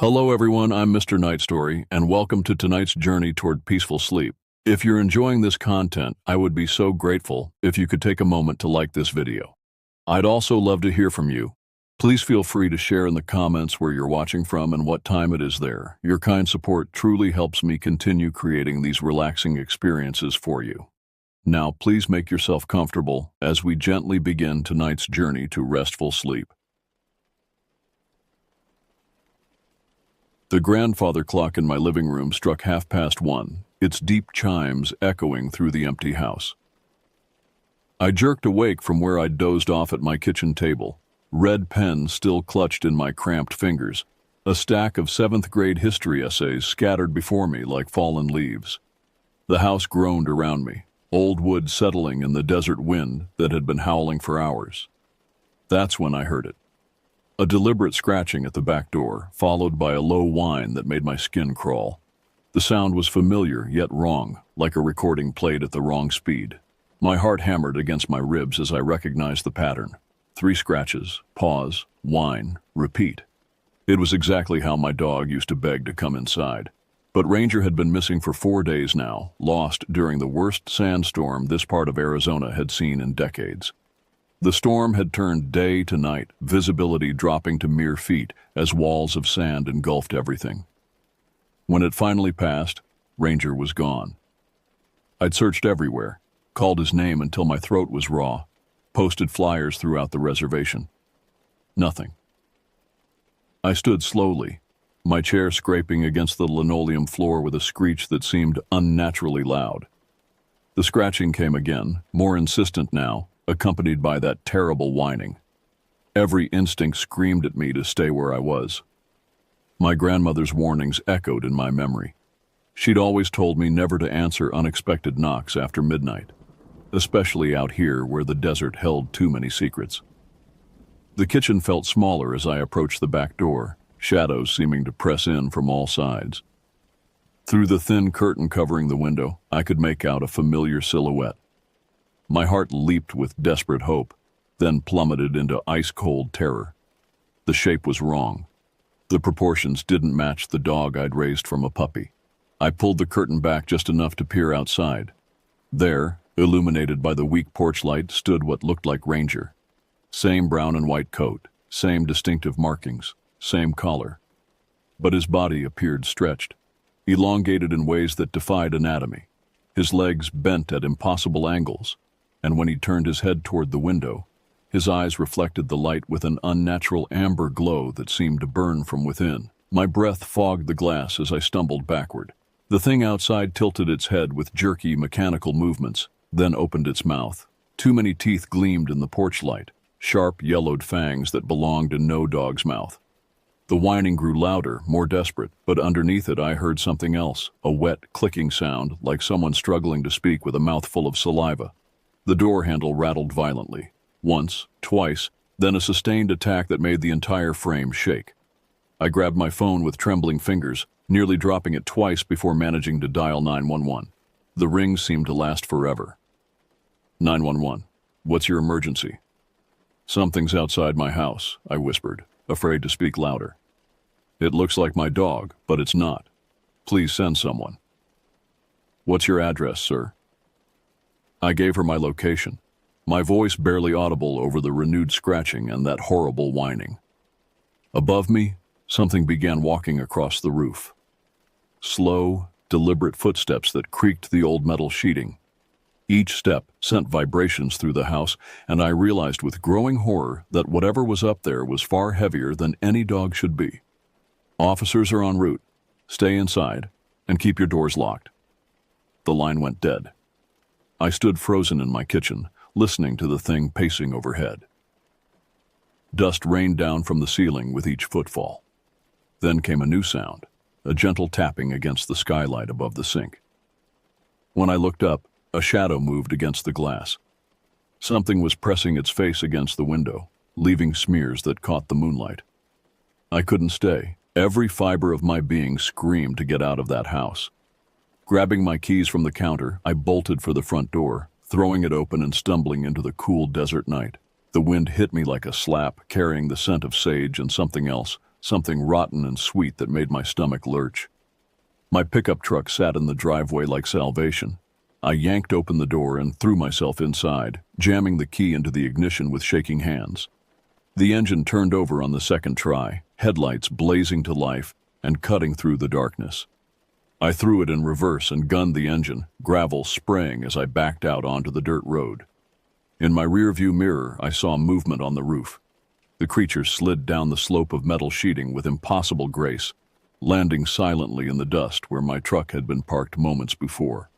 Hello everyone, I'm Mr. Night Story, and welcome to tonight's journey toward peaceful sleep. If you're enjoying this content, I would be so grateful if you could take a moment to like this video. I'd also love to hear from you. Please feel free to share in the comments where you're watching from and what time it is there. Your kind support truly helps me continue creating these relaxing experiences for you. Now please make yourself comfortable as we gently begin tonight's journey to restful sleep. The grandfather clock in my living room struck 1:30, its deep chimes echoing through the empty house. I jerked awake from where I'd dozed off at my kitchen table, red pen still clutched in my cramped fingers, a stack of 7th grade history essays scattered before me like fallen leaves. The house groaned around me, old wood settling in the desert wind that had been howling for hours. That's when I heard it. A deliberate scratching at the back door, followed by a low whine that made my skin crawl. The sound was familiar, yet wrong, like a recording played at the wrong speed. My heart hammered against my ribs as I recognized the pattern. 3 scratches, pause, whine, repeat. It was exactly how my dog used to beg to come inside. But Ranger had been missing for 4 days now, lost during the worst sandstorm this part of Arizona had seen in decades. The storm had turned day to night, visibility dropping to mere feet as walls of sand engulfed everything. When it finally passed, Ranger was gone. I'd searched everywhere, called his name until my throat was raw, posted flyers throughout the reservation. Nothing. I stood slowly, my chair scraping against the linoleum floor with a screech that seemed unnaturally loud. The scratching came again, more insistent now, accompanied by that terrible whining. Every instinct screamed at me to stay where I was. My grandmother's warnings echoed in my memory. She'd always told me never to answer unexpected knocks after midnight, especially out here where the desert held too many secrets. The kitchen felt smaller as I approached the back door, shadows seeming to press in from all sides. Through the thin curtain covering the window, I could make out a familiar silhouette. My heart leaped with desperate hope, then plummeted into ice-cold terror. The shape was wrong. The proportions didn't match the dog I'd raised from a puppy. I pulled the curtain back just enough to peer outside. There, illuminated by the weak porch light, stood what looked like Ranger. Same brown and white coat, same distinctive markings, same collar. But his body appeared stretched, elongated in ways that defied anatomy. His legs bent at impossible angles, and when he turned his head toward the window, his eyes reflected the light with an unnatural amber glow that seemed to burn from within. My breath fogged the glass as I stumbled backward. The thing outside tilted its head with jerky mechanical movements, then opened its mouth. Too many teeth gleamed in the porch light, sharp yellowed fangs that belonged in no dog's mouth. The whining grew louder, more desperate, but underneath it I heard something else, a wet, clicking sound like someone struggling to speak with a mouthful of saliva. The door handle rattled violently. Once, twice, then a sustained attack that made the entire frame shake. I grabbed my phone with trembling fingers, nearly dropping it twice before managing to dial 911. The ring seemed to last forever. 911. What's your emergency? Something's outside my house, I whispered, afraid to speak louder. It looks like my dog, but it's not. Please send someone. What's your address, sir? I gave her my location, my voice barely audible over the renewed scratching and that horrible whining. Above me, something began walking across the roof. Slow, deliberate footsteps that creaked the old metal sheeting. Each step sent vibrations through the house, and I realized with growing horror that whatever was up there was far heavier than any dog should be. Officers are en route. Stay inside, and keep your doors locked. The line went dead. I stood frozen in my kitchen, listening to the thing pacing overhead. Dust rained down from the ceiling with each footfall. Then came a new sound, a gentle tapping against the skylight above the sink. When I looked up, a shadow moved against the glass. Something was pressing its face against the window, leaving smears that caught the moonlight. I couldn't stay. Every fiber of my being screamed to get out of that house. Grabbing my keys from the counter, I bolted for the front door, throwing it open and stumbling into the cool desert night. The wind hit me like a slap, carrying the scent of sage and something else, something rotten and sweet that made my stomach lurch. My pickup truck sat in the driveway like salvation. I yanked open the door and threw myself inside, jamming the key into the ignition with shaking hands. The engine turned over on the second try, headlights blazing to life and cutting through the darkness. I threw it in reverse and gunned the engine, gravel spraying as I backed out onto the dirt road. In my rearview mirror, I saw movement on the roof. The creature slid down the slope of metal sheeting with impossible grace, landing silently in the dust where my truck had been parked moments before.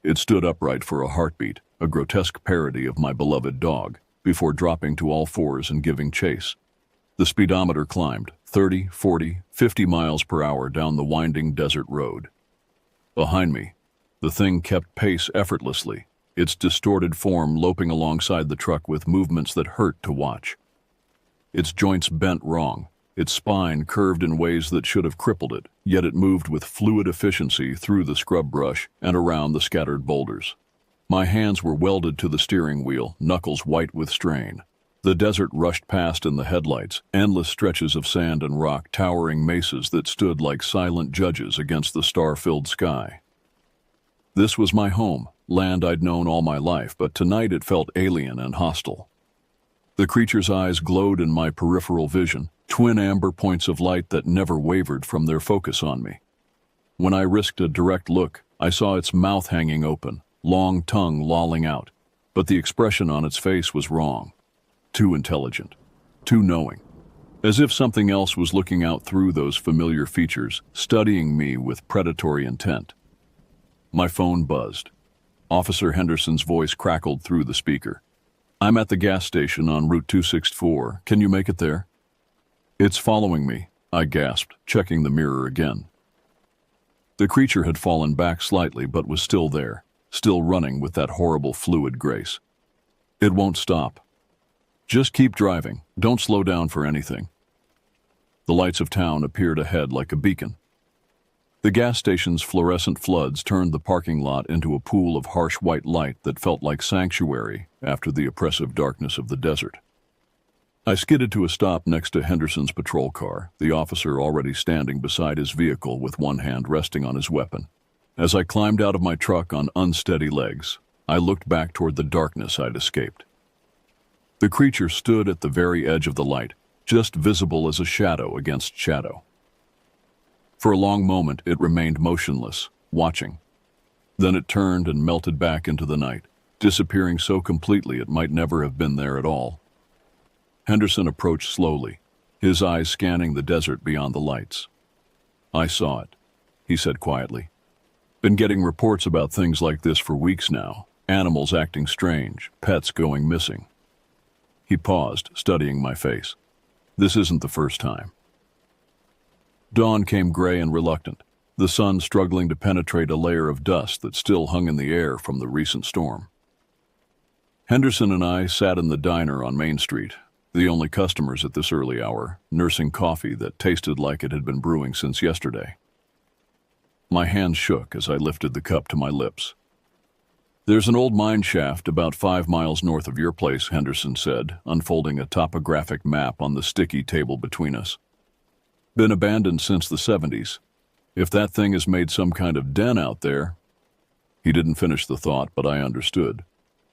It stood upright for a heartbeat, a grotesque parody of my beloved dog, before dropping to all fours and giving chase. The speedometer climbed 30, 40, 50 miles per hour down the winding desert road. Behind me, the thing kept pace effortlessly, its distorted form loping alongside the truck with movements that hurt to watch. Its joints bent wrong, its spine curved in ways that should have crippled it, yet it moved with fluid efficiency through the scrub brush and around the scattered boulders. My hands were welded to the steering wheel, knuckles white with strain. The desert rushed past in the headlights, endless stretches of sand and rock, towering mesas that stood like silent judges against the star-filled sky. This was my home, land I'd known all my life, but tonight it felt alien and hostile. The creature's eyes glowed in my peripheral vision, twin amber points of light that never wavered from their focus on me. When I risked a direct look, I saw its mouth hanging open, long tongue lolling out, but the expression on its face was wrong. Too intelligent, too knowing, as if something else was looking out through those familiar features, studying me with predatory intent. My phone buzzed. Officer Henderson's voice crackled through the speaker. "I'm at the gas station on Route 264. Can you make it there?" "It's following me," I gasped, checking the mirror again. The creature had fallen back slightly but was still there, still running with that horrible fluid grace. "It won't stop. Just keep driving. Don't slow down for anything." The lights of town appeared ahead like a beacon. The gas station's fluorescent floods turned the parking lot into a pool of harsh white light that felt like sanctuary after the oppressive darkness of the desert. I skidded to a stop next to Henderson's patrol car, the officer already standing beside his vehicle with one hand resting on his weapon. As I climbed out of my truck on unsteady legs, I looked back toward the darkness I'd escaped. The creature stood at the very edge of the light, just visible as a shadow against shadow. For a long moment, it remained motionless, watching. Then it turned and melted back into the night, disappearing so completely it might never have been there at all. Henderson approached slowly, his eyes scanning the desert beyond the lights. "I saw it," he said quietly. "Been getting reports about things like this for weeks now, animals acting strange, pets going missing." He paused, studying my face. "This isn't the first time." Dawn came gray and reluctant, the sun struggling to penetrate a layer of dust that still hung in the air from the recent storm. Henderson and I sat in the diner on Main Street, the only customers at this early hour, nursing coffee that tasted like it had been brewing since yesterday. My hands shook as I lifted the cup to my lips. "There's an old mine shaft about 5 miles north of your place," Henderson said, unfolding a topographic map on the sticky table between us. "Been abandoned since the 70s. If that thing has made some kind of den out there—" He didn't finish the thought, but I understood.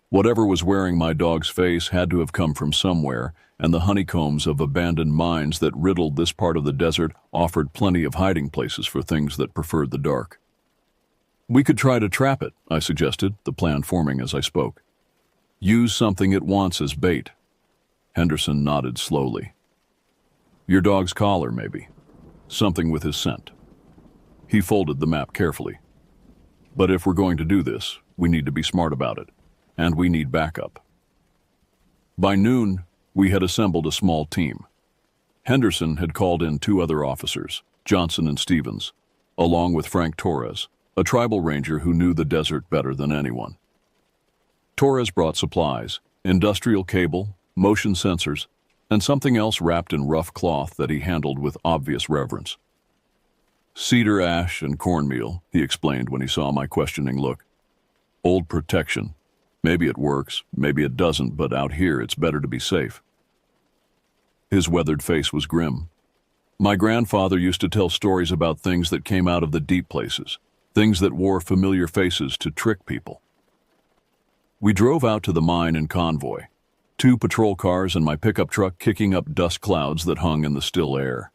Whatever was wearing my dog's face had to have come from somewhere, and the honeycombs of abandoned mines that riddled this part of the desert offered plenty of hiding places for things that preferred the dark. "We could try to trap it," I suggested, the plan forming as I spoke. "Use something it wants as bait." Henderson nodded slowly. "Your dog's collar, maybe. Something with his scent." He folded the map carefully. "But if we're going to do this, we need to be smart about it, and we need backup." By noon, we had assembled a small team. Henderson had called in 2 other officers, Johnson and Stevens, along with Frank Torres, a tribal ranger who knew the desert better than anyone. Torres brought supplies, industrial cable, motion sensors, and something else wrapped in rough cloth that he handled with obvious reverence. "Cedar ash and cornmeal," he explained when he saw my questioning look. "Old protection. Maybe it works, maybe it doesn't, but out here it's better to be safe." His weathered face was grim. My grandfather used to tell stories about things that came out of the deep places, things that wore familiar faces to trick people. We drove out to the mine in convoy, 2 patrol cars and my pickup truck kicking up dust clouds that hung in the still air.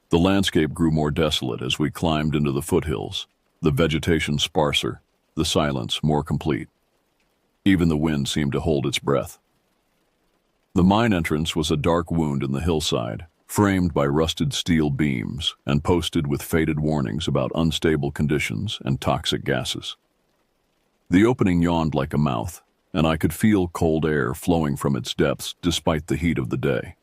The landscape grew more desolate as we climbed into the foothills, the vegetation sparser, the silence more complete. Even the wind seemed to hold its breath. The mine entrance was a dark wound in the hillside, framed by rusted steel beams and posted with faded warnings about unstable conditions and toxic gases. The opening yawned like a mouth, and I could feel cold air flowing from its depths despite the heat of the day.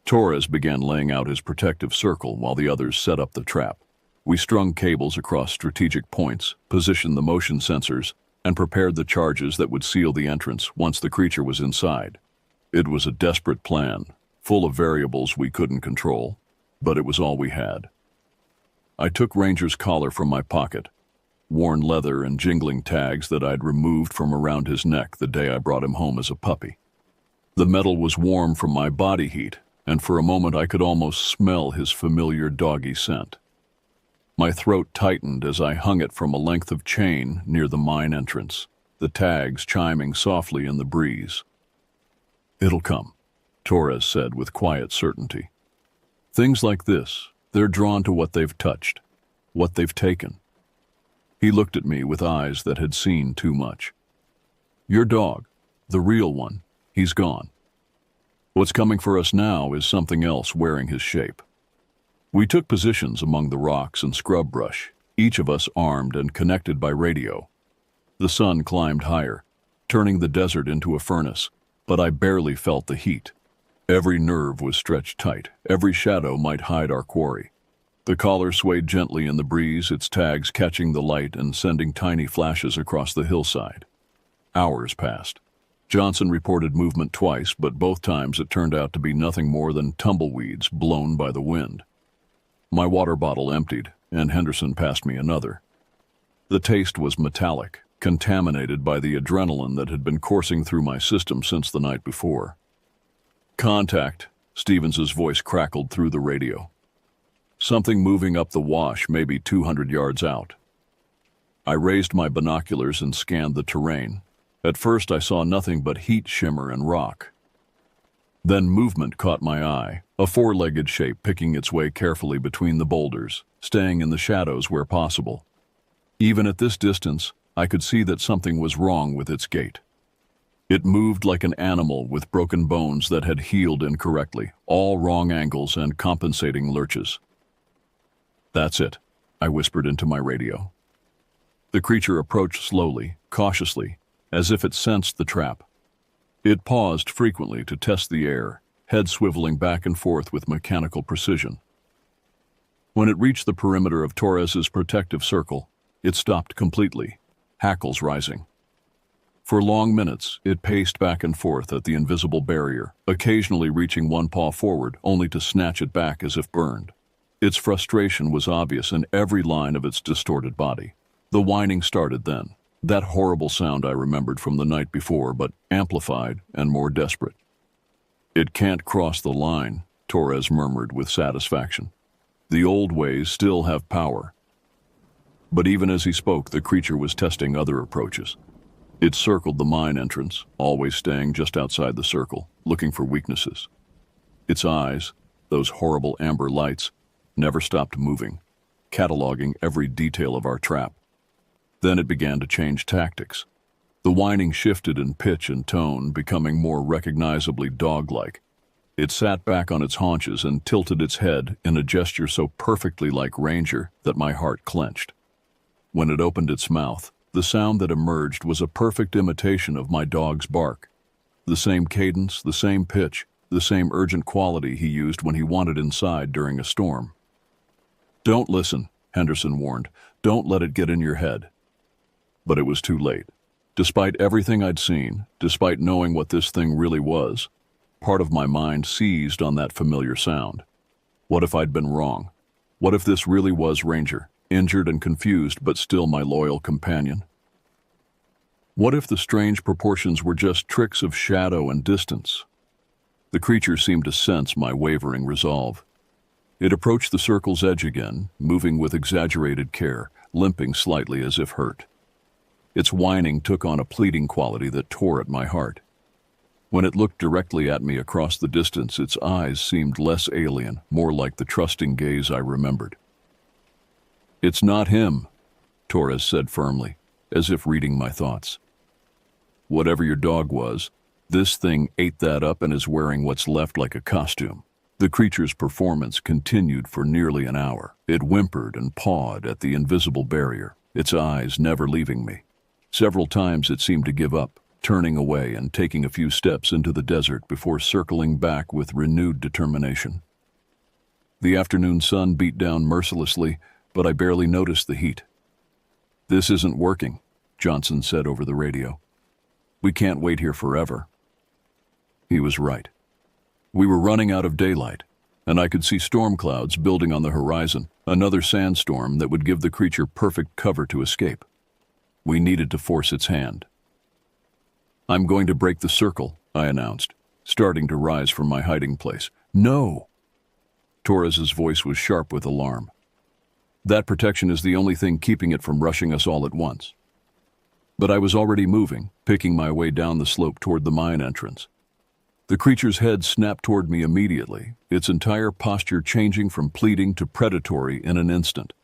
Torres began laying out his protective circle while the others set up the trap. We strung cables across strategic points, positioned the motion sensors, and prepared the charges that would seal the entrance once the creature was inside. It was a desperate plan, full of variables we couldn't control, but it was all we had. I took Ranger's collar from my pocket, worn leather and jingling tags that I'd removed from around his neck the day I brought him home as a puppy. The metal was warm from my body heat, and for a moment I could almost smell his familiar doggy scent. My throat tightened as I hung it from a length of chain near the mine entrance, the tags chiming softly in the breeze. "It'll come," Torres said with quiet certainty. "Things like this, they're drawn to what they've touched, what they've taken." He looked at me with eyes that had seen too much. "Your dog, the real one, he's gone. What's coming for us now is something else wearing his shape." We took positions among the rocks and scrub brush, each of us armed and connected by radio. The sun climbed higher, turning the desert into a furnace, but I barely felt the heat. Every nerve was stretched tight, every shadow might hide our quarry. The collar swayed gently in the breeze, its tags catching the light and sending tiny flashes across the hillside. Hours passed. Johnson reported movement twice, but both times it turned out to be nothing more than tumbleweeds blown by the wind. My water bottle emptied, and Henderson passed me another. The taste was metallic, contaminated by the adrenaline that had been coursing through my system since the night before. "Contact," Stevens's voice crackled through the radio. "Something moving up the wash, maybe 200 yards out." I raised my binoculars and scanned the terrain. At first I saw nothing but heat shimmer and rock. Then movement caught my eye, a 4-legged shape picking its way carefully between the boulders, staying in the shadows where possible. Even at this distance, I could see that something was wrong with its gait. It moved like an animal with broken bones that had healed incorrectly, all wrong angles and compensating lurches. "That's it," I whispered into my radio. The creature approached slowly, cautiously, as if it sensed the trap. It paused frequently to test the air, head swiveling back and forth with mechanical precision. When it reached the perimeter of Torres's protective circle, it stopped completely, hackles rising. For long minutes, it paced back and forth at the invisible barrier, occasionally reaching one paw forward only to snatch it back as if burned. Its frustration was obvious in every line of its distorted body. The whining started then, that horrible sound I remembered from the night before, but amplified and more desperate. "It can't cross the line," Torres murmured with satisfaction. "The old ways still have power." But even as he spoke, the creature was testing other approaches. It circled the mine entrance, always staying just outside the circle, looking for weaknesses. Its eyes, those horrible amber lights, never stopped moving, cataloging every detail of our trap. Then it began to change tactics. The whining shifted in pitch and tone, becoming more recognizably dog-like. It sat back on its haunches and tilted its head in a gesture so perfectly like Ranger that my heart clenched. When it opened its mouth, the sound that emerged was a perfect imitation of my dog's bark. The same cadence, the same pitch, the same urgent quality he used when he wanted inside during a storm. "Don't listen," Henderson warned. "Don't let it get in your head." But it was too late. Despite everything I'd seen, despite knowing what this thing really was, part of my mind seized on that familiar sound. What if I'd been wrong? What if this really was Ranger, injured and confused, but still my loyal companion? What if the strange proportions were just tricks of shadow and distance? The creature seemed to sense my wavering resolve. It approached the circle's edge again, moving with exaggerated care, limping slightly as if hurt. Its whining took on a pleading quality that tore at my heart. When it looked directly at me across the distance, its eyes seemed less alien, more like the trusting gaze I remembered. "It's not him," Torres said firmly, as if reading my thoughts. "Whatever your dog was, this thing ate that up and is wearing what's left like a costume." The creature's performance continued for nearly an hour. It whimpered and pawed at the invisible barrier, its eyes never leaving me. Several times it seemed to give up, turning away and taking a few steps into the desert before circling back with renewed determination. The afternoon sun beat down mercilessly, but I barely noticed the heat. "This isn't working," Johnson said over the radio. "We can't wait here forever." He was right. We were running out of daylight, and I could see storm clouds building on the horizon, another sandstorm that would give the creature perfect cover to escape. We needed to force its hand. "I'm going to break the circle," I announced, starting to rise from my hiding place. "No!" Torres's voice was sharp with alarm. "That protection is the only thing keeping it from rushing us all at once." But I was already moving, picking my way down the slope toward the mine entrance. The creature's head snapped toward me immediately, its entire posture changing from pleading to predatory in an instant.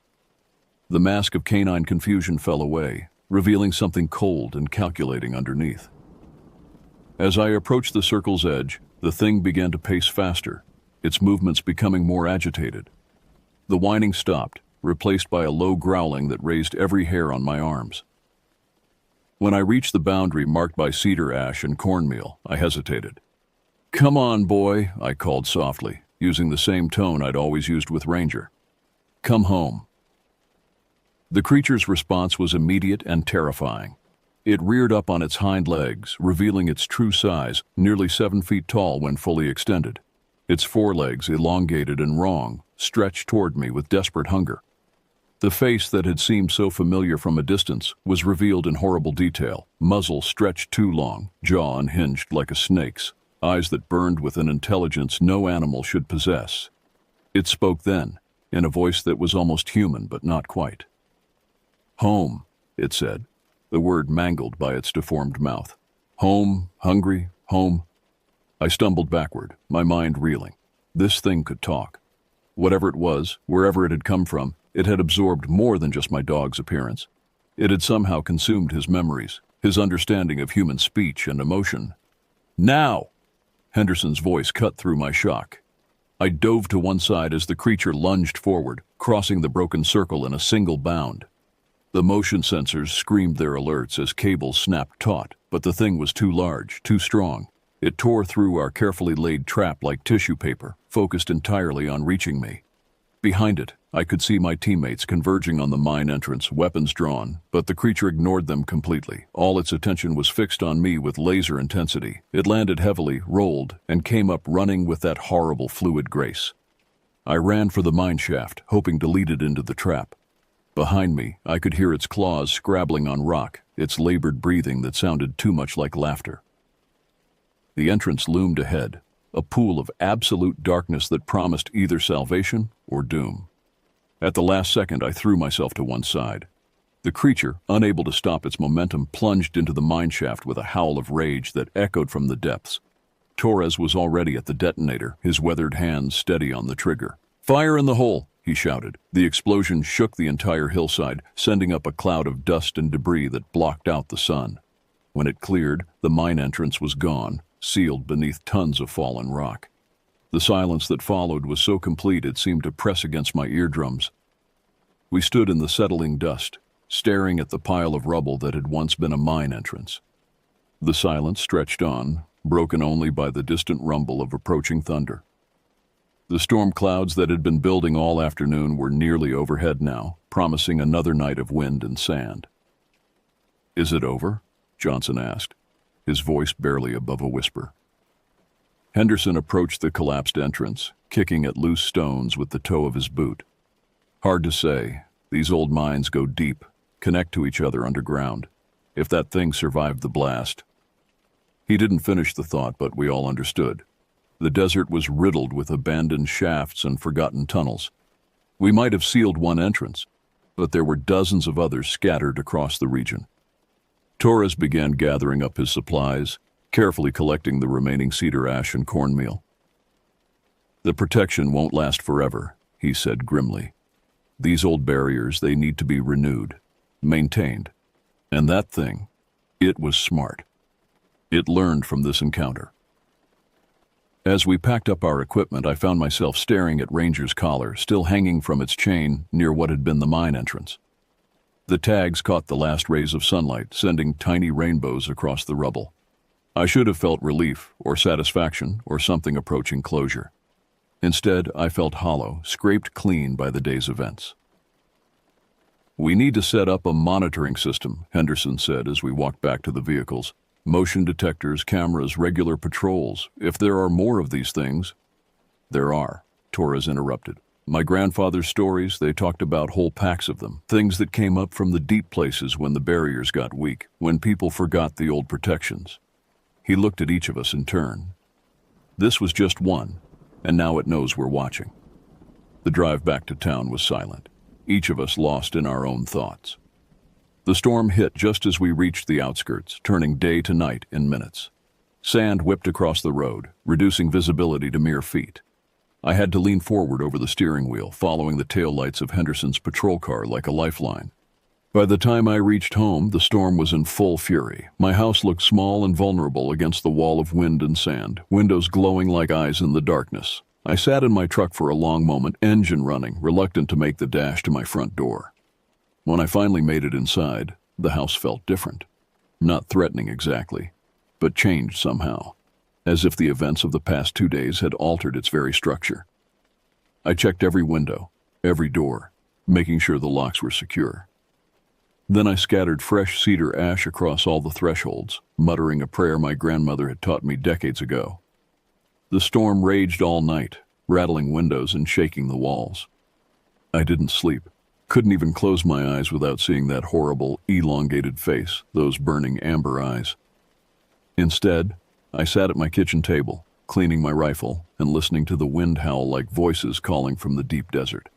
The mask of canine confusion fell away, revealing something cold and calculating underneath. As I approached the circle's edge, the thing began to pace faster, its movements becoming more agitated. The whining stopped, replaced by a low growling that raised every hair on my arms. When I reached the boundary marked by cedar ash and cornmeal, I hesitated. "Come on, boy," I called softly, using the same tone I'd always used with Ranger. "Come home." The creature's response was immediate and terrifying. It reared up on its hind legs, revealing its true size, nearly 7 feet tall when fully extended. Its forelegs, elongated and wrong, stretched toward me with desperate hunger. The face that had seemed so familiar from a distance was revealed in horrible detail, muzzle stretched too long, jaw unhinged like a snake's, eyes that burned with an intelligence no animal should possess. It spoke then, in a voice that was almost human but not quite. "Home," it said, the word mangled by its deformed mouth. "Home, hungry, home." I stumbled backward, my mind reeling. This thing could talk. Whatever it was, wherever it had come from, it had absorbed more than just my dog's appearance. It had somehow consumed his memories, his understanding of human speech and emotion. "Now!" Henderson's voice cut through my shock. I dove to one side as the creature lunged forward, crossing the broken circle in a single bound. The motion sensors screamed their alerts as cables snapped taut, but the thing was too large, too strong. It tore through our carefully laid trap like tissue paper, focused entirely on reaching me. Behind it, I could see my teammates converging on the mine entrance, weapons drawn, but the creature ignored them completely. All its attention was fixed on me with laser intensity. It landed heavily, rolled, and came up running with that horrible fluid grace. I ran for the mine shaft, hoping to lead it into the trap. Behind me, I could hear its claws scrabbling on rock, its labored breathing that sounded too much like laughter. The entrance loomed ahead, a pool of absolute darkness that promised either salvation or doom. At the last second, I threw myself to one side. The creature, unable to stop its momentum, plunged into the mine shaft with a howl of rage that echoed from the depths. Torres was already at the detonator, his weathered hands steady on the trigger. "Fire in the hole!" he shouted. The explosion shook the entire hillside, sending up a cloud of dust and debris that blocked out the sun. When it cleared, the mine entrance was gone, sealed beneath tons of fallen rock. The silence that followed was so complete it seemed to press against my eardrums. We stood in the settling dust, staring at the pile of rubble that had once been a mine entrance. The silence stretched on, broken only by the distant rumble of approaching thunder. The storm clouds that had been building all afternoon were nearly overhead now, promising another night of wind and sand. "Is it over?" Johnson asked, his voice barely above a whisper. Henderson approached the collapsed entrance, kicking at loose stones with the toe of his boot. "Hard to say. These old mines go deep, connect to each other underground. If that thing survived the blast." He didn't finish the thought, but we all understood. The desert was riddled with abandoned shafts and forgotten tunnels. We might have sealed one entrance, but there were dozens of others scattered across the region. Torres began gathering up his supplies, carefully collecting the remaining cedar ash and cornmeal. "The protection won't last forever," he said grimly. "These old barriers, they need to be renewed, maintained. And that thing, it was smart. It learned from this encounter." As we packed up our equipment, I found myself staring at Ranger's collar, still hanging from its chain near what had been the mine entrance. The tags caught the last rays of sunlight, sending tiny rainbows across the rubble. I should have felt relief or satisfaction or something approaching closure. Instead, I felt hollow, scraped clean by the day's events. "We need to set up a monitoring system," Henderson said as we walked back to the vehicles. "Motion detectors, cameras, regular patrols. If there are more of these things—" "There are," Torres interrupted. "My grandfather's stories, they talked about whole packs of them, things that came up from the deep places when the barriers got weak, when people forgot the old protections." He looked at each of us in turn. This was just one, and now it knows we're watching. The drive back to town was silent, each of us lost in our own thoughts. The storm hit just as we reached the outskirts, turning day to night in minutes. Sand whipped across the road, reducing visibility to mere feet. I had to lean forward over the steering wheel, following the taillights of Henderson's patrol car like a lifeline. By the time I reached home, the storm was in full fury. My house looked small and vulnerable against the wall of wind and sand, windows glowing like eyes in the darkness. I sat in my truck for a long moment, engine running, reluctant to make the dash to my front door. When I finally made it inside, the house felt different. Not threatening exactly, but changed somehow, as if the events of the past 2 days had altered its very structure. I checked every window, every door, making sure the locks were secure. Then I scattered fresh cedar ash across all the thresholds, muttering a prayer my grandmother had taught me decades ago. The storm raged all night, rattling windows and shaking the walls. I didn't sleep. Couldn't even close my eyes without seeing that horrible, elongated face, those burning amber eyes. Instead, I sat at my kitchen table, cleaning my rifle and listening to the wind howl like voices calling from the deep desert.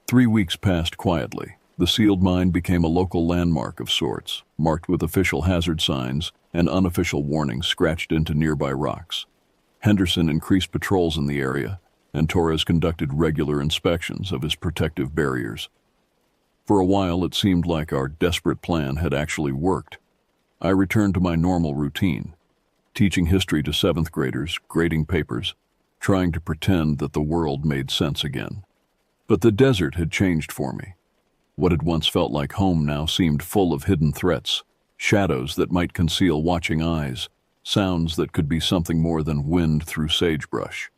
3 weeks passed quietly. The sealed mine became a local landmark of sorts, marked with official hazard signs and unofficial warnings scratched into nearby rocks. Henderson increased patrols in the area, and Torres conducted regular inspections of his protective barriers. For a while, it seemed like our desperate plan had actually worked. I returned to my normal routine, teaching history to 7th graders, grading papers, trying to pretend that the world made sense again. But the desert had changed for me. What had once felt like home now seemed full of hidden threats, shadows that might conceal watching eyes, sounds that could be something more than wind through sagebrush.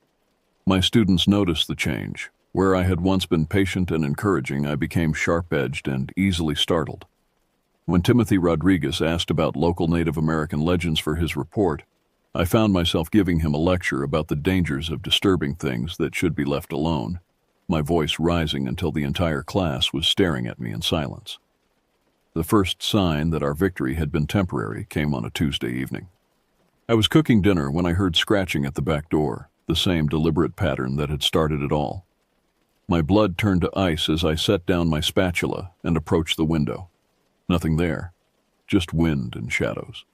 My students noticed the change. Where I had once been patient and encouraging, I became sharp-edged and easily startled. When Timothy Rodriguez asked about local Native American legends for his report, I found myself giving him a lecture about the dangers of disturbing things that should be left alone, my voice rising until the entire class was staring at me in silence. The first sign that our victory had been temporary came on a Tuesday evening. I was cooking dinner when I heard scratching at the back door, the same deliberate pattern that had started it all. My blood turned to ice as I set down my spatula and approached the window. Nothing there, just wind and shadows.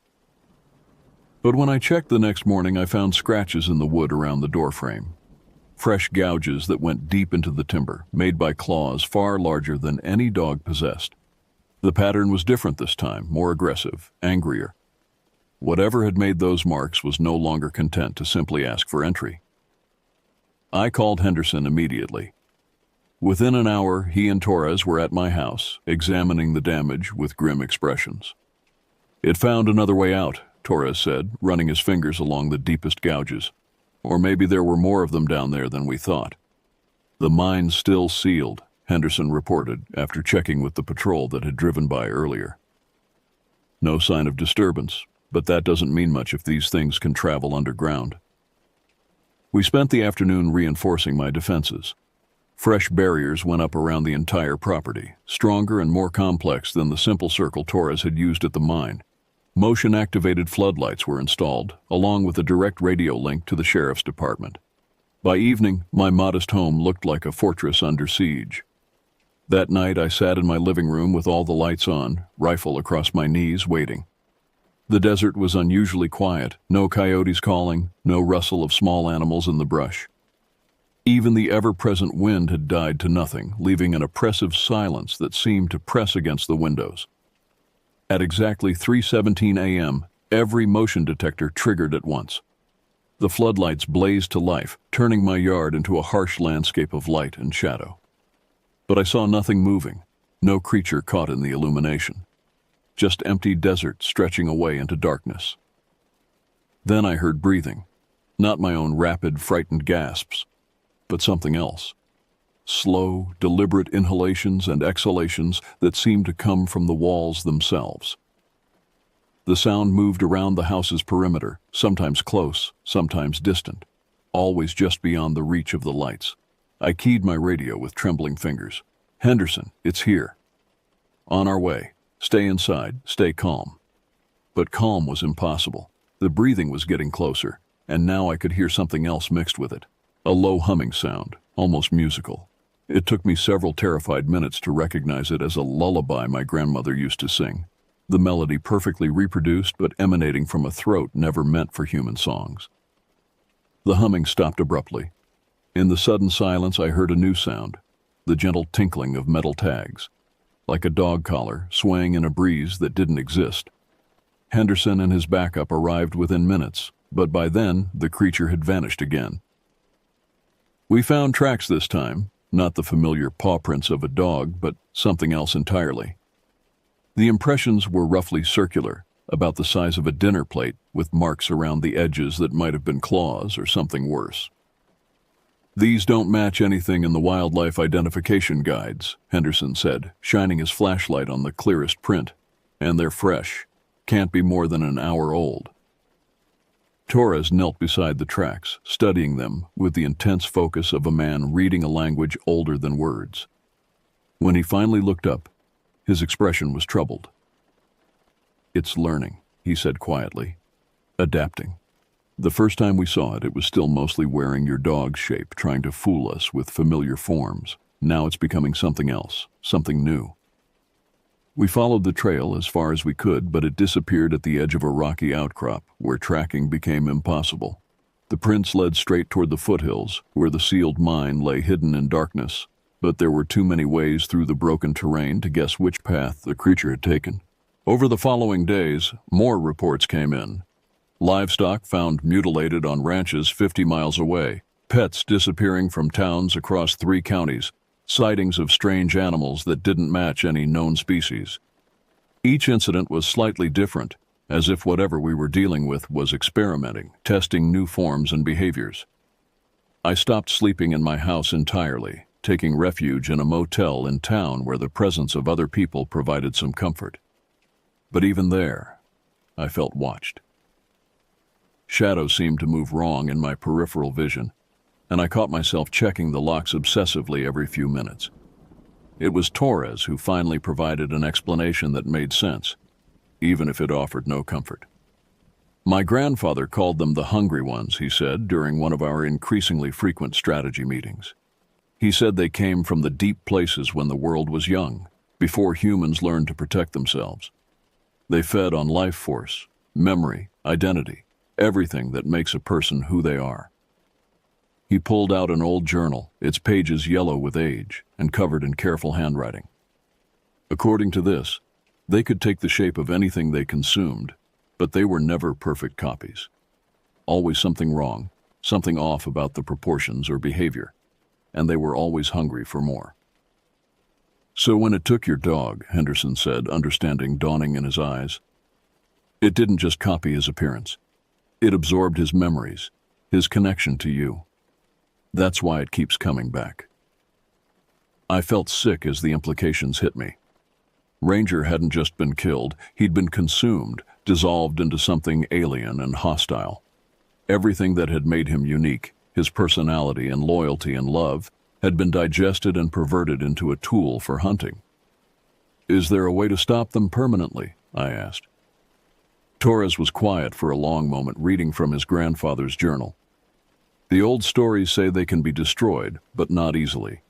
But when I checked the next morning, I found scratches in the wood around the doorframe. Fresh gouges that went deep into the timber, made by claws far larger than any dog possessed. The pattern was different this time, more aggressive, angrier. Whatever had made those marks was no longer content to simply ask for entry. I called Henderson immediately. Within an hour, he and Torres were at my house, examining the damage with grim expressions. "It found another way out," Torres said, running his fingers along the deepest gouges. "Or maybe there were more of them down there than we thought." "The mine's still sealed," Henderson reported after checking with the patrol that had driven by earlier. "No sign of disturbance, but that doesn't mean much if these things can travel underground." We spent the afternoon reinforcing my defenses. Fresh barriers went up around the entire property, stronger and more complex than the simple circle Torres had used at the mine. Motion-activated floodlights were installed, along with a direct radio link to the sheriff's department. By evening, my modest home looked like a fortress under siege. That night, I sat in my living room with all the lights on, rifle across my knees, waiting. The desert was unusually quiet, no coyotes calling, no rustle of small animals in the brush. Even the ever-present wind had died to nothing, leaving an oppressive silence that seemed to press against the windows. At exactly 3:17 a.m., every motion detector triggered at once. The floodlights blazed to life, turning my yard into a harsh landscape of light and shadow. But I saw nothing moving, no creature caught in the illumination. Just empty desert stretching away into darkness. Then I heard breathing, not my own rapid, frightened gasps, but something else. Slow, deliberate inhalations and exhalations that seemed to come from the walls themselves. The sound moved around the house's perimeter, sometimes close, sometimes distant, always just beyond the reach of the lights. I keyed my radio with trembling fingers. "Henderson, it's here. On our way. Stay inside, stay calm." But calm was impossible. The breathing was getting closer, and now I could hear something else mixed with it. A low humming sound, almost musical. It took me several terrified minutes to recognize it as a lullaby my grandmother used to sing. The melody perfectly reproduced but emanating from a throat never meant for human songs. The humming stopped abruptly. In the sudden silence I heard a new sound, the gentle tinkling of metal tags, like a dog collar swaying in a breeze that didn't exist. Henderson and his backup arrived within minutes, but by then the creature had vanished again. We found tracks this time, not the familiar paw prints of a dog, but something else entirely. The impressions were roughly circular, about the size of a dinner plate, with marks around the edges that might have been claws or something worse. "These don't match anything in the wildlife identification guides," Henderson said, shining his flashlight on the clearest print. "And they're fresh. Can't be more than an hour old." Torres knelt beside the tracks, studying them with the intense focus of a man reading a language older than words. When he finally looked up, his expression was troubled. "It's learning," he said quietly. "Adapting. The first time we saw it, it was still mostly wearing your dog's shape, trying to fool us with familiar forms. Now it's becoming something else, something new." We followed the trail as far as we could, but it disappeared at the edge of a rocky outcrop, where tracking became impossible. The prints led straight toward the foothills, where the sealed mine lay hidden in darkness, but there were too many ways through the broken terrain to guess which path the creature had taken. Over the following days, more reports came in. Livestock found mutilated on ranches 50 miles away, pets disappearing from towns across 3 counties, sightings of strange animals that didn't match any known species. Each incident was slightly different, as if whatever we were dealing with was experimenting, testing new forms and behaviors. I stopped sleeping in my house entirely, taking refuge in a motel in town where the presence of other people provided some comfort. But even there, I felt watched. Shadows seemed to move wrong in my peripheral vision, and I caught myself checking the locks obsessively every few minutes. It was Torres who finally provided an explanation that made sense, even if it offered no comfort. "My grandfather called them the hungry ones," he said during one of our increasingly frequent strategy meetings. He said they came from the deep places when the world was young, before humans learned to protect themselves. They fed on life force, memory, identity, everything that makes a person who they are. He pulled out an old journal, its pages yellow with age and covered in careful handwriting. According to this, they could take the shape of anything they consumed, but they were never perfect copies. Always something wrong, something off about the proportions or behavior, and they were always hungry for more. "So when it took your dog," Henderson said, understanding dawning in his eyes, "it didn't just copy his appearance. It absorbed his memories, his connection to you. That's why it keeps coming back." I felt sick as the implications hit me. Ranger hadn't just been killed, he'd been consumed, dissolved into something alien and hostile. Everything that had made him unique, his personality and loyalty and love, had been digested and perverted into a tool for hunting. "Is there a way to stop them permanently?" I asked. Torres was quiet for a long moment, reading from his grandfather's journal. The old stories say they can be destroyed, but not easily.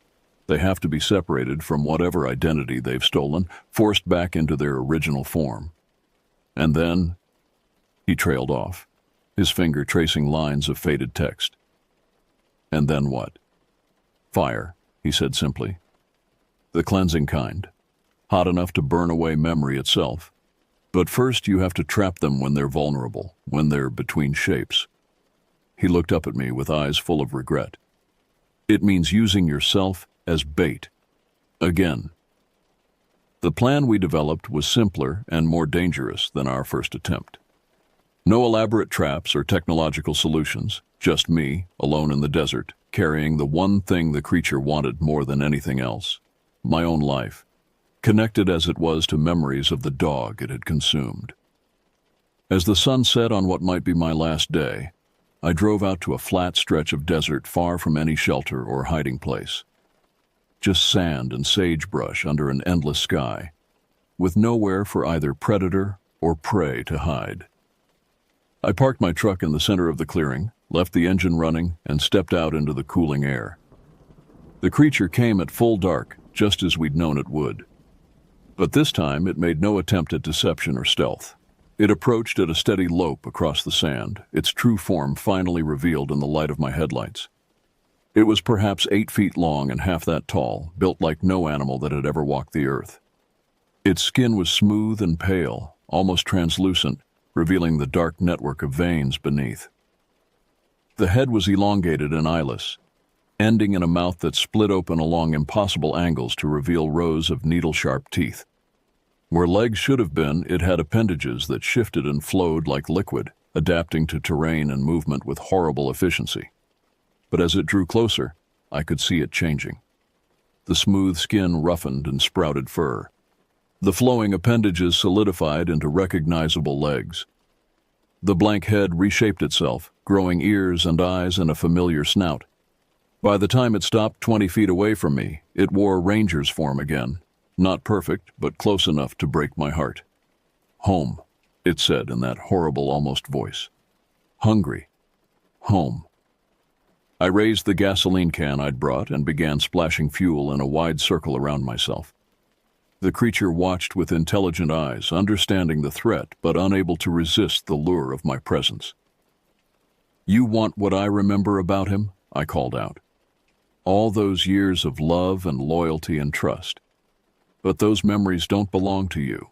They have to be separated from whatever identity they've stolen, forced back into their original form. And then, he trailed off, his finger tracing lines of faded text. And then what? Fire, he said simply. The cleansing kind, hot enough to burn away memory itself. But first you have to trap them when they're vulnerable, when they're between shapes. He looked up at me with eyes full of regret. It means using yourself as bait. Again. The plan we developed was simpler and more dangerous than our first attempt. No elaborate traps or technological solutions, just me, alone in the desert, carrying the one thing the creature wanted more than anything else, my own life, connected as it was to memories of the dog it had consumed. As the sun set on what might be my last day, I drove out to a flat stretch of desert far from any shelter or hiding place. Just sand and sagebrush under an endless sky, with nowhere for either predator or prey to hide. I parked my truck in the center of the clearing, left the engine running, and stepped out into the cooling air. The creature came at full dark, just as we'd known it would. But this time it made no attempt at deception or stealth. It approached at a steady lope across the sand, its true form finally revealed in the light of my headlights. It was perhaps 8 feet long and half that tall, built like no animal that had ever walked the earth. Its skin was smooth and pale, almost translucent, revealing the dark network of veins beneath. The head was elongated and eyeless, ending in a mouth that split open along impossible angles to reveal rows of needle-sharp teeth. Where legs should have been, it had appendages that shifted and flowed like liquid, adapting to terrain and movement with horrible efficiency. But as it drew closer, I could see it changing. The smooth skin roughened and sprouted fur. The flowing appendages solidified into recognizable legs. The blank head reshaped itself, growing ears and eyes and a familiar snout. By the time it stopped 20 feet away from me, it wore ranger's form again. Not perfect, but close enough to break my heart. Home, it said in that horrible almost voice. Hungry. Home. I raised the gasoline can I'd brought and began splashing fuel in a wide circle around myself. The creature watched with intelligent eyes, understanding the threat but unable to resist the lure of my presence. "You want what I remember about him?" I called out. "All those years of love and loyalty and trust. But those memories don't belong to you."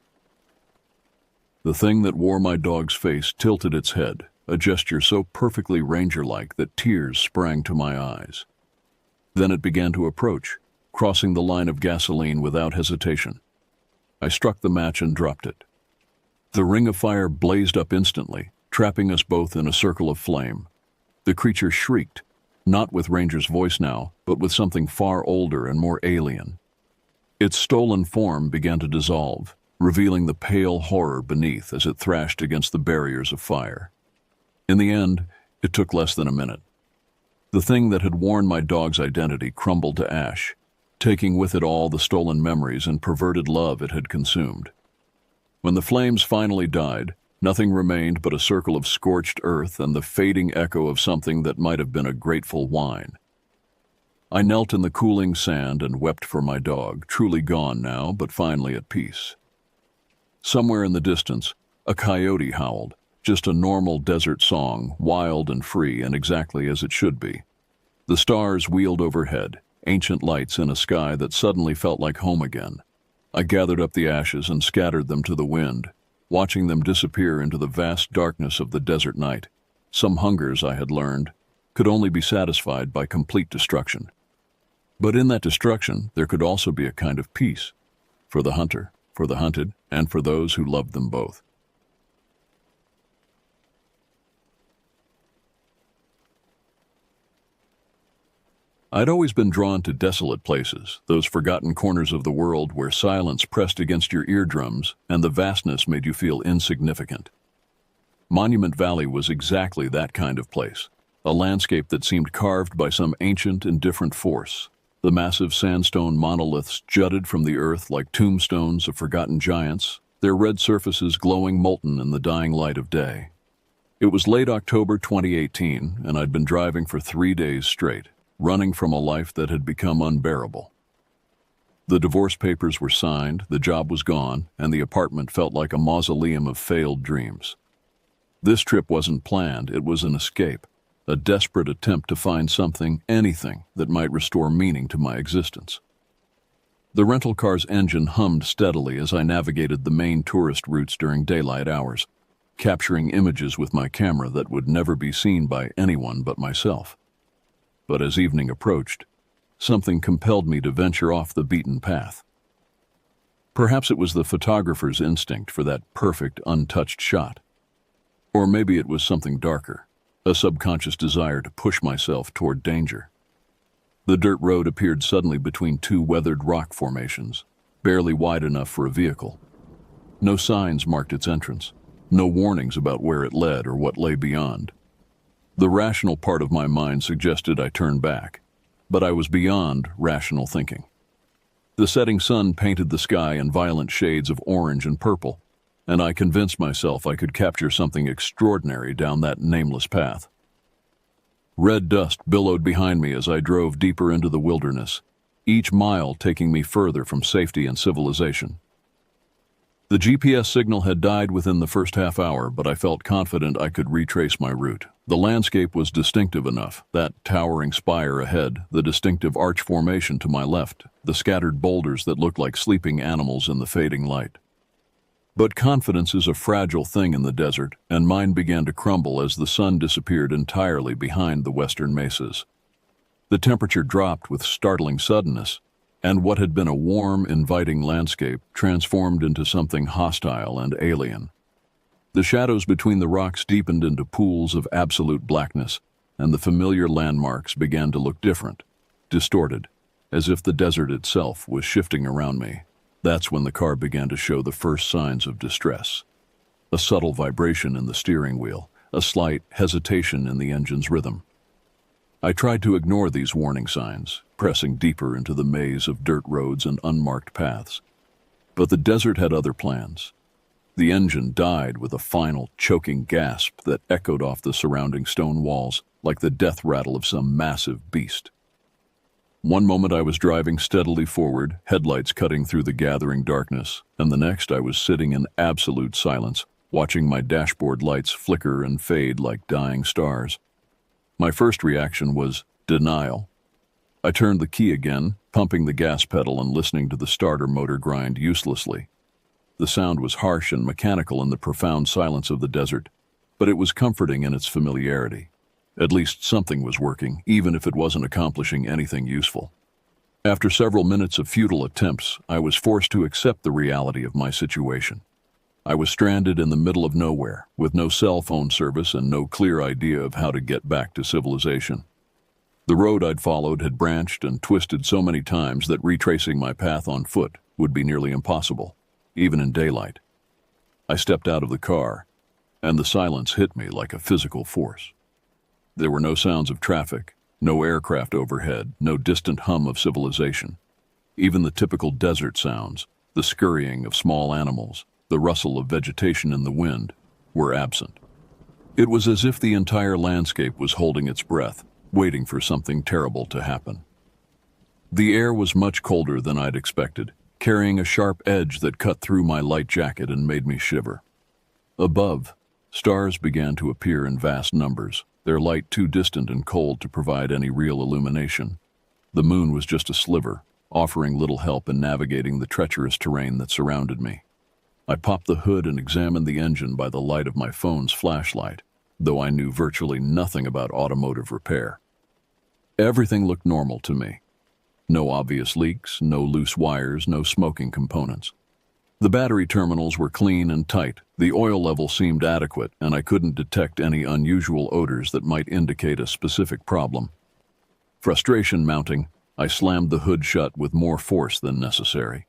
The thing that wore my dog's face tilted its head, a gesture so perfectly ranger-like that tears sprang to my eyes. Then it began to approach, crossing the line of gasoline without hesitation. I struck the match and dropped it. The ring of fire blazed up instantly, trapping us both in a circle of flame. The creature shrieked, not with Ranger's voice now, but with something far older and more alien. Its stolen form began to dissolve, revealing the pale horror beneath as it thrashed against the barriers of fire. In the end, it took less than a minute. The thing that had worn my dog's identity crumbled to ash, taking with it all the stolen memories and perverted love it had consumed. When the flames finally died, nothing remained but a circle of scorched earth and the fading echo of something that might have been a grateful whine. I knelt in the cooling sand and wept for my dog, truly gone now, but finally at peace. Somewhere in the distance, a coyote howled, just a normal desert song, wild and free and exactly as it should be. The stars wheeled overhead, ancient lights in a sky that suddenly felt like home again. I gathered up the ashes and scattered them to the wind, watching them disappear into the vast darkness of the desert night. Some hungers, I had learned, could only be satisfied by complete destruction. But in that destruction, there could also be a kind of peace, for the hunter, for the hunted, and for those who loved them both. I'd always been drawn to desolate places, those forgotten corners of the world where silence pressed against your eardrums and the vastness made you feel insignificant. Monument Valley was exactly that kind of place, a landscape that seemed carved by some ancient, indifferent force. The massive sandstone monoliths jutted from the earth like tombstones of forgotten giants, their red surfaces glowing molten in the dying light of day. It was late October 2018, and I'd been driving for 3 days straight, running from a life that had become unbearable. The divorce papers were signed, the job was gone, and the apartment felt like a mausoleum of failed dreams. This trip wasn't planned, it was an escape, a desperate attempt to find something, anything, that might restore meaning to my existence. The rental car's engine hummed steadily as I navigated the main tourist routes during daylight hours, capturing images with my camera that would never be seen by anyone but myself. But as evening approached, something compelled me to venture off the beaten path. Perhaps it was the photographer's instinct for that perfect, untouched shot. Or maybe it was something darker, a subconscious desire to push myself toward danger. The dirt road appeared suddenly between two weathered rock formations, barely wide enough for a vehicle. No signs marked its entrance, no warnings about where it led or what lay beyond. The rational part of my mind suggested I turn back, but I was beyond rational thinking. The setting sun painted the sky in violent shades of orange and purple, and I convinced myself I could capture something extraordinary down that nameless path. Red dust billowed behind me as I drove deeper into the wilderness, each mile taking me further from safety and civilization. The GPS signal had died within the first half hour, but I felt confident I could retrace my route. The landscape was distinctive enough, that towering spire ahead, the distinctive arch formation to my left, the scattered boulders that looked like sleeping animals in the fading light. But confidence is a fragile thing in the desert, and mine began to crumble as the sun disappeared entirely behind the western mesas. The temperature dropped with startling suddenness, and what had been a warm, inviting landscape transformed into something hostile and alien. The shadows between the rocks deepened into pools of absolute blackness, and the familiar landmarks began to look different, distorted, as if the desert itself was shifting around me. That's when the car began to show the first signs of distress. A subtle vibration in the steering wheel, a slight hesitation in the engine's rhythm. I tried to ignore these warning signs, pressing deeper into the maze of dirt roads and unmarked paths. But the desert had other plans. The engine died with a final, choking gasp that echoed off the surrounding stone walls like the death rattle of some massive beast. One moment I was driving steadily forward, headlights cutting through the gathering darkness, and the next I was sitting in absolute silence, watching my dashboard lights flicker and fade like dying stars. My first reaction was denial. I turned the key again, pumping the gas pedal and listening to the starter motor grind uselessly. The sound was harsh and mechanical in the profound silence of the desert, but it was comforting in its familiarity. At least something was working, even if it wasn't accomplishing anything useful. After several minutes of futile attempts, I was forced to accept the reality of my situation. I was stranded in the middle of nowhere, with no cell phone service and no clear idea of how to get back to civilization. The road I'd followed had branched and twisted so many times that retracing my path on foot would be nearly impossible, even in daylight. I stepped out of the car, and the silence hit me like a physical force. There were no sounds of traffic, no aircraft overhead, no distant hum of civilization. Even the typical desert sounds, the scurrying of small animals, the rustle of vegetation in the wind, were absent. It was as if the entire landscape was holding its breath, waiting for something terrible to happen. The air was much colder than I'd expected, carrying a sharp edge that cut through my light jacket and made me shiver. Above, stars began to appear in vast numbers, their light too distant and cold to provide any real illumination. The moon was just a sliver, offering little help in navigating the treacherous terrain that surrounded me. I popped the hood and examined the engine by the light of my phone's flashlight, though I knew virtually nothing about automotive repair. Everything looked normal to me. No obvious leaks, no loose wires, no smoking components. The battery terminals were clean and tight, the oil level seemed adequate, and I couldn't detect any unusual odors that might indicate a specific problem. Frustration mounting, I slammed the hood shut with more force than necessary.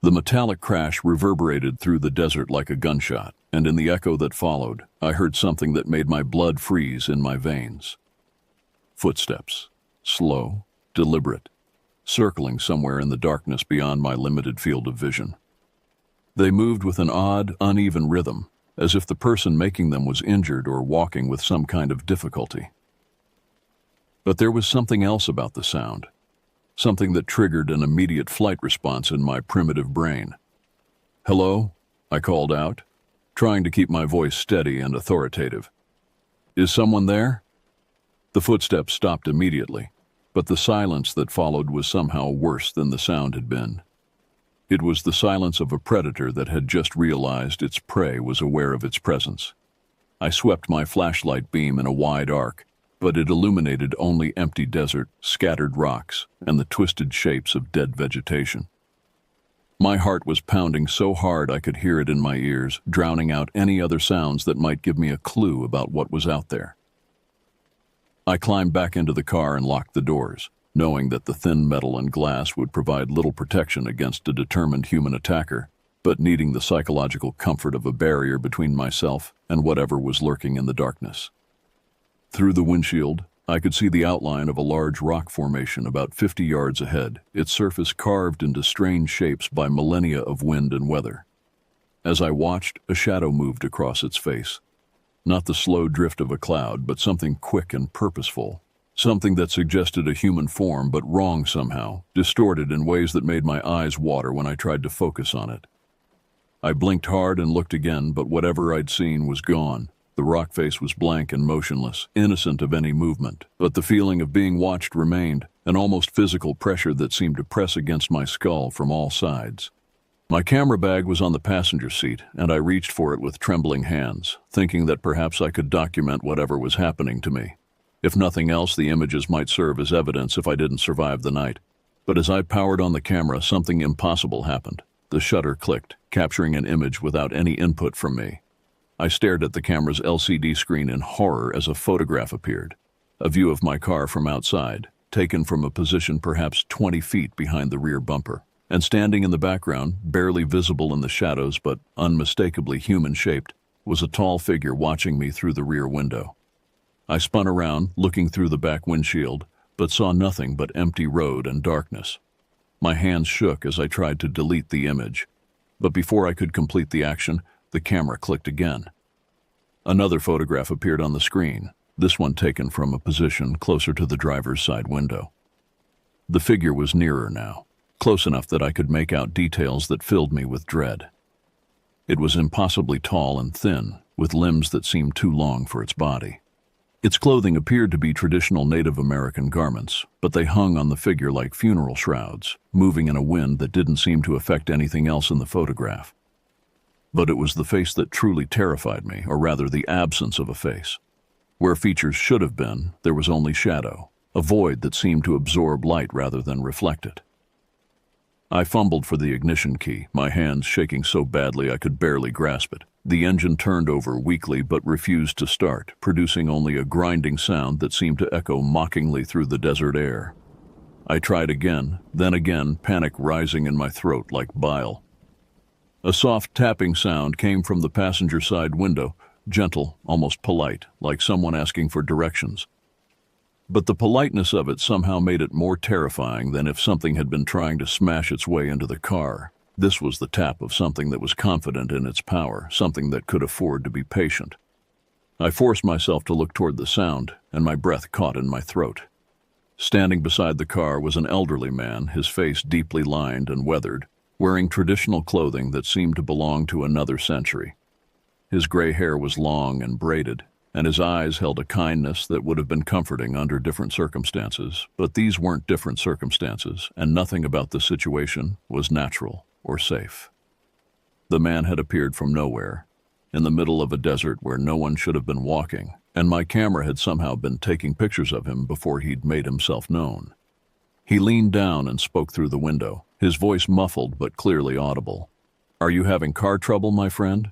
The metallic crash reverberated through the desert like a gunshot, and in the echo that followed, I heard something that made my blood freeze in my veins. Footsteps, slow, deliberate, circling somewhere in the darkness beyond my limited field of vision. They moved with an odd, uneven rhythm, as if the person making them was injured or walking with some kind of difficulty. But there was something else about the sound, something that triggered an immediate flight response in my primitive brain. "Hello?" I called out, trying to keep my voice steady and authoritative. "Is someone there?" The footsteps stopped immediately, but the silence that followed was somehow worse than the sound had been. It was the silence of a predator that had just realized its prey was aware of its presence. I swept my flashlight beam in a wide arc, but it illuminated only empty desert, scattered rocks, and the twisted shapes of dead vegetation. My heart was pounding so hard I could hear it in my ears, drowning out any other sounds that might give me a clue about what was out there. I climbed back into the car and locked the doors, knowing that the thin metal and glass would provide little protection against a determined human attacker, but needing the psychological comfort of a barrier between myself and whatever was lurking in the darkness. Through the windshield, I could see the outline of a large rock formation about 50 yards ahead, its surface carved into strange shapes by millennia of wind and weather. As I watched, a shadow moved across its face. Not the slow drift of a cloud, but something quick and purposeful. Something that suggested a human form, but wrong somehow, distorted in ways that made my eyes water when I tried to focus on it. I blinked hard and looked again, but whatever I'd seen was gone. The rock face was blank and motionless, innocent of any movement, but the feeling of being watched remained, an almost physical pressure that seemed to press against my skull from all sides. My camera bag was on the passenger seat, and I reached for it with trembling hands, thinking that perhaps I could document whatever was happening to me. If nothing else, the images might serve as evidence if I didn't survive the night. But as I powered on the camera, something impossible happened. The shutter clicked, capturing an image without any input from me. I stared at the camera's LCD screen in horror as a photograph appeared. A view of my car from outside, taken from a position perhaps 20 feet behind the rear bumper. And standing in the background, barely visible in the shadows but unmistakably human-shaped, was a tall figure watching me through the rear window. I spun around, looking through the back windshield, but saw nothing but empty road and darkness. My hands shook as I tried to delete the image, but before I could complete the action, the camera clicked again. Another photograph appeared on the screen, this one taken from a position closer to the driver's side window. The figure was nearer now, close enough that I could make out details that filled me with dread. It was impossibly tall and thin, with limbs that seemed too long for its body. Its clothing appeared to be traditional Native American garments, but they hung on the figure like funeral shrouds, moving in a wind that didn't seem to affect anything else in the photograph. But it was the face that truly terrified me, or rather the absence of a face. Where features should have been, there was only shadow, a void that seemed to absorb light rather than reflect it. I fumbled for the ignition key, my hands shaking so badly I could barely grasp it. The engine turned over weakly but refused to start, producing only a grinding sound that seemed to echo mockingly through the desert air. I tried again, then again, panic rising in my throat like bile. A soft tapping sound came from the passenger side window, gentle, almost polite, like someone asking for directions. But the politeness of it somehow made it more terrifying than if something had been trying to smash its way into the car. This was the tap of something that was confident in its power, something that could afford to be patient. I forced myself to look toward the sound, and my breath caught in my throat. Standing beside the car was an elderly man, his face deeply lined and weathered, wearing traditional clothing that seemed to belong to another century. His gray hair was long and braided, and his eyes held a kindness that would have been comforting under different circumstances, but these weren't different circumstances, and nothing about the situation was natural or safe. The man had appeared from nowhere, in the middle of a desert where no one should have been walking, and my camera had somehow been taking pictures of him before he'd made himself known. He leaned down and spoke through the window, his voice muffled but clearly audible. "Are you having car trouble, my friend?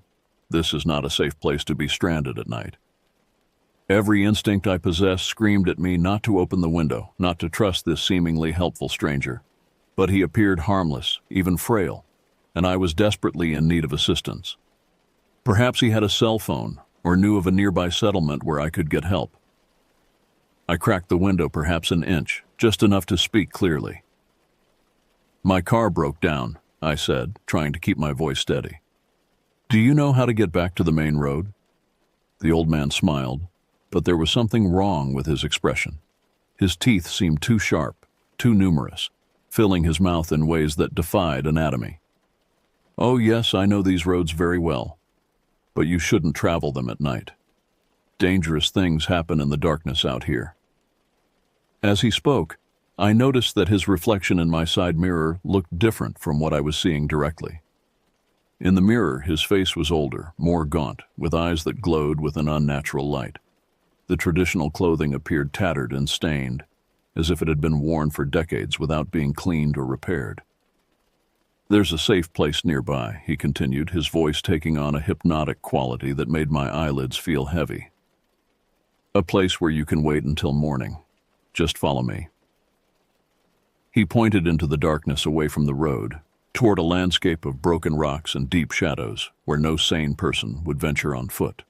This is not a safe place to be stranded at night." Every instinct I possessed screamed at me not to open the window, not to trust this seemingly helpful stranger. But he appeared harmless, even frail, and I was desperately in need of assistance. Perhaps he had a cell phone, or knew of a nearby settlement where I could get help. I cracked the window perhaps an inch, just enough to speak clearly. "My car broke down. I said, trying to keep my voice steady. Do you know how to get back to the main road? The old man smiled, but there was something wrong with his expression. His teeth seemed too sharp, too numerous, filling his mouth in ways that defied anatomy. Oh yes, I know these roads very well, but you shouldn't travel them at night. Dangerous things happen in the darkness out here. As he spoke, I noticed that his reflection in my side mirror looked different from what I was seeing directly. In the mirror, his face was older, more gaunt, with eyes that glowed with an unnatural light. The traditional clothing appeared tattered and stained, as if it had been worn for decades without being cleaned or repaired. There's a safe place nearby, he continued, his voice taking on a hypnotic quality that made my eyelids feel heavy. A place where you can wait until morning. Just follow me. He pointed into the darkness away from the road, toward a landscape of broken rocks and deep shadows where no sane person would venture on foot.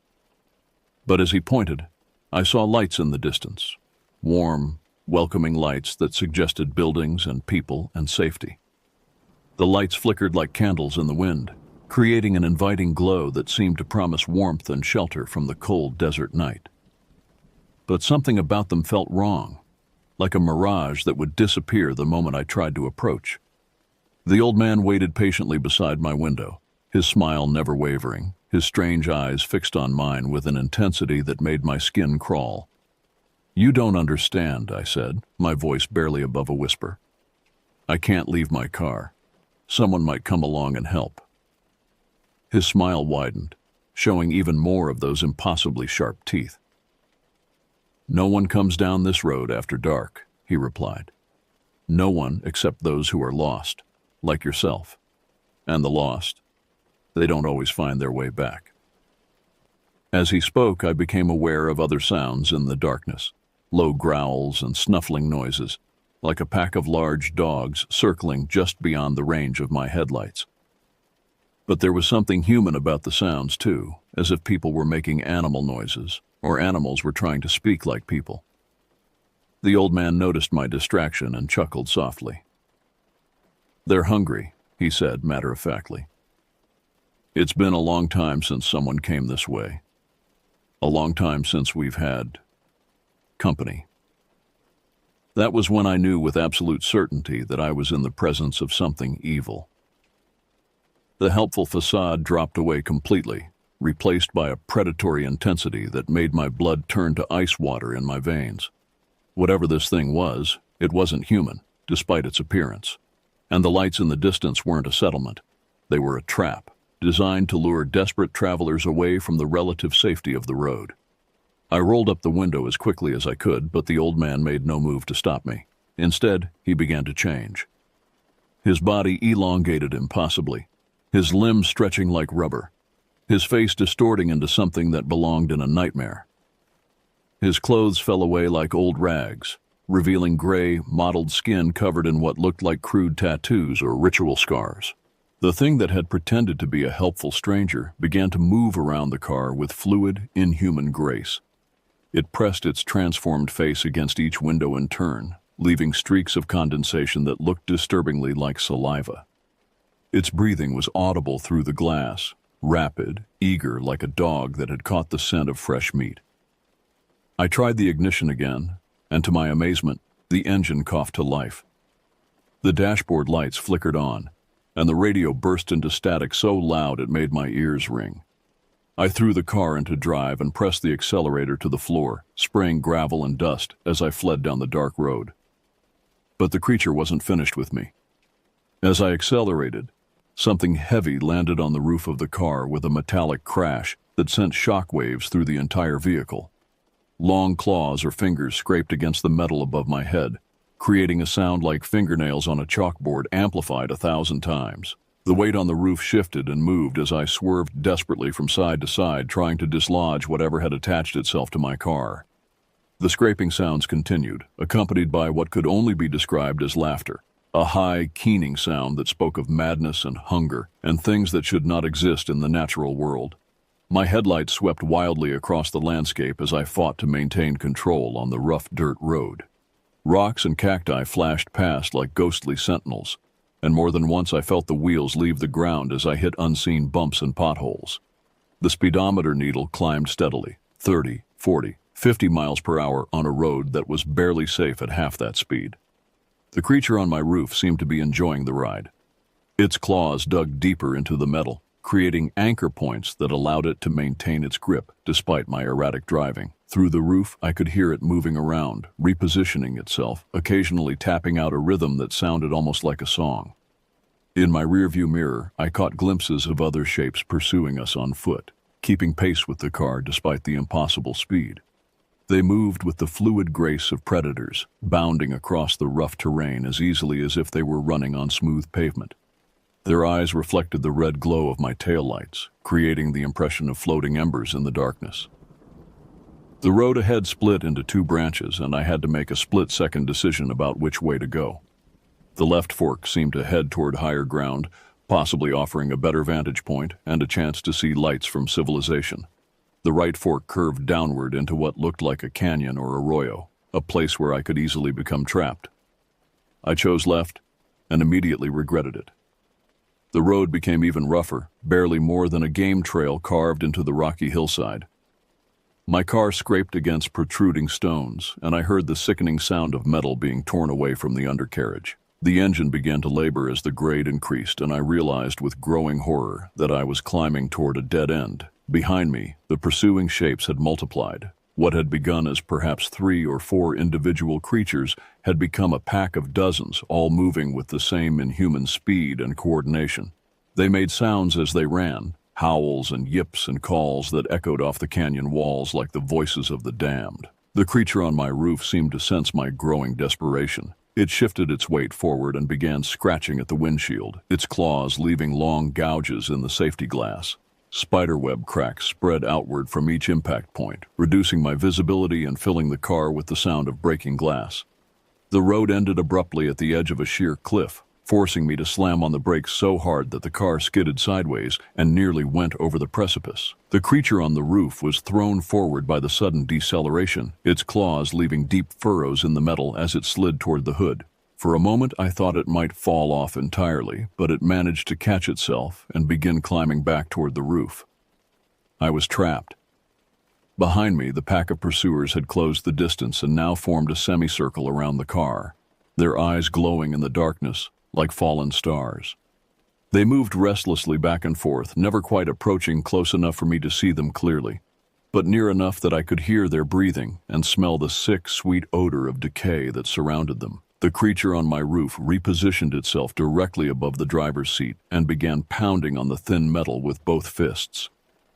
But as he pointed, I saw lights in the distance, warm, welcoming lights that suggested buildings and people and safety. The lights flickered like candles in the wind, creating an inviting glow that seemed to promise warmth and shelter from the cold desert night. But something about them felt wrong, like a mirage that would disappear the moment I tried to approach. The old man waited patiently beside my window, his smile never wavering, his strange eyes fixed on mine with an intensity that made my skin crawl. You don't understand, I said, my voice barely above a whisper. I can't leave my car. Someone might come along and help. His smile widened, showing even more of those impossibly sharp teeth. No one comes down this road after dark, he replied. No one except those who are lost, like yourself. And the lost, they don't always find their way back. As he spoke, I became aware of other sounds in the darkness, low growls and snuffling noises, like a pack of large dogs circling just beyond the range of my headlights. But there was something human about the sounds, too, as if people were making animal noises, or animals were trying to speak like people. The old man noticed my distraction and chuckled softly. They're hungry, he said matter-of-factly. It's been a long time since someone came this way. A long time since we've had company. That was when I knew with absolute certainty that I was in the presence of something evil. The helpful facade dropped away completely, replaced by a predatory intensity that made my blood turn to ice water in my veins. Whatever this thing was, it wasn't human, despite its appearance. And the lights in the distance weren't a settlement. They were a trap, designed to lure desperate travelers away from the relative safety of the road. I rolled up the window as quickly as I could, but the old man made no move to stop me. Instead, he began to change. His body elongated impossibly, his limbs stretching like rubber, his face distorting into something that belonged in a nightmare. His clothes fell away like old rags, revealing gray, mottled skin covered in what looked like crude tattoos or ritual scars. The thing that had pretended to be a helpful stranger began to move around the car with fluid, inhuman grace. It pressed its transformed face against each window in turn, leaving streaks of condensation that looked disturbingly like saliva. Its breathing was audible through the glass, rapid, eager like a dog that had caught the scent of fresh meat. I tried the ignition again, and to my amazement, the engine coughed to life. The dashboard lights flickered on, and the radio burst into static so loud it made my ears ring. I threw the car into drive and pressed the accelerator to the floor, spraying gravel and dust as I fled down the dark road. But the creature wasn't finished with me. As I accelerated, something heavy landed on the roof of the car with a metallic crash that sent shockwaves through the entire vehicle. Long claws or fingers scraped against the metal above my head, creating a sound like fingernails on a chalkboard amplified 1,000 times. The weight on the roof shifted and moved as I swerved desperately from side to side, trying to dislodge whatever had attached itself to my car. The scraping sounds continued, accompanied by what could only be described as laughter, a high, keening sound that spoke of madness and hunger and things that should not exist in the natural world. My headlights swept wildly across the landscape as I fought to maintain control on the rough dirt road. Rocks and cacti flashed past like ghostly sentinels, and more than once I felt the wheels leave the ground as I hit unseen bumps and potholes. The speedometer needle climbed steadily, 30, 40, 50 miles per hour on a road that was barely safe at half that speed. The creature on my roof seemed to be enjoying the ride. Its claws dug deeper into the metal, creating anchor points that allowed it to maintain its grip despite my erratic driving. Through the roof, I could hear it moving around, repositioning itself, occasionally tapping out a rhythm that sounded almost like a song. In my rearview mirror, I caught glimpses of other shapes pursuing us on foot, keeping pace with the car despite the impossible speed. They moved with the fluid grace of predators, bounding across the rough terrain as easily as if they were running on smooth pavement. Their eyes reflected the red glow of my taillights, creating the impression of floating embers in the darkness. The road ahead split into two branches, and I had to make a split-second decision about which way to go. The left fork seemed to head toward higher ground, possibly offering a better vantage point and a chance to see lights from civilization. The right fork curved downward into what looked like a canyon or arroyo, a place where I could easily become trapped. I chose left and immediately regretted it. The road became even rougher, barely more than a game trail carved into the rocky hillside. My car scraped against protruding stones, and I heard the sickening sound of metal being torn away from the undercarriage. The engine began to labor as the grade increased, and I realized with growing horror that I was climbing toward a dead end. Behind me, the pursuing shapes had multiplied. What had begun as perhaps 3 or 4 individual creatures had become a pack of dozens, all moving with the same inhuman speed and coordination. They made sounds as they ran, howls and yips and calls that echoed off the canyon walls like the voices of the damned. The creature on my roof seemed to sense my growing desperation. It shifted its weight forward and began scratching at the windshield, its claws leaving long gouges in the safety glass. Spiderweb cracks spread outward from each impact point, reducing my visibility and filling the car with the sound of breaking glass. The road ended abruptly at the edge of a sheer cliff, forcing me to slam on the brakes so hard that the car skidded sideways and nearly went over the precipice. The creature on the roof was thrown forward by the sudden deceleration, its claws leaving deep furrows in the metal as it slid toward the hood. For a moment I thought it might fall off entirely, but it managed to catch itself and begin climbing back toward the roof. I was trapped. Behind me, the pack of pursuers had closed the distance and now formed a semicircle around the car, their eyes glowing in the darkness like fallen stars. They moved restlessly back and forth, never quite approaching close enough for me to see them clearly, but near enough that I could hear their breathing and smell the sick, sweet odor of decay that surrounded them. The creature on my roof repositioned itself directly above the driver's seat and began pounding on the thin metal with both fists.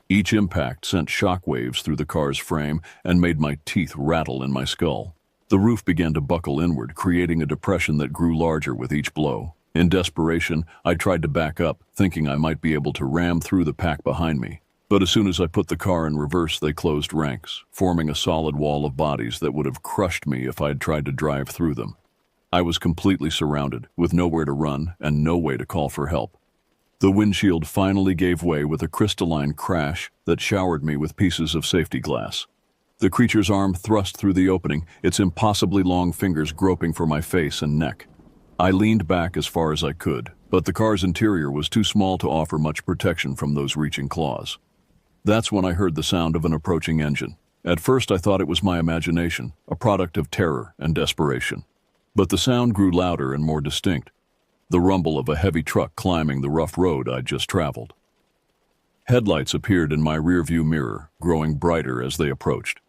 Each impact sent shockwaves through the car's frame and made my teeth rattle in my skull. The roof began to buckle inward, creating a depression that grew larger with each blow. In desperation, I tried to back up, thinking I might be able to ram through the pack behind me. But as soon as I put the car in reverse, they closed ranks, forming a solid wall of bodies that would have crushed me if I had tried to drive through them. I was completely surrounded, with nowhere to run and no way to call for help. The windshield finally gave way with a crystalline crash that showered me with pieces of safety glass. The creature's arm thrust through the opening, its impossibly long fingers groping for my face and neck. I leaned back as far as I could, but the car's interior was too small to offer much protection from those reaching claws. That's when I heard the sound of an approaching engine. At first I thought it was my imagination, a product of terror and desperation. But the sound grew louder and more distinct, the rumble of a heavy truck climbing the rough road I'd just traveled. Headlights appeared in my rearview mirror, growing brighter as they approached.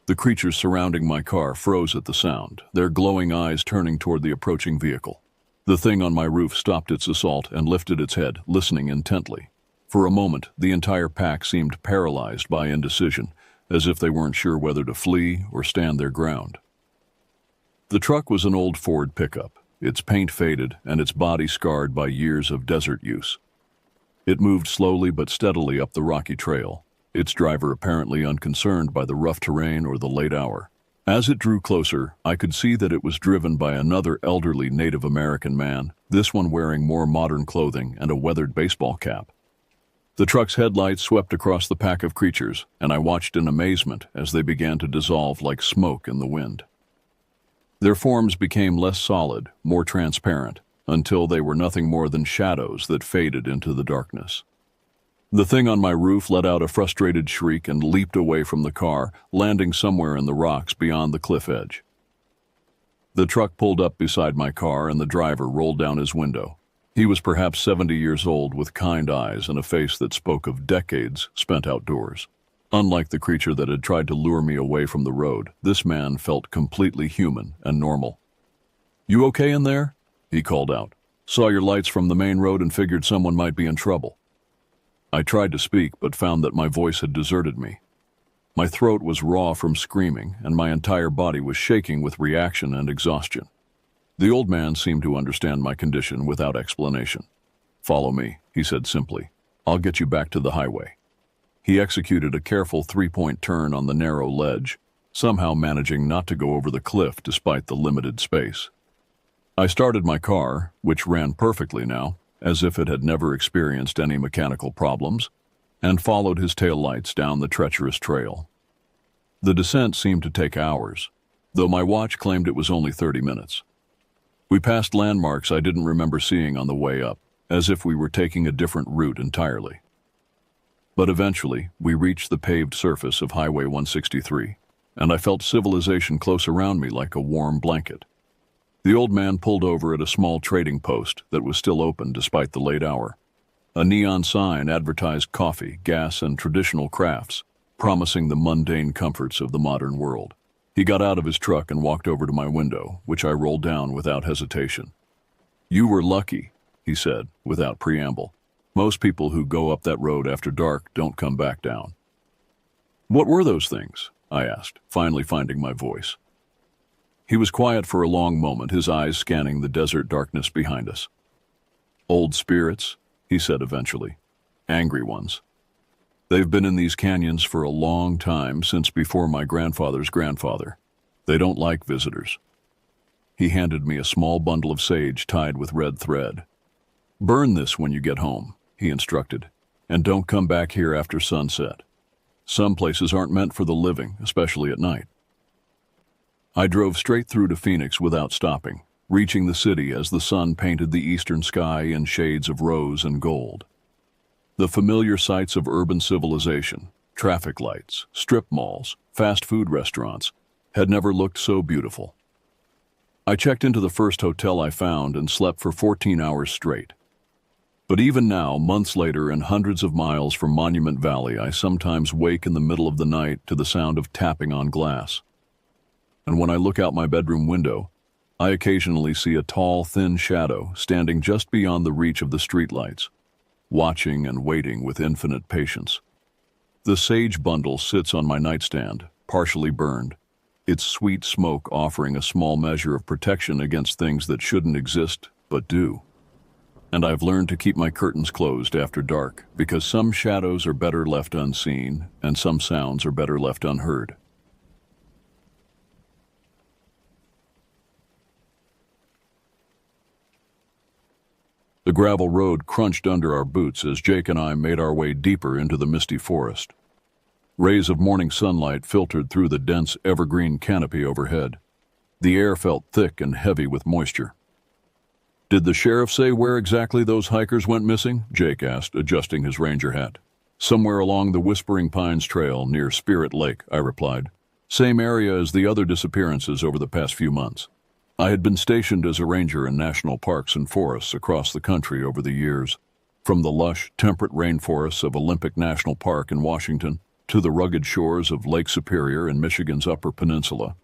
The creatures surrounding my car froze at the sound, their glowing eyes turning toward the approaching vehicle. The thing on my roof stopped its assault and lifted its head, listening intently. For a moment, the entire pack seemed paralyzed by indecision, as if they weren't sure whether to flee or stand their ground. The truck was an old Ford pickup, its paint faded and its body scarred by years of desert use. It moved slowly but steadily up the rocky trail, its driver apparently unconcerned by the rough terrain or the late hour. As it drew closer, I could see that it was driven by another elderly Native American man, this one wearing more modern clothing and a weathered baseball cap. The truck's headlights swept across the pack of creatures, and I watched in amazement as they began to dissolve like smoke in the wind. Their forms became less solid, more transparent, until they were nothing more than shadows that faded into the darkness. The thing on my roof let out a frustrated shriek and leaped away from the car, landing somewhere in the rocks beyond the cliff edge. The truck pulled up beside my car and the driver rolled down his window. He was perhaps 70 years old with kind eyes and a face that spoke of decades spent outdoors. Unlike the creature that had tried to lure me away from the road, this man felt completely human and normal. "You okay in there?" he called out. "Saw your lights from the main road and figured someone might be in trouble." I tried to speak, but found that my voice had deserted me. My throat was raw from screaming, and my entire body was shaking with reaction and exhaustion. The old man seemed to understand my condition without explanation. "Follow me," he said simply. "I'll get you back to the highway." He executed a careful three-point turn on the narrow ledge, somehow managing not to go over the cliff despite the limited space. I started my car, which ran perfectly now, as if it had never experienced any mechanical problems, and followed his taillights down the treacherous trail. The descent seemed to take hours, though my watch claimed it was only 30 minutes. We passed landmarks I didn't remember seeing on the way up, as if we were taking a different route entirely. But eventually, we reached the paved surface of Highway 163, and I felt civilization close around me like a warm blanket. The old man pulled over at a small trading post that was still open despite the late hour. A neon sign advertised coffee, gas, and traditional crafts, promising the mundane comforts of the modern world. He got out of his truck and walked over to my window, which I rolled down without hesitation. "You were lucky," he said, without preamble. "Most people who go up that road after dark don't come back down." "What were those things?" I asked, finally finding my voice. He was quiet for a long moment, his eyes scanning the desert darkness behind us. "Old spirits," he said eventually. "Angry ones. They've been in these canyons for a long time, since before my grandfather's grandfather. They don't like visitors." He handed me a small bundle of sage tied with red thread. "Burn this when you get home," he instructed, "and don't come back here after sunset. Some places aren't meant for the living, especially at night." I drove straight through to Phoenix without stopping, reaching the city as the sun painted the eastern sky in shades of rose and gold. The familiar sights of urban civilization, traffic lights, strip malls, fast food restaurants, had never looked so beautiful. I checked into the first hotel I found and slept for 14 hours straight. But even now, months later and hundreds of miles from Monument Valley, I sometimes wake in the middle of the night to the sound of tapping on glass. And when I look out my bedroom window, I occasionally see a tall, thin shadow standing just beyond the reach of the streetlights, watching and waiting with infinite patience. The sage bundle sits on my nightstand, partially burned, its sweet smoke offering a small measure of protection against things that shouldn't exist but do. And I've learned to keep my curtains closed after dark, because some shadows are better left unseen and some sounds are better left unheard. The gravel road crunched under our boots as Jake and I made our way deeper into the misty forest. Rays of morning sunlight filtered through the dense evergreen canopy overhead. The air felt thick and heavy with moisture. "Did the sheriff say where exactly those hikers went missing?" Jake asked, adjusting his ranger hat. "Somewhere along the Whispering Pines Trail near Spirit Lake," I replied. "Same area as the other disappearances over the past few months." I had been stationed as a ranger in national parks and forests across the country over the years, from the lush, temperate rainforests of Olympic National Park in Washington to the rugged shores of Lake Superior in Michigan's Upper Peninsula,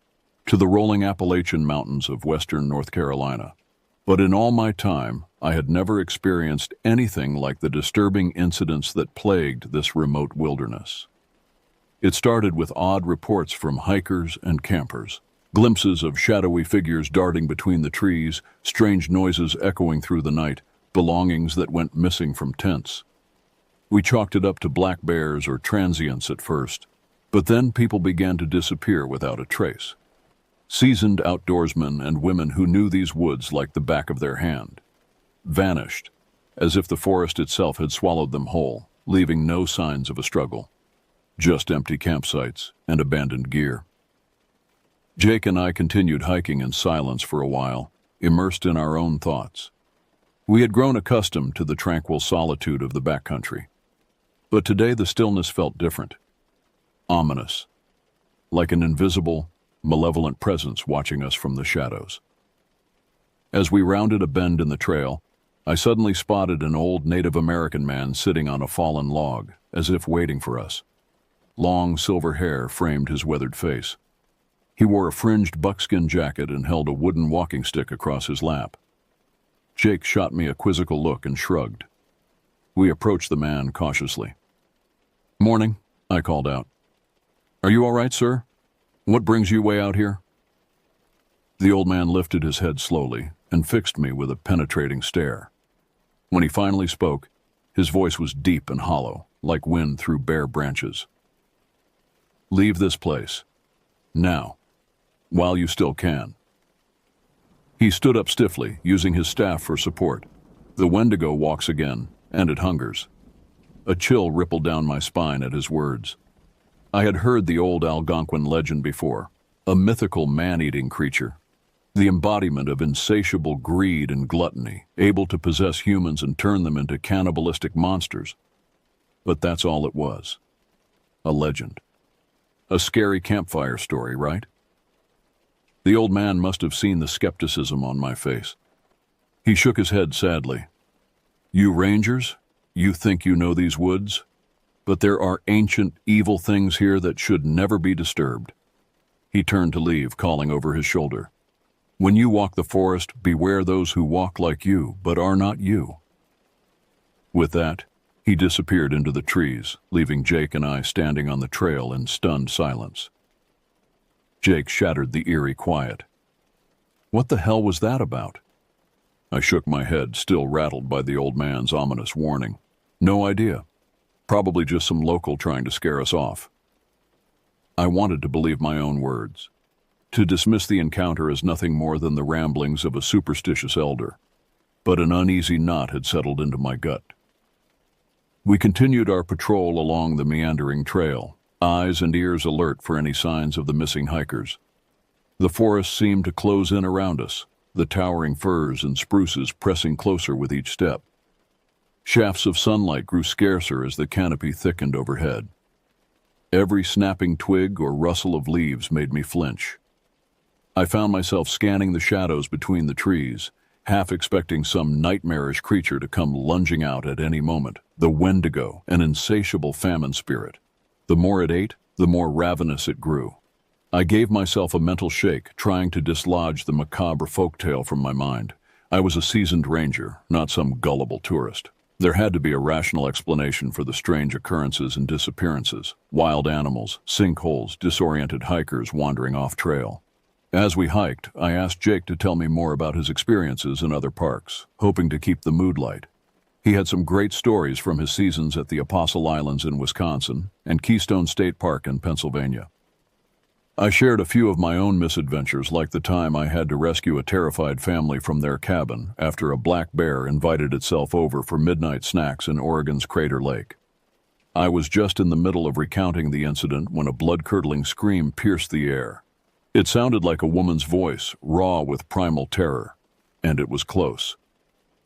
to the rolling Appalachian Mountains of western North Carolina. But in all my time, I had never experienced anything like the disturbing incidents that plagued this remote wilderness. It started with odd reports from hikers and campers. Glimpses of shadowy figures darting between the trees, strange noises echoing through the night, belongings that went missing from tents. We chalked it up to black bears or transients at first, but then people began to disappear without a trace. Seasoned outdoorsmen and women who knew these woods like the back of their hand vanished, as if the forest itself had swallowed them whole, leaving no signs of a struggle. Just empty campsites and abandoned gear. Jake and I continued hiking in silence for a while, immersed in our own thoughts. We had grown accustomed to the tranquil solitude of the backcountry, but today the stillness felt different, ominous, like an invisible, malevolent presence watching us from the shadows. As we rounded a bend in the trail, I suddenly spotted an old Native American man sitting on a fallen log, as if waiting for us. Long silver hair framed his weathered face. He wore a fringed buckskin jacket and held a wooden walking stick across his lap. Jake shot me a quizzical look and shrugged. We approached the man cautiously. "Morning," I called out. "Are you all right, sir? What brings you way out here?" The old man lifted his head slowly and fixed me with a penetrating stare. When he finally spoke, his voice was deep and hollow, like wind through bare branches. "Leave this place. Now. While you still can." He stood up stiffly, using his staff for support. The Wendigo walks again, and it hungers. A chill rippled down my spine at his words. I had heard the old Algonquin legend before, a mythical man-eating creature, the embodiment of insatiable greed and gluttony, able to possess humans and turn them into cannibalistic monsters. But that's all it was. A legend. A scary campfire story, right? The old man must have seen the skepticism on my face. He shook his head sadly. "You rangers, you think you know these woods? But there are ancient, evil things here that should never be disturbed." He turned to leave, calling over his shoulder. "When you walk the forest, beware those who walk like you, but are not you." With that, he disappeared into the trees, leaving Jake and I standing on the trail in stunned silence. Jake shattered the eerie quiet. "What the hell was that about?" I shook my head, still rattled by the old man's ominous warning. "No idea. Probably just some local trying to scare us off." I wanted to believe my own words, to dismiss the encounter as nothing more than the ramblings of a superstitious elder, but an uneasy knot had settled into my gut. We continued our patrol along the meandering trail, eyes and ears alert for any signs of the missing hikers. The forest seemed to close in around us, the towering firs and spruces pressing closer with each step. Shafts of sunlight grew scarcer as the canopy thickened overhead. Every snapping twig or rustle of leaves made me flinch. I found myself scanning the shadows between the trees, half expecting some nightmarish creature to come lunging out at any moment, the Wendigo, an insatiable famine spirit. The more it ate, the more ravenous it grew. I gave myself a mental shake, trying to dislodge the macabre folktale from my mind. I was a seasoned ranger, not some gullible tourist. There had to be a rational explanation for the strange occurrences and disappearances. Wild animals, sinkholes, disoriented hikers wandering off trail. As we hiked, I asked Jake to tell me more about his experiences in other parks, hoping to keep the mood light. He had some great stories from his seasons at the Apostle Islands in Wisconsin and Keystone State Park in Pennsylvania. I shared a few of my own misadventures, like the time I had to rescue a terrified family from their cabin after a black bear invited itself over for midnight snacks in Oregon's Crater Lake. I was just in the middle of recounting the incident when a blood-curdling scream pierced the air. It sounded like a woman's voice, raw with primal terror, and it was close.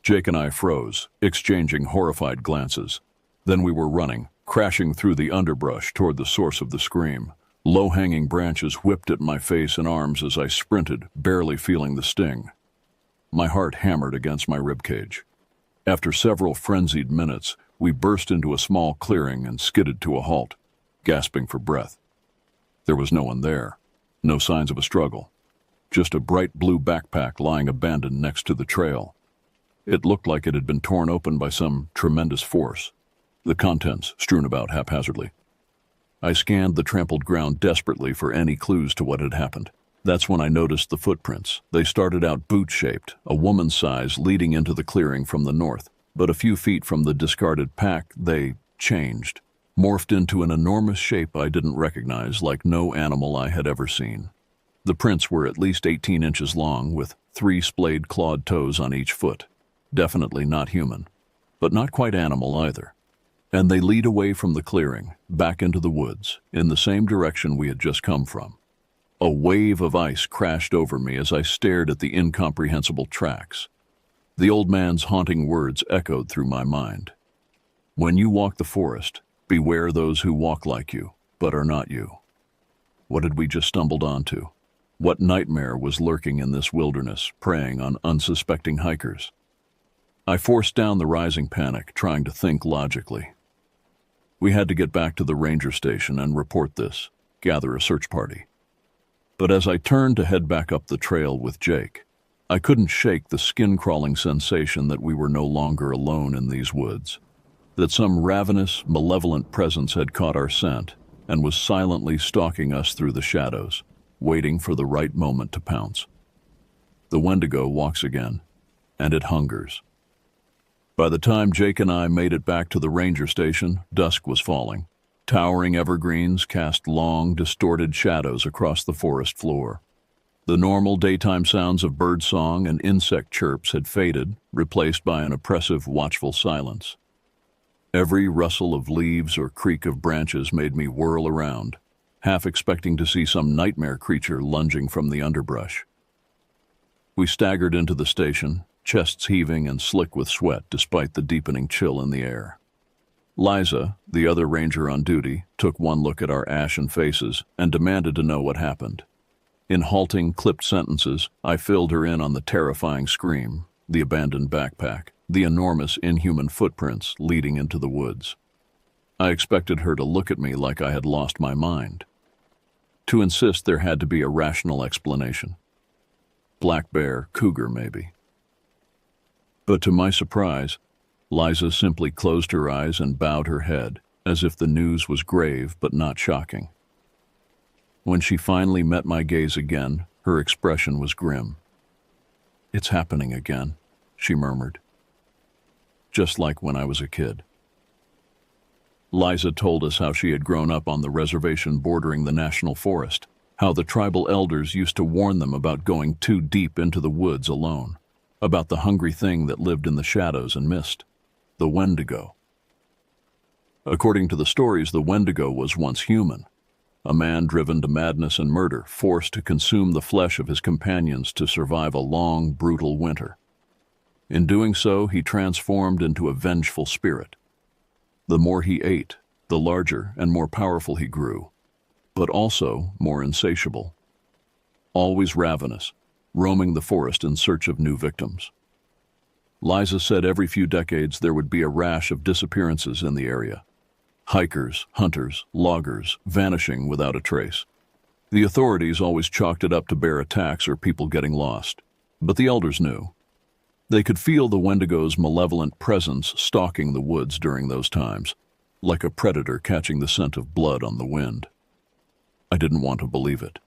Jake and I froze, exchanging horrified glances. Then we were running, crashing through the underbrush toward the source of the scream. Low-hanging branches whipped at my face and arms as I sprinted, barely feeling the sting. My heart hammered against my ribcage. After several frenzied minutes, we burst into a small clearing and skidded to a halt, gasping for breath. There was no one there, no signs of a struggle, just a bright blue backpack lying abandoned next to the trail. It looked like it had been torn open by some tremendous force, the contents strewn about haphazardly. I scanned the trampled ground desperately for any clues to what had happened. That's when I noticed the footprints. They started out boot-shaped, a woman's size, leading into the clearing from the north. But a few feet from the discarded pack, they changed, morphed into an enormous shape I didn't recognize, like no animal I had ever seen. The prints were at least 18 inches long, with 3 splayed clawed toes on each foot. Definitely not human, but not quite animal either. And they lead away from the clearing, back into the woods, in the same direction we had just come from. A wave of ice crashed over me as I stared at the incomprehensible tracks. The old man's haunting words echoed through my mind. When you walk the forest, beware those who walk like you, but are not you. What had we just stumbled onto? What nightmare was lurking in this wilderness, preying on unsuspecting hikers? I forced down the rising panic, trying to think logically. We had to get back to the ranger station and report this, gather a search party. But as I turned to head back up the trail with Jake, I couldn't shake the skin-crawling sensation that we were no longer alone in these woods, that some ravenous, malevolent presence had caught our scent and was silently stalking us through the shadows, waiting for the right moment to pounce. The Wendigo walks again, and it hungers. By the time Jake and I made it back to the ranger station, dusk was falling. Towering evergreens cast long, distorted shadows across the forest floor. The normal daytime sounds of birdsong and insect chirps had faded, replaced by an oppressive, watchful silence. Every rustle of leaves or creak of branches made me whirl around, half expecting to see some nightmare creature lunging from the underbrush. We staggered into the station, chests heaving and slick with sweat despite the deepening chill in the air. Liza, the other ranger on duty, took one look at our ashen faces and demanded to know what happened. In halting, clipped sentences, I filled her in on the terrifying scream, the abandoned backpack, the enormous inhuman footprints leading into the woods. I expected her to look at me like I had lost my mind, to insist there had to be a rational explanation. Black bear, cougar maybe. But to my surprise, Liza simply closed her eyes and bowed her head, as if the news was grave but not shocking. When she finally met my gaze again, her expression was grim. "It's happening again," she murmured. "Just like when I was a kid." Liza told us how she had grown up on the reservation bordering the national forest, how the tribal elders used to warn them about going too deep into the woods alone, about the hungry thing that lived in the shadows and mist, the Wendigo. According to the stories, the Wendigo was once human, a man driven to madness and murder, forced to consume the flesh of his companions to survive a long, brutal winter. In doing so, he transformed into a vengeful spirit. The more he ate, the larger and more powerful he grew, but also more insatiable. Always ravenous, roaming the forest in search of new victims. Liza said every few decades there would be a rash of disappearances in the area. Hikers, hunters, loggers, vanishing without a trace. The authorities always chalked it up to bear attacks or people getting lost. But the elders knew. They could feel the Wendigo's malevolent presence stalking the woods during those times, like a predator catching the scent of blood on the wind. I didn't want to believe it.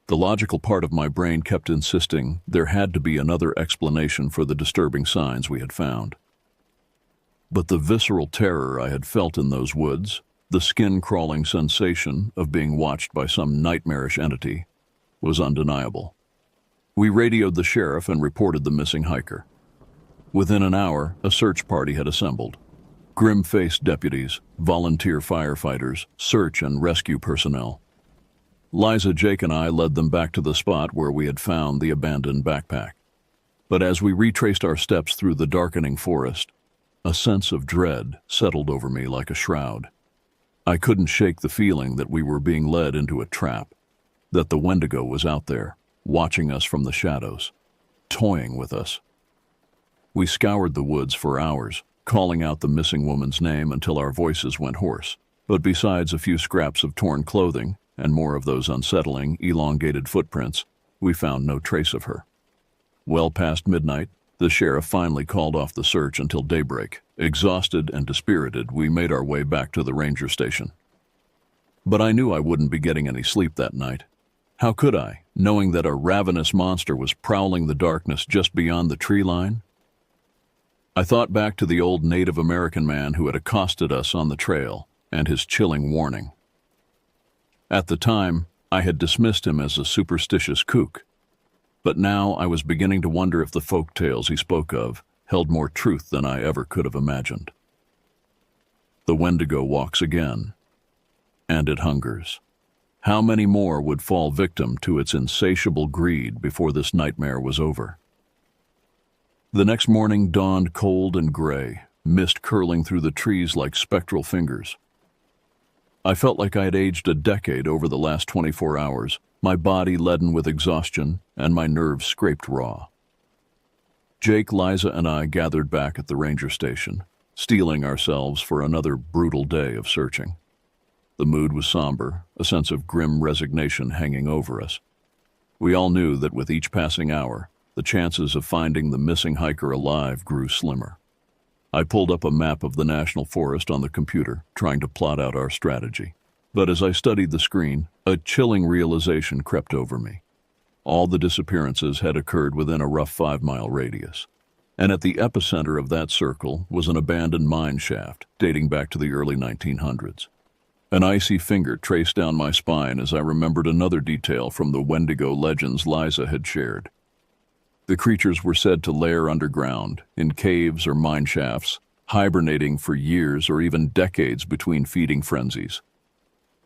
The logical part of my brain kept insisting there had to be another explanation for the disturbing signs we had found. But the visceral terror I had felt in those woods, the skin-crawling sensation of being watched by some nightmarish entity, was undeniable. We radioed the sheriff and reported the missing hiker. Within an hour, a search party had assembled. Grim-faced deputies, volunteer firefighters, search and rescue personnel. Liza, Jake, and I led them back to the spot where we had found the abandoned backpack. But as we retraced our steps through the darkening forest, a sense of dread settled over me like a shroud. I couldn't shake the feeling that we were being led into a trap, that the Wendigo was out there, watching us from the shadows, toying with us. We scoured the woods for hours, calling out the missing woman's name until our voices went hoarse. But besides a few scraps of torn clothing and more of those unsettling, elongated footprints, we found no trace of her. Well past midnight, the sheriff finally called off the search until daybreak. Exhausted and dispirited, we made our way back to the ranger station. But I knew I wouldn't be getting any sleep that night. How could I, knowing that a ravenous monster was prowling the darkness just beyond the tree line? I thought back to the old Native American man who had accosted us on the trail and his chilling warning. At the time, I had dismissed him as a superstitious kook, but now I was beginning to wonder if the folk tales he spoke of held more truth than I ever could have imagined. The Wendigo walks again, and it hungers. How many more would fall victim to its insatiable greed before this nightmare was over? The next morning dawned cold and gray, mist curling through the trees like spectral fingers. I felt like I had aged a decade over the last 24 hours, my body leaden with exhaustion and my nerves scraped raw. Jake, Liza, and I gathered back at the ranger station, steeling ourselves for another brutal day of searching. The mood was somber, a sense of grim resignation hanging over us. We all knew that with each passing hour, the chances of finding the missing hiker alive grew slimmer. I pulled up a map of the national forest on the computer, trying to plot out our strategy. But as I studied the screen, a chilling realization crept over me. All the disappearances had occurred within a rough 5-mile radius. And at the epicenter of that circle was an abandoned mine shaft dating back to the early 1900s. An icy finger traced down my spine as I remembered another detail from the Wendigo legends Liza had shared. The creatures were said to lair underground, in caves or mine shafts, hibernating for years or even decades between feeding frenzies,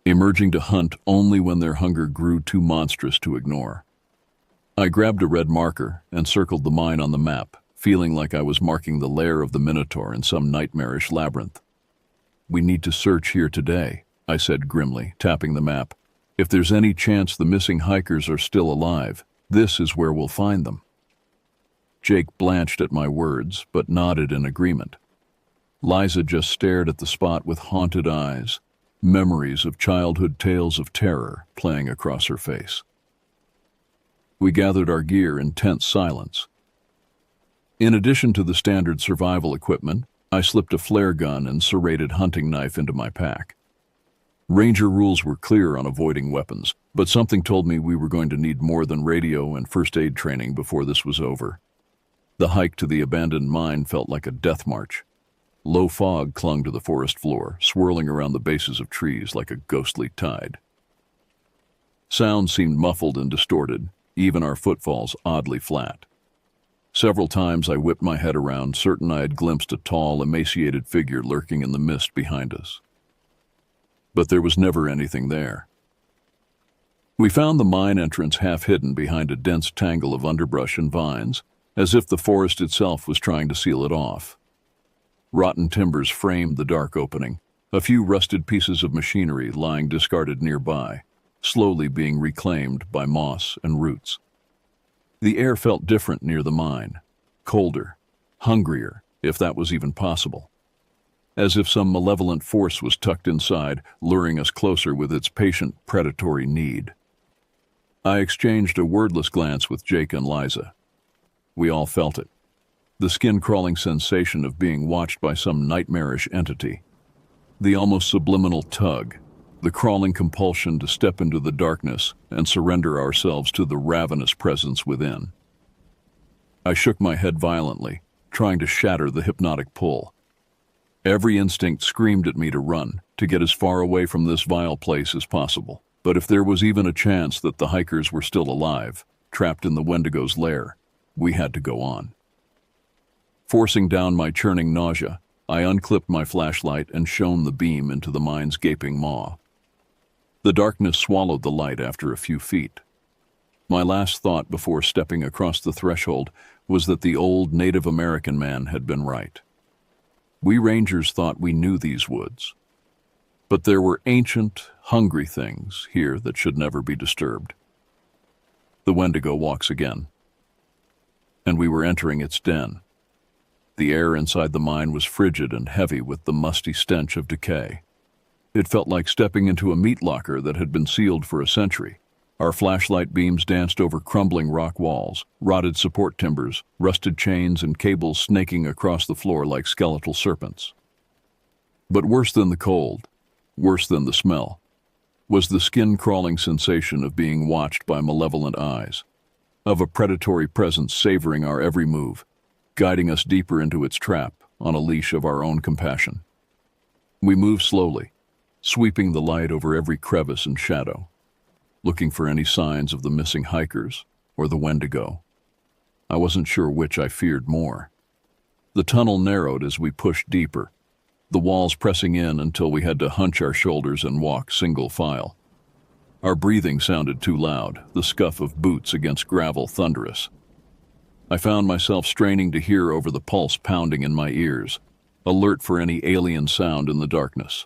emerging to hunt only when their hunger grew too monstrous to ignore. I grabbed a red marker and circled the mine on the map, feeling like I was marking the lair of the Minotaur in some nightmarish labyrinth. "We need to search here today," I said grimly, tapping the map. "If there's any chance the missing hikers are still alive, this is where we'll find them." Jake blanched at my words, but nodded in agreement. Liza just stared at the spot with haunted eyes, memories of childhood tales of terror playing across her face. We gathered our gear in tense silence. In addition to the standard survival equipment, I slipped a flare gun and serrated hunting knife into my pack. Ranger rules were clear on avoiding weapons, but something told me we were going to need more than radio and first aid training before this was over. The hike to the abandoned mine felt like a death march. Low fog clung to the forest floor, swirling around the bases of trees like a ghostly tide. Sound seemed muffled and distorted, even our footfalls oddly flat. Several times I whipped my head around, certain I had glimpsed a tall, emaciated figure lurking in the mist behind us. But there was never anything there. We found the mine entrance half hidden behind a dense tangle of underbrush and vines, as if the forest itself was trying to seal it off. Rotten timbers framed the dark opening, a few rusted pieces of machinery lying discarded nearby, slowly being reclaimed by moss and roots. The air felt different near the mine, colder, hungrier, if that was even possible. As if some malevolent force was tucked inside, luring us closer with its patient, predatory need. I exchanged a wordless glance with Jake and Liza. We all felt it. The skin-crawling sensation of being watched by some nightmarish entity. The almost subliminal tug, the crawling compulsion to step into the darkness and surrender ourselves to the ravenous presence within. I shook my head violently, trying to shatter the hypnotic pull. Every instinct screamed at me to run, to get as far away from this vile place as possible. But if there was even a chance that the hikers were still alive, trapped in the Wendigo's lair, we had to go on. Forcing down my churning nausea, I unclipped my flashlight and shone the beam into the mine's gaping maw. The darkness swallowed the light after a few feet. My last thought before stepping across the threshold was that the old Native American man had been right. We rangers thought we knew these woods. But there were ancient, hungry things here that should never be disturbed. The Wendigo walks again. And we were entering its den. The air inside the mine was frigid and heavy with the musty stench of decay. It felt like stepping into a meat locker that had been sealed for a century. Our flashlight beams danced over crumbling rock walls, rotted support timbers, rusted chains and cables snaking across the floor like skeletal serpents. But worse than the cold, worse than the smell, was the skin-crawling sensation of being watched by malevolent eyes, of a predatory presence savoring our every move, guiding us deeper into its trap on a leash of our own compassion. We moved slowly, sweeping the light over every crevice and shadow, looking for any signs of the missing hikers or the Wendigo. I wasn't sure which I feared more. The tunnel narrowed as we pushed deeper, the walls pressing in until we had to hunch our shoulders and walk single file. Our breathing sounded too loud, the scuff of boots against gravel thunderous. I found myself straining to hear over the pulse pounding in my ears, alert for any alien sound in the darkness.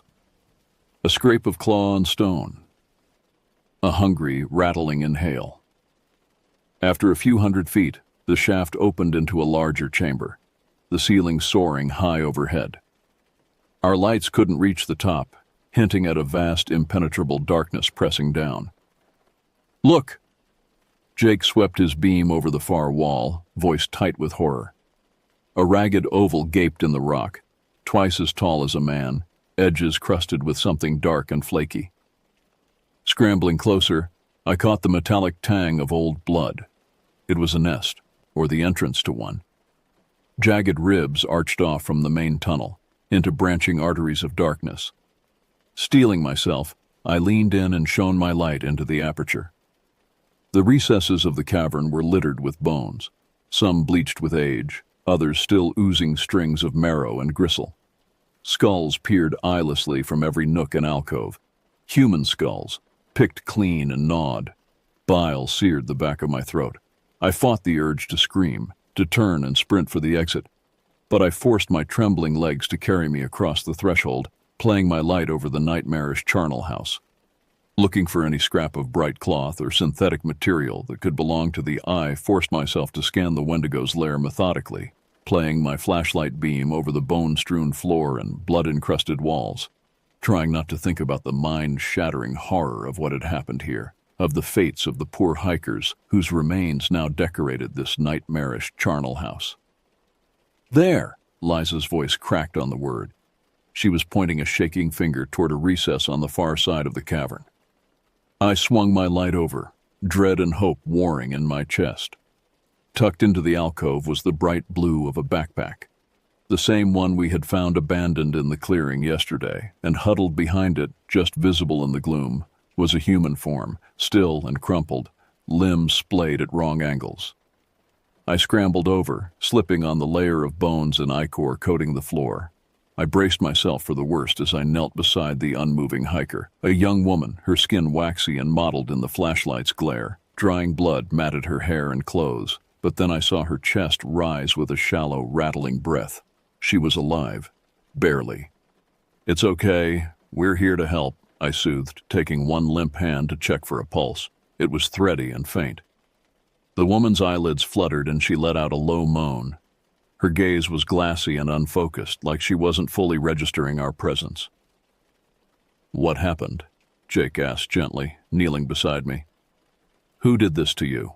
A scrape of claw on stone. A hungry, rattling inhale. After a few hundred feet, the shaft opened into a larger chamber, the ceiling soaring high overhead. Our lights couldn't reach the top, hinting at a vast, impenetrable darkness pressing down. "Look!" Jake swept his beam over the far wall, voice tight with horror. A ragged oval gaped in the rock, twice as tall as a man, edges crusted with something dark and flaky. Scrambling closer, I caught the metallic tang of old blood. It was a nest, or the entrance to one. Jagged ribs arched off from the main tunnel, into branching arteries of darkness. Steeling myself, I leaned in and shone my light into the aperture. The recesses of the cavern were littered with bones, some bleached with age, others still oozing strings of marrow and gristle. Skulls peered eyelessly from every nook and alcove. Human skulls, picked clean and gnawed. Bile seared the back of my throat. I fought the urge to scream, to turn and sprint for the exit, but I forced my trembling legs to carry me across the threshold, playing my light over the nightmarish charnel house. Looking for any scrap of bright cloth or synthetic material that could belong to the eye, forced myself to scan the Wendigo's lair methodically, playing my flashlight beam over the bone-strewn floor and blood-encrusted walls, trying not to think about the mind-shattering horror of what had happened here, of the fates of the poor hikers whose remains now decorated this nightmarish charnel house. "There!" Liza's voice cracked on the word. She was pointing a shaking finger toward a recess on the far side of the cavern. I swung my light over, dread and hope warring in my chest. Tucked into the alcove was the bright blue of a backpack, the same one we had found abandoned in the clearing yesterday, and huddled behind it, just visible in the gloom, was a human form, still and crumpled, limbs splayed at wrong angles. I scrambled over, slipping on the layer of bones and ichor coating the floor. I braced myself for the worst as I knelt beside the unmoving hiker, a young woman, her skin waxy and mottled in the flashlight's glare. Drying blood matted her hair and clothes, but then I saw her chest rise with a shallow, rattling breath. She was alive. Barely. "It's okay. We're here to help," I soothed, taking one limp hand to check for a pulse. It was thready and faint. The woman's eyelids fluttered and she let out a low moan. Her gaze was glassy and unfocused, like she wasn't fully registering our presence. "What happened?" Jake asked gently, kneeling beside me. "Who did this to you?"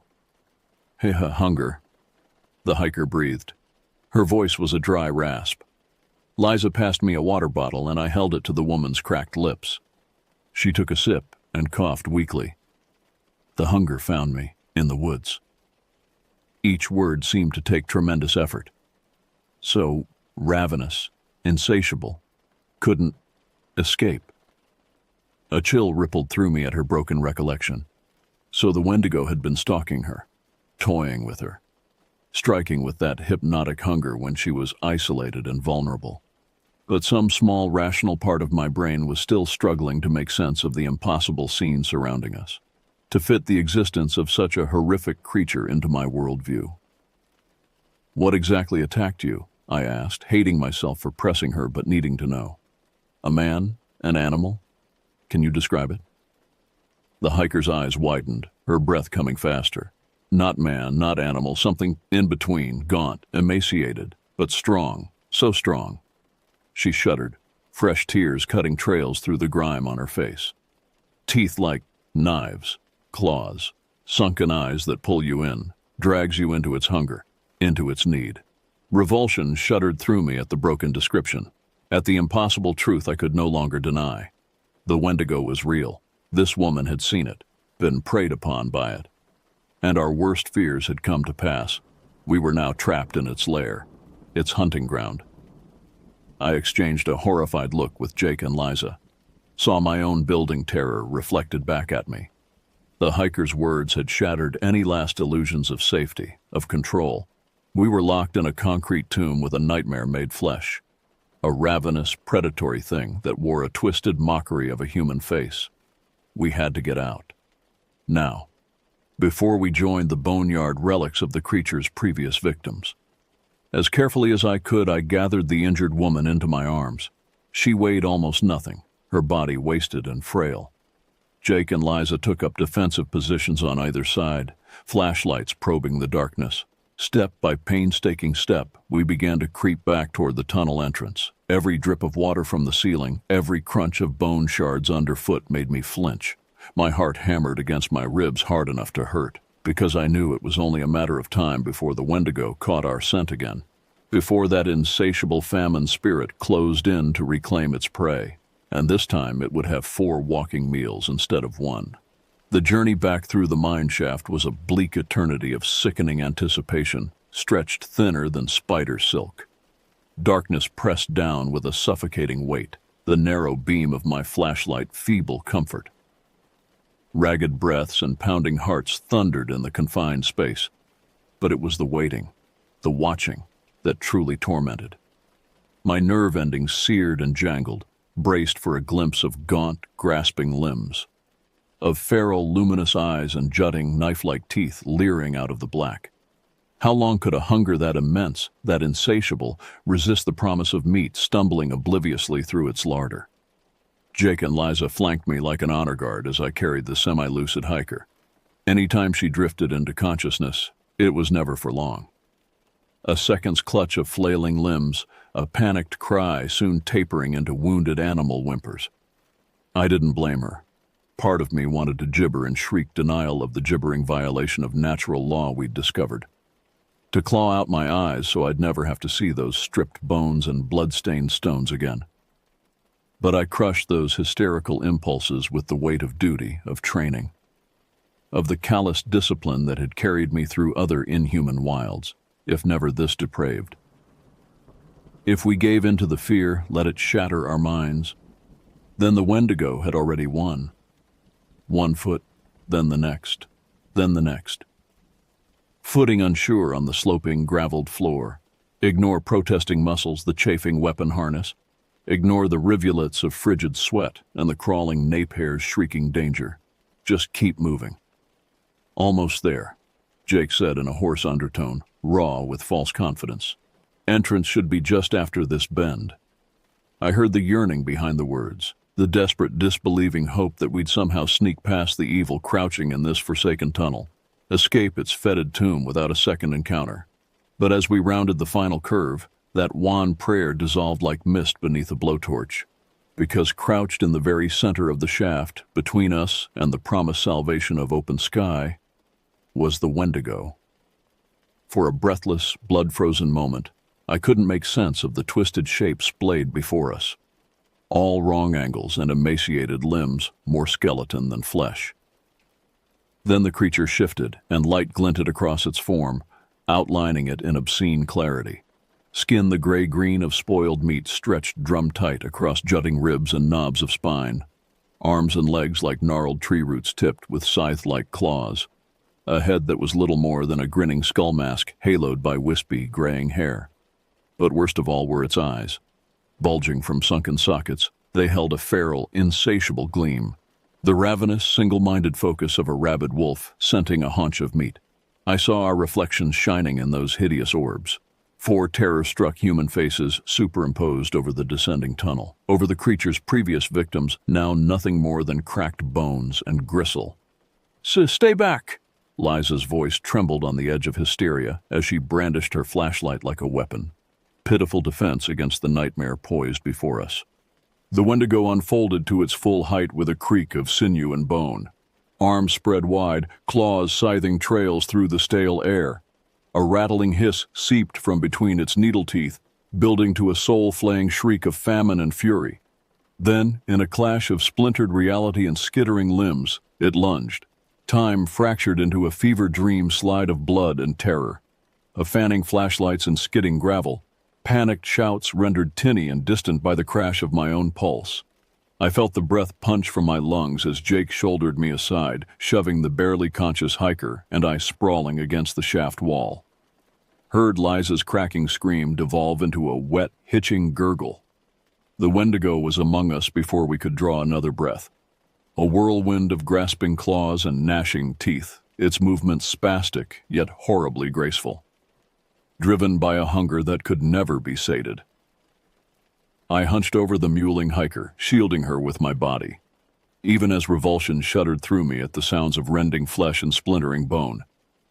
Hunger," the hiker breathed. Her voice was a dry rasp. Liza passed me a water bottle and I held it to the woman's cracked lips. She took a sip and coughed weakly. "The hunger found me, in the woods." Each word seemed to take tremendous effort. So ravenous, insatiable, couldn't escape. A chill rippled through me at her broken recollection. So the Wendigo had been stalking her, toying with her, striking with that hypnotic hunger when she was isolated and vulnerable. But some small rational part of my brain was still struggling to make sense of the impossible scene surrounding us, to fit the existence of such a horrific creature into my worldview. "What exactly attacked you?" I asked, hating myself for pressing her but needing to know. "A man? An animal? Can you describe it?" The hiker's eyes widened, her breath coming faster. Not man, not animal, something in between, gaunt, emaciated, but strong, so strong. She shuddered, fresh tears cutting trails through the grime on her face. Teeth like knives, claws, sunken eyes that pull you in, drags you into its hunger, into its need. Revulsion shuddered through me at the broken description, at the impossible truth I could no longer deny. The Wendigo was real. This woman had seen it, been preyed upon by it. And our worst fears had come to pass. We were now trapped in its lair, its hunting ground. I exchanged a horrified look with Jake and Liza, saw my own building terror reflected back at me. The hiker's words had shattered any last illusions of safety, of control. We were locked in a concrete tomb with a nightmare made flesh, a ravenous, predatory thing that wore a twisted mockery of a human face. We had to get out. Now. before we joined the boneyard relics of the creature's previous victims. As carefully as I could, I gathered the injured woman into my arms. She weighed almost nothing, her body wasted and frail. Jake and Liza took up defensive positions on either side, flashlights probing the darkness. Step by painstaking step, we began to creep back toward the tunnel entrance. Every drip of water from the ceiling, every crunch of bone shards underfoot made me flinch. My heart hammered against my ribs hard enough to hurt, because I knew it was only a matter of time before the Wendigo caught our scent again, before that insatiable famine spirit closed in to reclaim its prey, and this time it would have 4 walking meals instead of 1. The journey back through the mine shaft was a bleak eternity of sickening anticipation, stretched thinner than spider silk. Darkness pressed down with a suffocating weight, the narrow beam of my flashlight feeble comfort. Ragged breaths and pounding hearts thundered in the confined space, but it was the waiting, the watching, that truly tormented. My nerve endings seared and jangled, braced for a glimpse of gaunt, grasping limbs, of feral, luminous eyes and jutting, knife-like teeth leering out of the black. How long could a hunger that immense, that insatiable, resist the promise of meat stumbling obliviously through its larder? Jake and Liza flanked me like an honor guard as I carried the semi-lucid hiker. Anytime she drifted into consciousness, it was never for long. A second's clutch of flailing limbs, a panicked cry soon tapering into wounded animal whimpers. I didn't blame her. Part of me wanted to gibber in shriek denial of the gibbering violation of natural law we'd discovered. To claw out my eyes so I'd never have to see those stripped bones and blood-stained stones again. But I crushed those hysterical impulses with the weight of duty, of training, of the callous discipline that had carried me through other inhuman wilds, if never this depraved. If we gave in to the fear, let it shatter our minds, then the Wendigo had already won. 1 foot, then the next, then the next. Footing unsure on the sloping, graveled floor, ignore protesting muscles, the chafing weapon harness, ignore the rivulets of frigid sweat and the crawling nape hairs shrieking danger. Just keep moving. Almost there, Jake said in a hoarse undertone, raw with false confidence. Entrance should be just after this bend. I heard the yearning behind the words, the desperate, disbelieving hope that we'd somehow sneak past the evil crouching in this forsaken tunnel, escape its fetid tomb without a second encounter. But as we rounded the final curve, that wan prayer dissolved like mist beneath a blowtorch, because crouched in the very center of the shaft, between us and the promised salvation of open sky, was the Wendigo. For a breathless, blood-frozen moment, I couldn't make sense of the twisted shape splayed before us. All wrong angles and emaciated limbs, more skeleton than flesh. Then the creature shifted, and light glinted across its form, outlining it in obscene clarity. Skin the gray-green of spoiled meat stretched drum-tight across jutting ribs and knobs of spine. Arms and legs like gnarled tree roots tipped with scythe-like claws. A head that was little more than a grinning skull mask haloed by wispy, graying hair. But worst of all were its eyes. Bulging from sunken sockets, they held a feral, insatiable gleam. The ravenous, single-minded focus of a rabid wolf scenting a haunch of meat. I saw our reflections shining in those hideous orbs. 4 terror-struck human faces superimposed over the descending tunnel. Over the creature's previous victims, now nothing more than cracked bones and gristle. Stay back! Liza's voice trembled on the edge of hysteria as she brandished her flashlight like a weapon. Pitiful defense against the nightmare poised before us. The Wendigo unfolded to its full height with a creak of sinew and bone. Arms spread wide, claws scything trails through the stale air. A rattling hiss seeped from between its needle teeth, building to a soul-flaying shriek of famine and fury. Then, in a clash of splintered reality and skittering limbs, it lunged. Time fractured into a fever dream slide of blood and terror. Of fanning flashlights and skidding gravel, panicked shouts rendered tinny and distant by the crash of my own pulse. I felt the breath punch from my lungs as Jake shouldered me aside, shoving the barely conscious hiker and I sprawling against the shaft wall. Heard Liza's cracking scream devolve into a wet, hitching gurgle. The Wendigo was among us before we could draw another breath. A whirlwind of grasping claws and gnashing teeth, its movements spastic yet horribly graceful, driven by a hunger that could never be sated. I hunched over the mewling hiker, shielding her with my body. Even as revulsion shuddered through me at the sounds of rending flesh and splintering bone,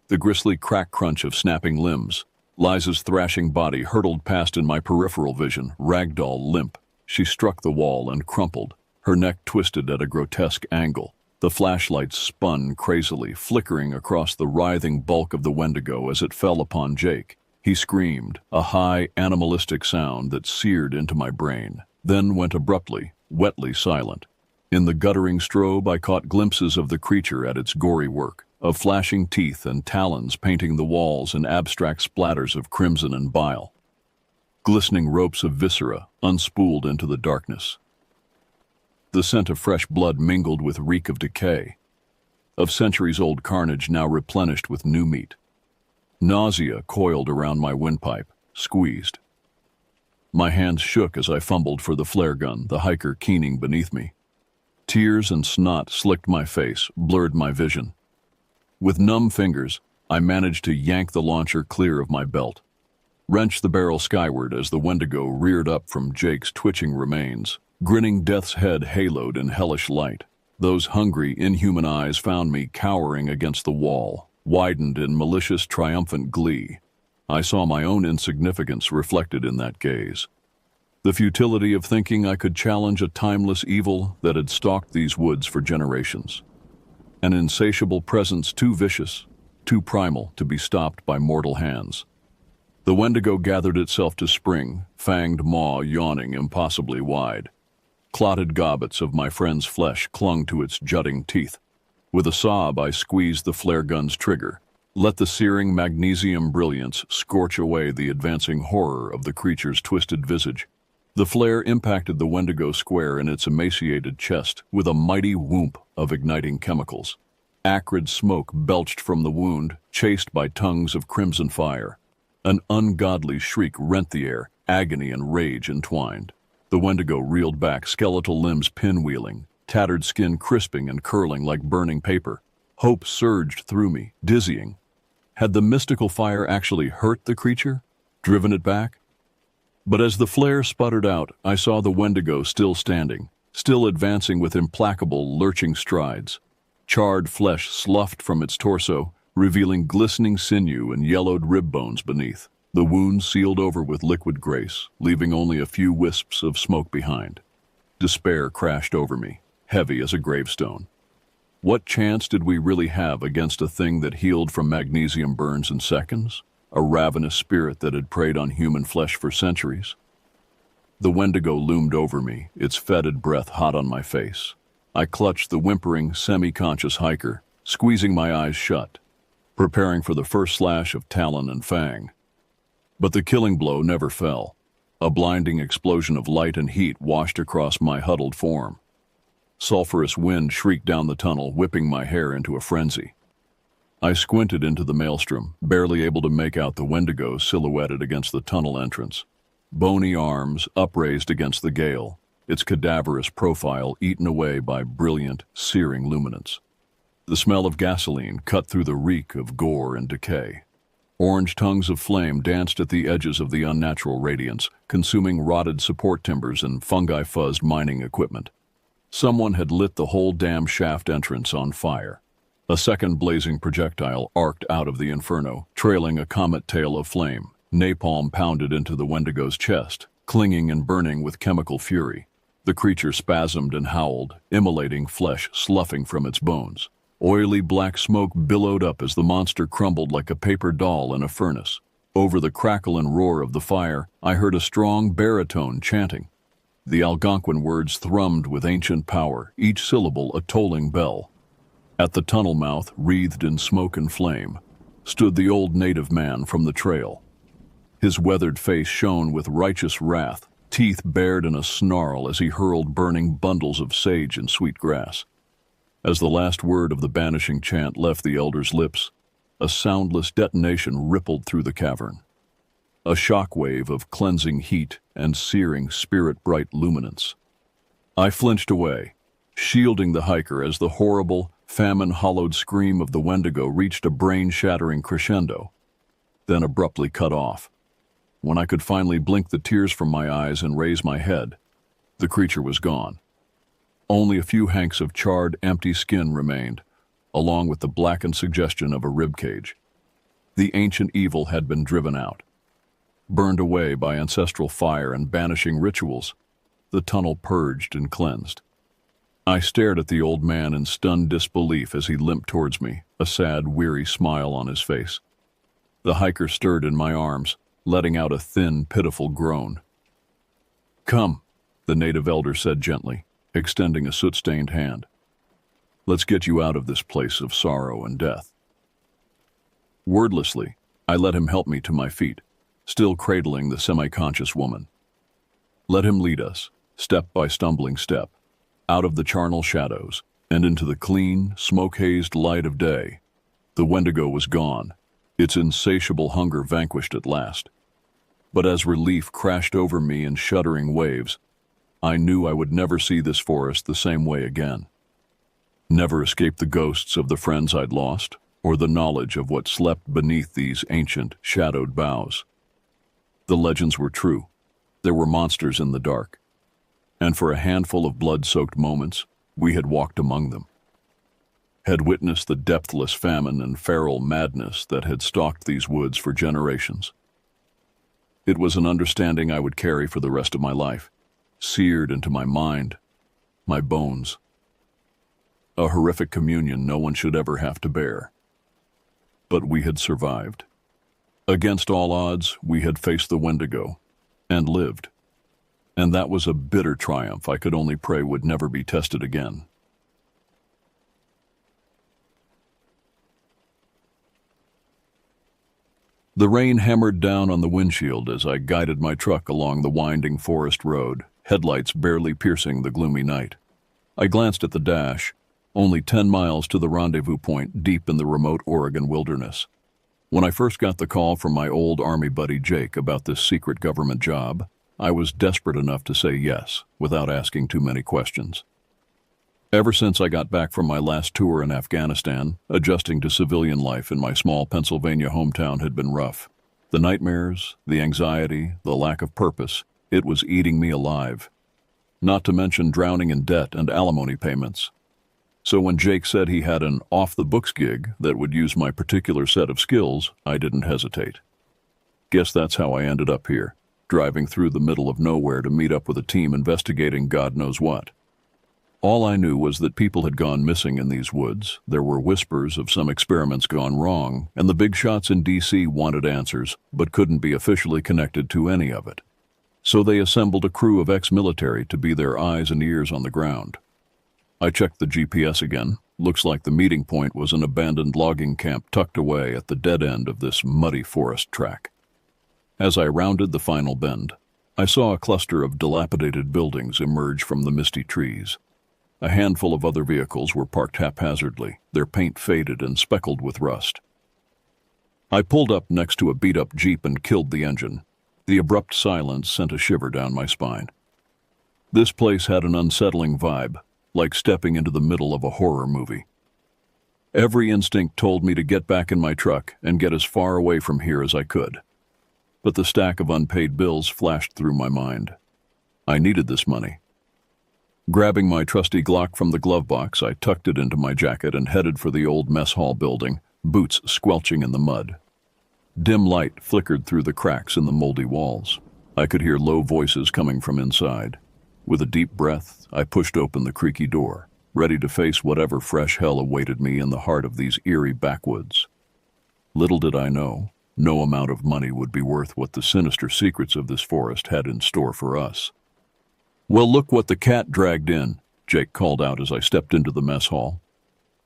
the grisly crack-crunch of snapping limbs, Liza's thrashing body hurtled past in my peripheral vision, ragdoll limp. She struck the wall and crumpled, her neck twisted at a grotesque angle. The flashlight spun crazily, flickering across the writhing bulk of the Wendigo as it fell upon Jake. He screamed, a high, animalistic sound that seared into my brain, then went abruptly, wetly silent. In the guttering strobe, I caught glimpses of the creature at its gory work, of flashing teeth and talons painting the walls in abstract splatters of crimson and bile. Glistening ropes of viscera unspooled into the darkness. The scent of fresh blood mingled with reek of decay, of centuries-old carnage now replenished with new meat. Nausea coiled around my windpipe, squeezed. My hands shook as I fumbled for the flare gun, the hiker keening beneath me. Tears and snot slicked my face, blurred my vision. With numb fingers, I managed to yank the launcher clear of my belt, wrenched the barrel skyward as the Wendigo reared up from Jake's twitching remains, grinning death's head haloed in hellish light. Those hungry, inhuman eyes found me cowering against the wall, widened in malicious, triumphant glee. I saw my own insignificance reflected in that gaze. The futility of thinking I could challenge a timeless evil that had stalked these woods for generations. An insatiable presence too vicious, too primal to be stopped by mortal hands. The Wendigo gathered itself to spring, fanged maw yawning impossibly wide. Clotted gobbets of my friend's flesh clung to its jutting teeth. With a sob, I squeezed the flare gun's trigger, let the searing magnesium brilliance scorch away the advancing horror of the creature's twisted visage. The flare impacted the Wendigo square in its emaciated chest with a mighty whoomp of igniting chemicals. Acrid smoke belched from the wound, chased by tongues of crimson fire. An ungodly shriek rent the air, agony and rage entwined. The Wendigo reeled back, skeletal limbs pinwheeling, tattered skin crisping and curling like burning paper. Hope surged through me, dizzying. Had the mystical fire actually hurt the creature, driven it back? But as the flare sputtered out, I saw the Wendigo still standing, still advancing with implacable, lurching strides. Charred flesh sloughed from its torso, revealing glistening sinew and yellowed rib bones beneath. The wound sealed over with liquid grace, leaving only a few wisps of smoke behind. Despair crashed over me, heavy as a gravestone. What chance did we really have against a thing that healed from magnesium burns in seconds? A ravenous spirit that had preyed on human flesh for centuries? The Wendigo loomed over me, its fetid breath hot on my face. I clutched the whimpering, semi-conscious hiker, squeezing my eyes shut, preparing for the first slash of talon and fang. But the killing blow never fell. A blinding explosion of light and heat washed across my huddled form. Sulphurous wind shrieked down the tunnel, whipping my hair into a frenzy. I squinted into the maelstrom, barely able to make out the Wendigo silhouetted against the tunnel entrance. Bony arms upraised against the gale, its cadaverous profile eaten away by brilliant, searing luminance. The smell of gasoline cut through the reek of gore and decay. Orange tongues of flame danced at the edges of the unnatural radiance, consuming rotted support timbers and fungi-fuzzed mining equipment. Someone had lit the whole damn shaft entrance on fire. A second blazing projectile arced out of the inferno, trailing a comet tail of flame. Napalm pounded into the Wendigo's chest, clinging and burning with chemical fury. The creature spasmed and howled, immolating flesh sloughing from its bones. Oily black smoke billowed up as the monster crumbled like a paper doll in a furnace. Over the crackle and roar of the fire, I heard a strong baritone chanting. The Algonquin words thrummed with ancient power, each syllable a tolling bell. At the tunnel mouth, wreathed in smoke and flame, stood the old native man from the trail. His weathered face shone with righteous wrath, teeth bared in a snarl as he hurled burning bundles of sage and sweet grass. As the last word of the banishing chant left the elder's lips, a soundless detonation rippled through the cavern. A shockwave of cleansing heat and searing spirit-bright luminance. I flinched away, shielding the hiker as the horrible, famine-hollowed scream of the Wendigo reached a brain-shattering crescendo, then abruptly cut off. When I could finally blink the tears from my eyes and raise my head, the creature was gone. Only a few hanks of charred, empty skin remained, along with the blackened suggestion of a ribcage. The ancient evil had been driven out. Burned away by ancestral fire and banishing rituals, the tunnel purged and cleansed. I stared at the old man in stunned disbelief as he limped towards me, a sad, weary smile on his face. The hiker stirred in my arms, letting out a thin, pitiful groan. "Come," the native elder said gently, extending a soot-stained hand. "Let's get you out of this place of sorrow and death." Wordlessly, I let him help me to my feet, still cradling the semi-conscious woman. Let him lead us, step by stumbling step, out of the charnel shadows and into the clean, smoke-hazed light of day. The Wendigo was gone, its insatiable hunger vanquished at last. But as relief crashed over me in shuddering waves, I knew I would never see this forest the same way again. Never escape the ghosts of the friends I'd lost, or the knowledge of what slept beneath these ancient, shadowed boughs. The legends were true. There were monsters in the dark. And for a handful of blood-soaked moments, we had walked among them. Had witnessed the depthless famine and feral madness that had stalked these woods for generations. It was an understanding I would carry for the rest of my life, seared into my mind, my bones. A horrific communion no one should ever have to bear. But we had survived. Against all odds, we had faced the Wendigo, and lived. And that was a bitter triumph I could only pray would never be tested again. The rain hammered down on the windshield as I guided my truck along the winding forest road, headlights barely piercing the gloomy night. I glanced at the dash, only 10 miles to the rendezvous point deep in the remote Oregon wilderness. When I first got the call from my old Army buddy Jake about this secret government job, I was desperate enough to say yes, without asking too many questions. Ever since I got back from my last tour in Afghanistan, adjusting to civilian life in my small Pennsylvania hometown had been rough. The nightmares, the anxiety, the lack of purpose, it was eating me alive. Not to mention drowning in debt and alimony payments. So when Jake said he had an off-the-books gig that would use my particular set of skills, I didn't hesitate. Guess that's how I ended up here, driving through the middle of nowhere to meet up with a team investigating God knows what. All I knew was that people had gone missing in these woods, there were whispers of some experiments gone wrong, and the big shots in D.C. wanted answers, but couldn't be officially connected to any of it. So they assembled a crew of ex-military to be their eyes and ears on the ground. I checked the GPS again. Looks like the meeting point was an abandoned logging camp tucked away at the dead end of this muddy forest track. As I rounded the final bend, I saw a cluster of dilapidated buildings emerge from the misty trees. A handful of other vehicles were parked haphazardly, their paint faded and speckled with rust. I pulled up next to a beat-up Jeep and killed the engine. The abrupt silence sent a shiver down my spine. This place had an unsettling vibe, like stepping into the middle of a horror movie. Every instinct told me to get back in my truck and get as far away from here as I could. But the stack of unpaid bills flashed through my mind. I needed this money. Grabbing my trusty Glock from the glove box, I tucked it into my jacket and headed for the old mess hall building, boots squelching in the mud. Dim light flickered through the cracks in the moldy walls. I could hear low voices coming from inside. With a deep breath, I pushed open the creaky door, ready to face whatever fresh hell awaited me in the heart of these eerie backwoods. Little did I know, no amount of money would be worth what the sinister secrets of this forest had in store for us. "Well, look what the cat dragged in," Jake called out as I stepped into the mess hall.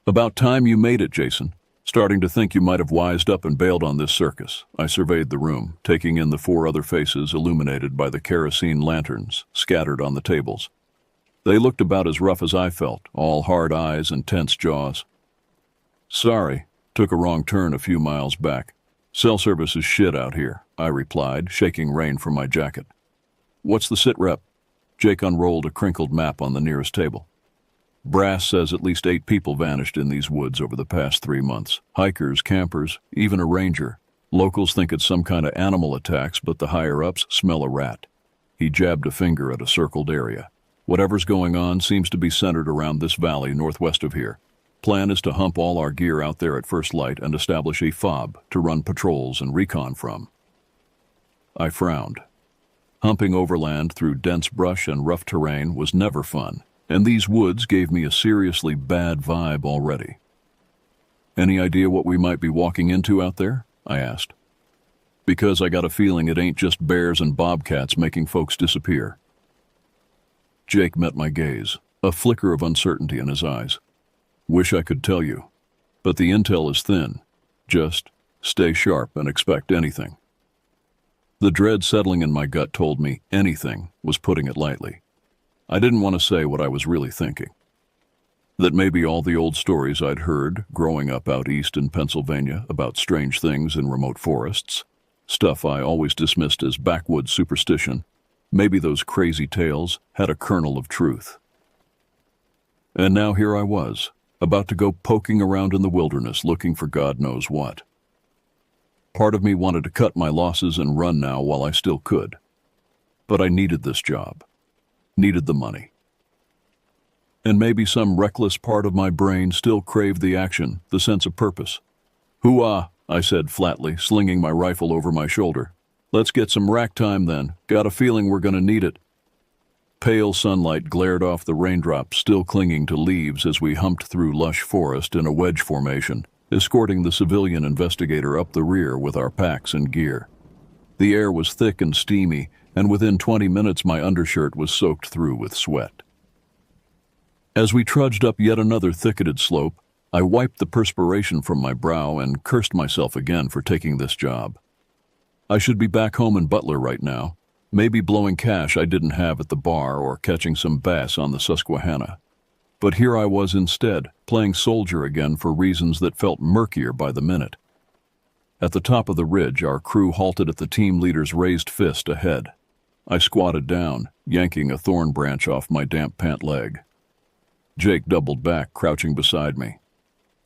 "About time you made it, Jason. Starting to think you might have wised up and bailed on this circus." I surveyed the room, taking in the 4 other faces illuminated by the kerosene lanterns scattered on the tables. They looked about as rough as I felt, all hard eyes and tense jaws. "Sorry, took a wrong turn a few miles back. Cell service is shit out here," I replied, shaking rain from my jacket. "What's the sit rep?" Jake unrolled a crinkled map on the nearest table. Brass says at least 8 people vanished in these woods over the past 3 months. Hikers, campers, even a ranger. Locals think it's some kind of animal attacks, but the higher-ups smell a rat. He jabbed a finger at a circled area. Whatever's going on seems to be centered around this valley northwest of here. Plan is to hump all our gear out there at first light and establish a fob to run patrols and recon from. I frowned. Humping overland through dense brush and rough terrain was never fun, and these woods gave me a seriously bad vibe already. Any idea what we might be walking into out there? I asked. Because I got a feeling it ain't just bears and bobcats making folks disappear. Jake met my gaze, a flicker of uncertainty in his eyes. Wish I could tell you, but the intel is thin. Just stay sharp and expect anything. The dread settling in my gut told me anything was putting it lightly. I didn't want to say what I was really thinking. That maybe all the old stories I'd heard growing up out east in Pennsylvania about strange things in remote forests, stuff I always dismissed as backwoods superstition, maybe those crazy tales had a kernel of truth. And now here I was, about to go poking around in the wilderness looking for God knows what. Part of me wanted to cut my losses and run now while I still could. But I needed this job. Needed the money. And maybe some reckless part of my brain still craved the action, the sense of purpose. "Hoo-ah," I said flatly, slinging my rifle over my shoulder. "Let's get some rack time then. Got a feeling we're gonna need it." Pale sunlight glared off the raindrops still clinging to leaves as we humped through lush forest in a wedge formation, escorting the civilian investigator up the rear with our packs and gear. The air was thick and steamy, and within 20 minutes my undershirt was soaked through with sweat. As we trudged up yet another thicketed slope, I wiped the perspiration from my brow and cursed myself again for taking this job. I should be back home in Butler right now, maybe blowing cash I didn't have at the bar or catching some bass on the Susquehanna. But here I was instead, playing soldier again for reasons that felt murkier by the minute. At the top of the ridge, our crew halted at the team leader's raised fist ahead. I squatted down, yanking a thorn branch off my damp pant leg. Jake doubled back, crouching beside me.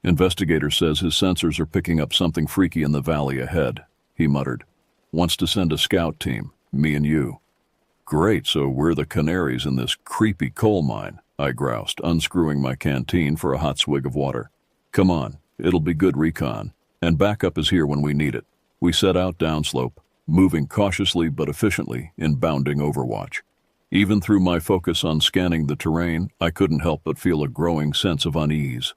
"Investigator says his sensors are picking up something freaky in the valley ahead," he muttered. "Wants to send a scout team. Me and you." "Great, so we're the canaries in this creepy coal mine," I groused, unscrewing my canteen for a hot swig of water. "Come on, it'll be good recon, and backup is here when we need it." We set out downslope, moving cautiously but efficiently in bounding overwatch. Even through my focus on scanning the terrain, I couldn't help but feel a growing sense of unease.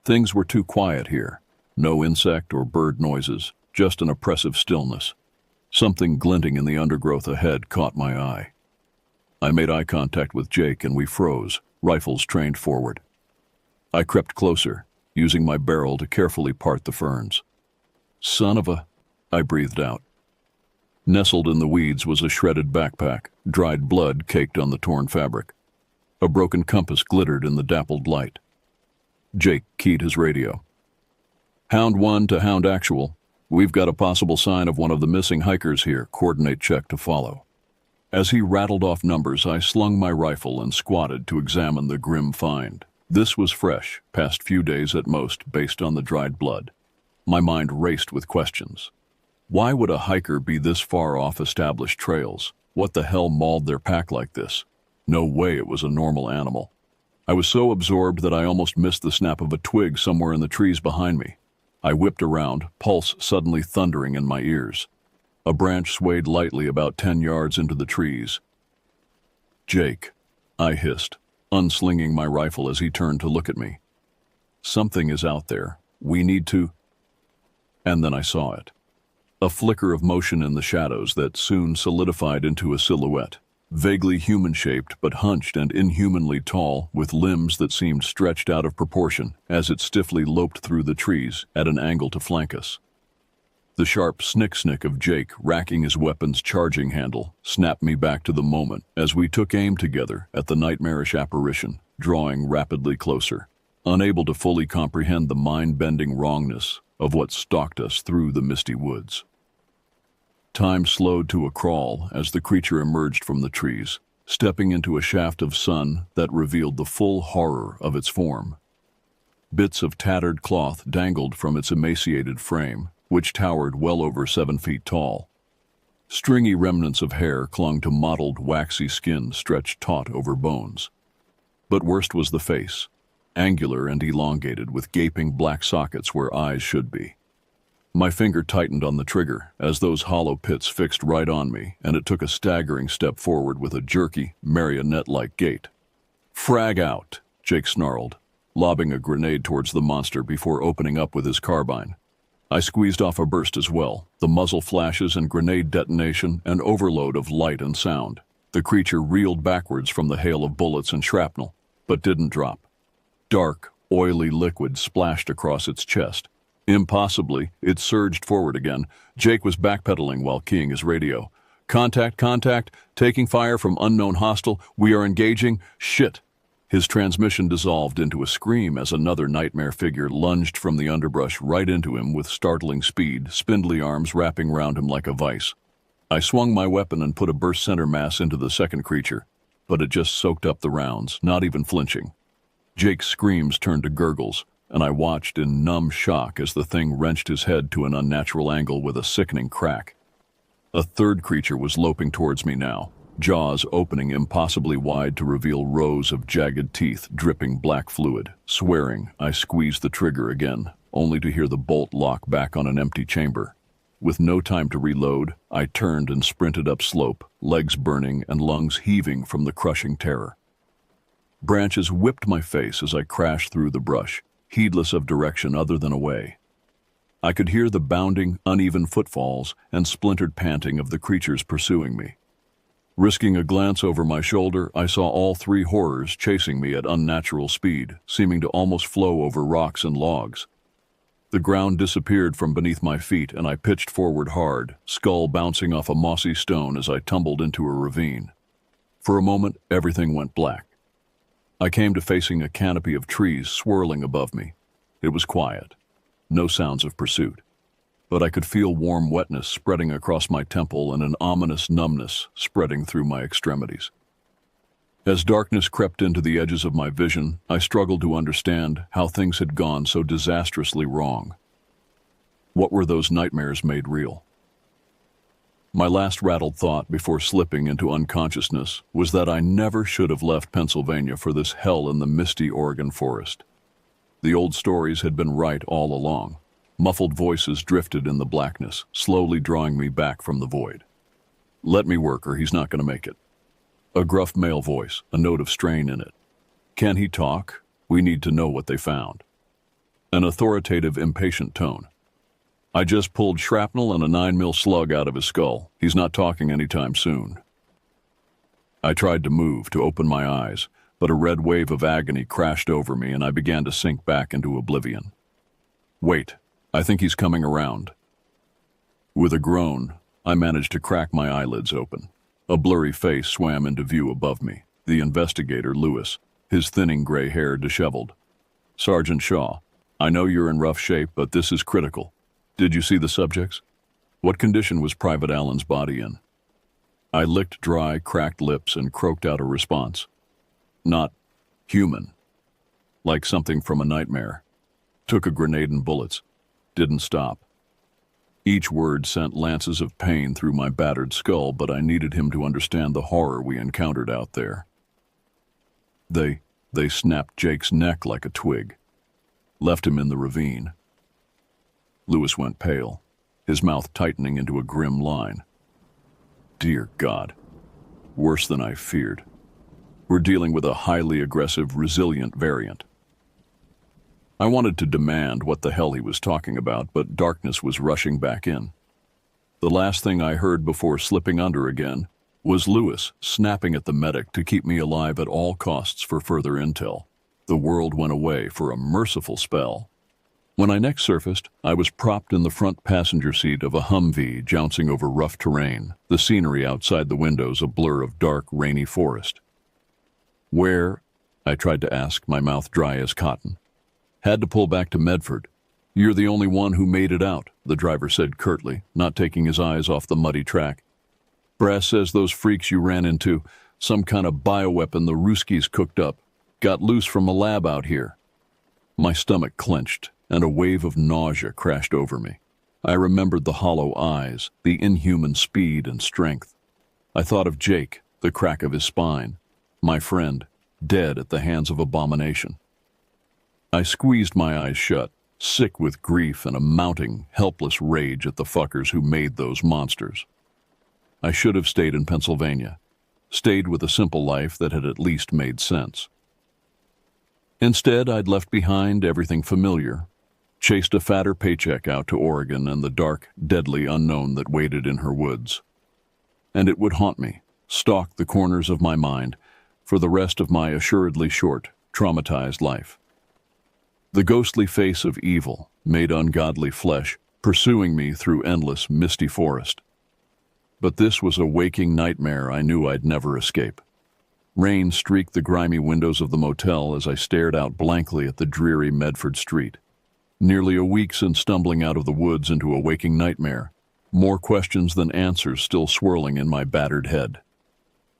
Things were too quiet here. No insect or bird noises, just an oppressive stillness. Something glinting in the undergrowth ahead caught my eye. I made eye contact with Jake and we froze, rifles trained forward. I crept closer, using my barrel to carefully part the ferns. "Son of a..." I breathed out. Nestled in the weeds was a shredded backpack, dried blood caked on the torn fabric. A broken compass glittered in the dappled light. Jake keyed his radio. "Hound 1 to Hound Actual. We've got a possible sign of one of the missing hikers here. Coordinate check to follow." As he rattled off numbers, I slung my rifle and squatted to examine the grim find. This was fresh, past few days at most, based on the dried blood. My mind raced with questions. Why would a hiker be this far off established trails? What the hell mauled their pack like this? No way it was a normal animal. I was so absorbed that I almost missed the snap of a twig somewhere in the trees behind me. I whipped around, pulse suddenly thundering in my ears. A branch swayed lightly about 10 yards into the trees. "Jake," I hissed, unslinging my rifle as he turned to look at me. "Something is out there. We need to..." And then I saw it. A flicker of motion in the shadows that soon solidified into a silhouette, vaguely human-shaped but hunched and inhumanly tall, with limbs that seemed stretched out of proportion as it stiffly loped through the trees at an angle to flank us. The sharp snick-snick of Jake racking his weapon's charging handle snapped me back to the moment as we took aim together at the nightmarish apparition, drawing rapidly closer, unable to fully comprehend the mind-bending wrongness of what stalked us through the misty woods. Time slowed to a crawl as the creature emerged from the trees, stepping into a shaft of sun that revealed the full horror of its form. Bits of tattered cloth dangled from its emaciated frame, which towered well over 7 feet tall. Stringy remnants of hair clung to mottled, waxy skin stretched taut over bones. But worst was the face, angular and elongated with gaping black sockets where eyes should be. My finger tightened on the trigger as those hollow pits fixed right on me, and it took a staggering step forward with a jerky, marionette-like gait. "Frag out," Jake snarled, lobbing a grenade towards the monster before opening up with his carbine. I squeezed off a burst as well, the muzzle flashes and grenade detonation, an overload of light and sound. The creature reeled backwards from the hail of bullets and shrapnel, but didn't drop. Dark, oily liquid splashed across its chest. Impossibly, it surged forward again. Jake was backpedaling while keying his radio. "Contact, contact, taking fire from unknown hostile. We are engaging. Shit." His transmission dissolved into a scream as another nightmare figure lunged from the underbrush right into him with startling speed, spindly arms wrapping around him like a vice. I swung my weapon and put a burst center mass into the second creature, but it just soaked up the rounds, not even flinching. Jake's screams turned to gurgles, and I watched in numb shock as the thing wrenched his head to an unnatural angle with a sickening crack. A third creature was loping towards me now, jaws opening impossibly wide to reveal rows of jagged teeth dripping black fluid. Swearing, I squeezed the trigger again, only to hear the bolt lock back on an empty chamber. With no time to reload, I turned and sprinted upslope, legs burning and lungs heaving from the crushing terror. Branches whipped my face as I crashed through the brush, heedless of direction other than away. I could hear the bounding, uneven footfalls and splintered panting of the creatures pursuing me. Risking a glance over my shoulder, I saw all three horrors chasing me at unnatural speed, seeming to almost flow over rocks and logs. The ground disappeared from beneath my feet, and I pitched forward hard, skull bouncing off a mossy stone as I tumbled into a ravine. For a moment, everything went black. I came to facing a canopy of trees swirling above me. It was quiet, no sounds of pursuit, but I could feel warm wetness spreading across my temple and an ominous numbness spreading through my extremities. As darkness crept into the edges of my vision, I struggled to understand how things had gone so disastrously wrong. What were those nightmares made real? My last rattled thought before slipping into unconsciousness was that I never should have left Pennsylvania for this hell in the misty Oregon forest. The old stories had been right all along. Muffled voices drifted in the blackness, slowly drawing me back from the void. "Let me work or he's not going to make it." A gruff male voice, a note of strain in it. "Can he talk? We need to know what they found." An authoritative, impatient tone. "I just pulled shrapnel and a 9mm slug out of his skull. He's not talking anytime soon." I tried to move, to open my eyes, but a red wave of agony crashed over me and I began to sink back into oblivion. "Wait, I think he's coming around." With a groan, I managed to crack my eyelids open. A blurry face swam into view above me, the investigator, Lewis, his thinning gray hair disheveled. "Sergeant Shaw, I know you're in rough shape, but this is critical. Did you see the subjects? What condition was Private Allen's body in?" I licked dry, cracked lips and croaked out a response. "Not human. Like something from a nightmare. Took a grenade and bullets. Didn't stop." Each word sent lances of pain through my battered skull, but I needed him to understand the horror we encountered out there. They snapped Jake's neck like a twig. Left him in the ravine." Lewis went pale, his mouth tightening into a grim line. "Dear God. Worse than I feared. We're dealing with a highly aggressive, resilient variant." I wanted to demand what the hell he was talking about, but darkness was rushing back in. The last thing I heard before slipping under again was Lewis snapping at the medic to keep me alive at all costs for further intel. The world went away for a merciful spell. When I next surfaced, I was propped in the front passenger seat of a Humvee jouncing over rough terrain, the scenery outside the windows a blur of dark, rainy forest. "Where?" I tried to ask, my mouth dry as cotton. "Had to pull back to Medford. You're the only one who made it out," the driver said curtly, not taking his eyes off the muddy track. "Brass says those freaks you ran into Some kind of bioweapon the Ruskies cooked up, got loose from a lab out here. My stomach clenched, and a wave of nausea crashed over me. I remembered the hollow eyes, the inhuman speed and strength. I thought of Jake, the crack of his spine, my friend, dead at the hands of abomination. I squeezed my eyes shut, sick with grief and a mounting, helpless rage at the fuckers who made those monsters. I should have stayed in Pennsylvania, stayed with a simple life that had at least made sense. Instead, I'd left behind everything familiar, chased a fatter paycheck out to Oregon and the dark, deadly unknown that waited in her woods. And it would haunt me, stalk the corners of my mind, for the rest of my assuredly short, traumatized life. The ghostly face of evil, made ungodly flesh, pursuing me through endless, misty forest. But this was a waking nightmare I knew I'd never escape. Rain streaked the grimy windows of the motel as I stared out blankly at the dreary Medford street. Nearly a week since stumbling out of the woods into a waking nightmare, more questions than answers still swirling in my battered head.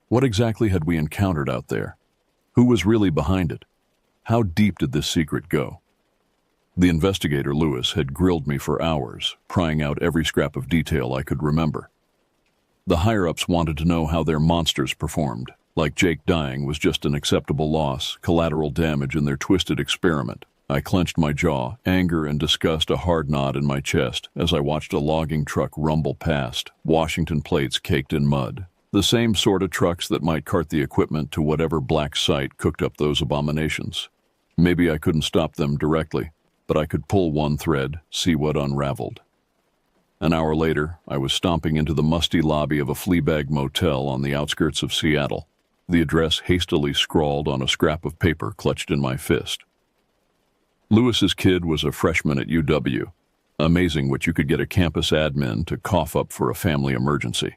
What exactly had we encountered out there? Who was really behind it? How deep did this secret go? The investigator, Lewis, had grilled me for hours, prying out every scrap of detail I could remember. The higher-ups wanted to know how their monsters performed, like Jake dying was just an acceptable loss, collateral damage in their twisted experiment. I clenched my jaw, anger and disgust a hard knot in my chest as I watched a logging truck rumble past, Washington plates caked in mud. The same sort of trucks that might cart the equipment to whatever black site cooked up those abominations. Maybe I couldn't stop them directly, but I could pull one thread, see what unraveled. An hour later, I was stomping into the musty lobby of a Fleabag motel on the outskirts of Seattle, the address hastily scrawled on a scrap of paper clutched in my fist. Lewis's kid was a freshman at UW. Amazing what you could get a campus admin to cough up for a family emergency.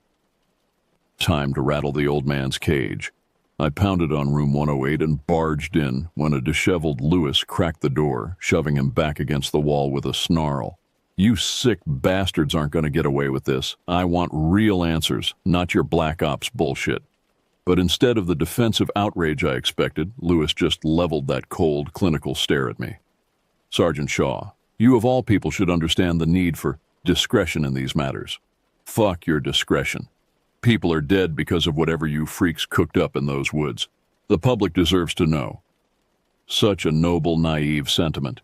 Time to rattle the old man's cage. I pounded on room 108 and barged in when a disheveled Lewis cracked the door, shoving him back against the wall with a snarl. "You sick bastards aren't going to get away with this. I want real answers, not your black ops bullshit." But instead of the defensive outrage I expected, Lewis just leveled that cold, clinical stare at me. "Sergeant Shaw, you of all people should understand the need for discretion in these matters. Fuck your discretion. People are dead because of whatever you freaks cooked up in those woods. The public deserves to know." Such a noble, naive sentiment.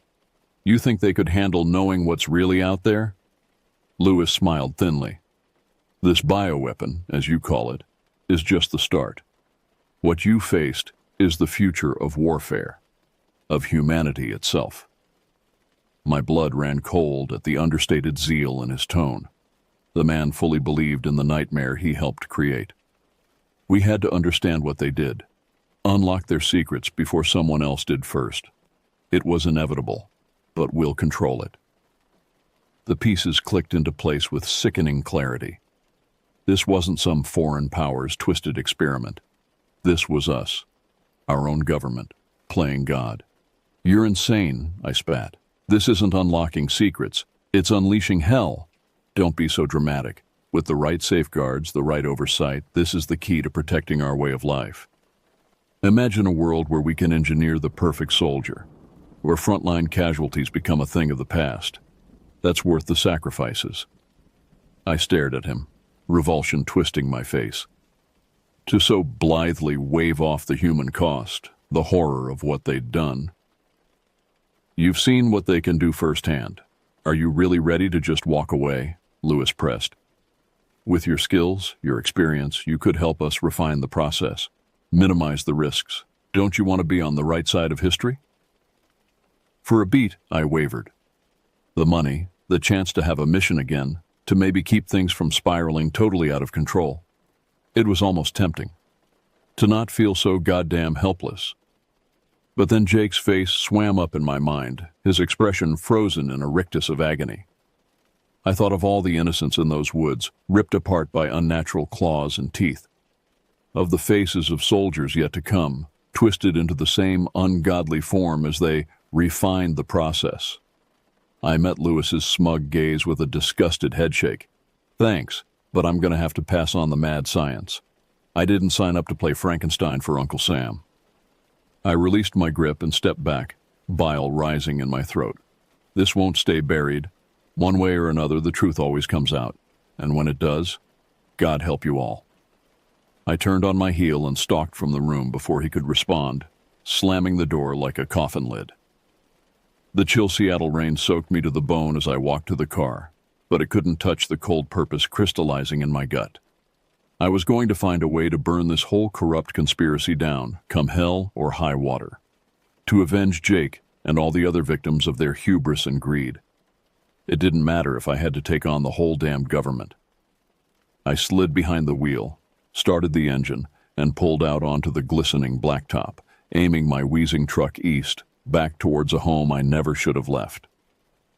You think they could handle knowing what's really out there? Lewis smiled thinly. This bioweapon, as you call it, is just the start. What you faced is the future of warfare, of humanity itself. My blood ran cold at the understated zeal in his tone. The man fully believed in the nightmare he helped create. We had to understand what they did, unlock their secrets before someone else did first. It was inevitable, but we'll control it. The pieces clicked into place with sickening clarity. This wasn't some foreign power's twisted experiment. This was us, our own government, playing God. "You're insane," I spat. "This isn't unlocking secrets. It's unleashing hell." "Don't be so dramatic. With the right safeguards, the right oversight, this is the key to protecting our way of life. Imagine a world where we can engineer the perfect soldier, where frontline casualties become a thing of the past. That's worth the sacrifices." I stared at him, revulsion twisting my face. To so blithely wave off the human cost, the horror of what they'd done. "You've seen what they can do firsthand. Are you really ready to just walk away?" Lewis pressed. "With your skills, your experience, you could help us refine the process, minimize the risks. Don't you want to be on the right side of history?" For a beat, I wavered. The money, the chance to have a mission again, to maybe keep things from spiraling totally out of control. It was almost tempting. To not feel so goddamn helpless. But then Jake's face swam up in my mind, his expression frozen in a rictus of agony. I thought of all the innocents in those woods, ripped apart by unnatural claws and teeth. Of the faces of soldiers yet to come, twisted into the same ungodly form as they refined the process. I met Lewis's smug gaze with a disgusted headshake. "Thanks, but I'm going to have to pass on the mad science." I didn't sign up to play Frankenstein for Uncle Sam. I released my grip and stepped back, bile rising in my throat. This won't stay buried. One way or another, the truth always comes out. And when it does, God help you all. I turned on my heel and stalked from the room before he could respond, slamming the door like a coffin lid. The chill Seattle rain soaked me to the bone as I walked to the car, but it couldn't touch the cold purpose crystallizing in my gut. I was going to find a way to burn this whole corrupt conspiracy down, come hell or high water. To avenge Jake and all the other victims of their hubris and greed. It didn't matter if I had to take on the whole damned government. I slid behind the wheel, started the engine, and pulled out onto the glistening blacktop, aiming my wheezing truck east, back towards a home I never should have left.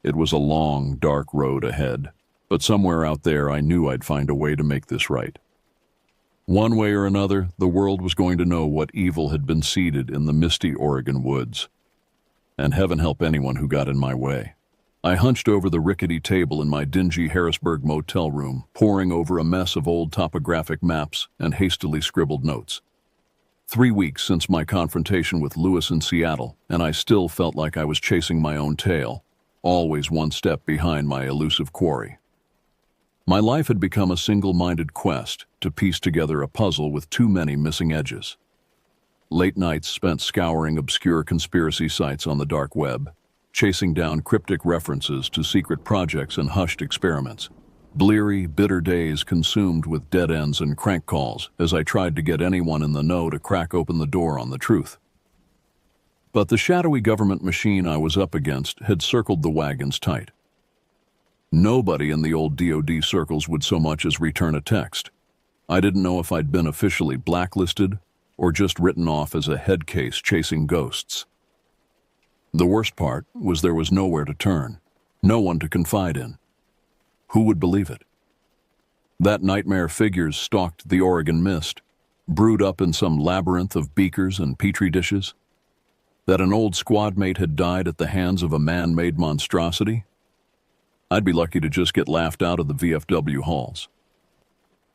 It was a long, dark road ahead, but somewhere out there I knew I'd find a way to make this right. One way or another, the world was going to know what evil had been seeded in the misty Oregon woods. And heaven help anyone who got in my way. I hunched over the rickety table in my dingy Harrisburg motel room, poring over a mess of old topographic maps and hastily scribbled notes. 3 weeks since my confrontation with Lewis in Seattle, and I still felt like I was chasing my own tail, always one step behind my elusive quarry. My life had become a single-minded quest to piece together a puzzle with too many missing edges. Late nights spent scouring obscure conspiracy sites on the dark web, chasing down cryptic references to secret projects and hushed experiments. Bleary, bitter days consumed with dead ends and crank calls as I tried to get anyone in the know to crack open the door on the truth. But the shadowy government machine I was up against had circled the wagons tight. Nobody in the old DoD circles would so much as return a text. I didn't know if I'd been officially blacklisted or just written off as a head case chasing ghosts. The worst part was there was nowhere to turn, no one to confide in. Who would believe it? That nightmare figures stalked the Oregon mist, brewed up in some labyrinth of beakers and petri dishes. That an old squad mate had died at the hands of a man-made monstrosity? I'd be lucky to just get laughed out of the VFW halls.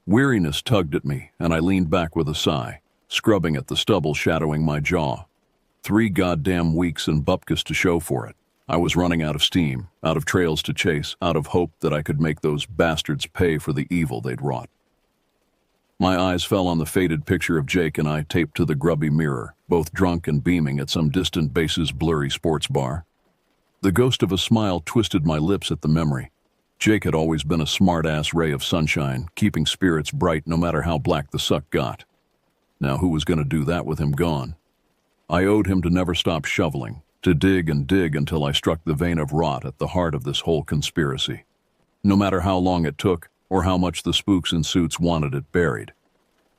Weariness tugged at me, and I leaned back with a sigh, scrubbing at the stubble shadowing my jaw. 3 goddamn weeks in Bupkis to show for it. I was running out of steam, out of trails to chase, out of hope that I could make those bastards pay for the evil they'd wrought. My eyes fell on the faded picture of Jake and I taped to the grubby mirror, both drunk and beaming at some distant base's blurry sports bar. The ghost of a smile twisted my lips at the memory. Jake had always been a smart-ass ray of sunshine, keeping spirits bright no matter how black the suck got. Now who was going to do that with him gone? I owed him to never stop shoveling, to dig and dig until I struck the vein of rot at the heart of this whole conspiracy. No matter how long it took, or how much the spooks in suits wanted it buried.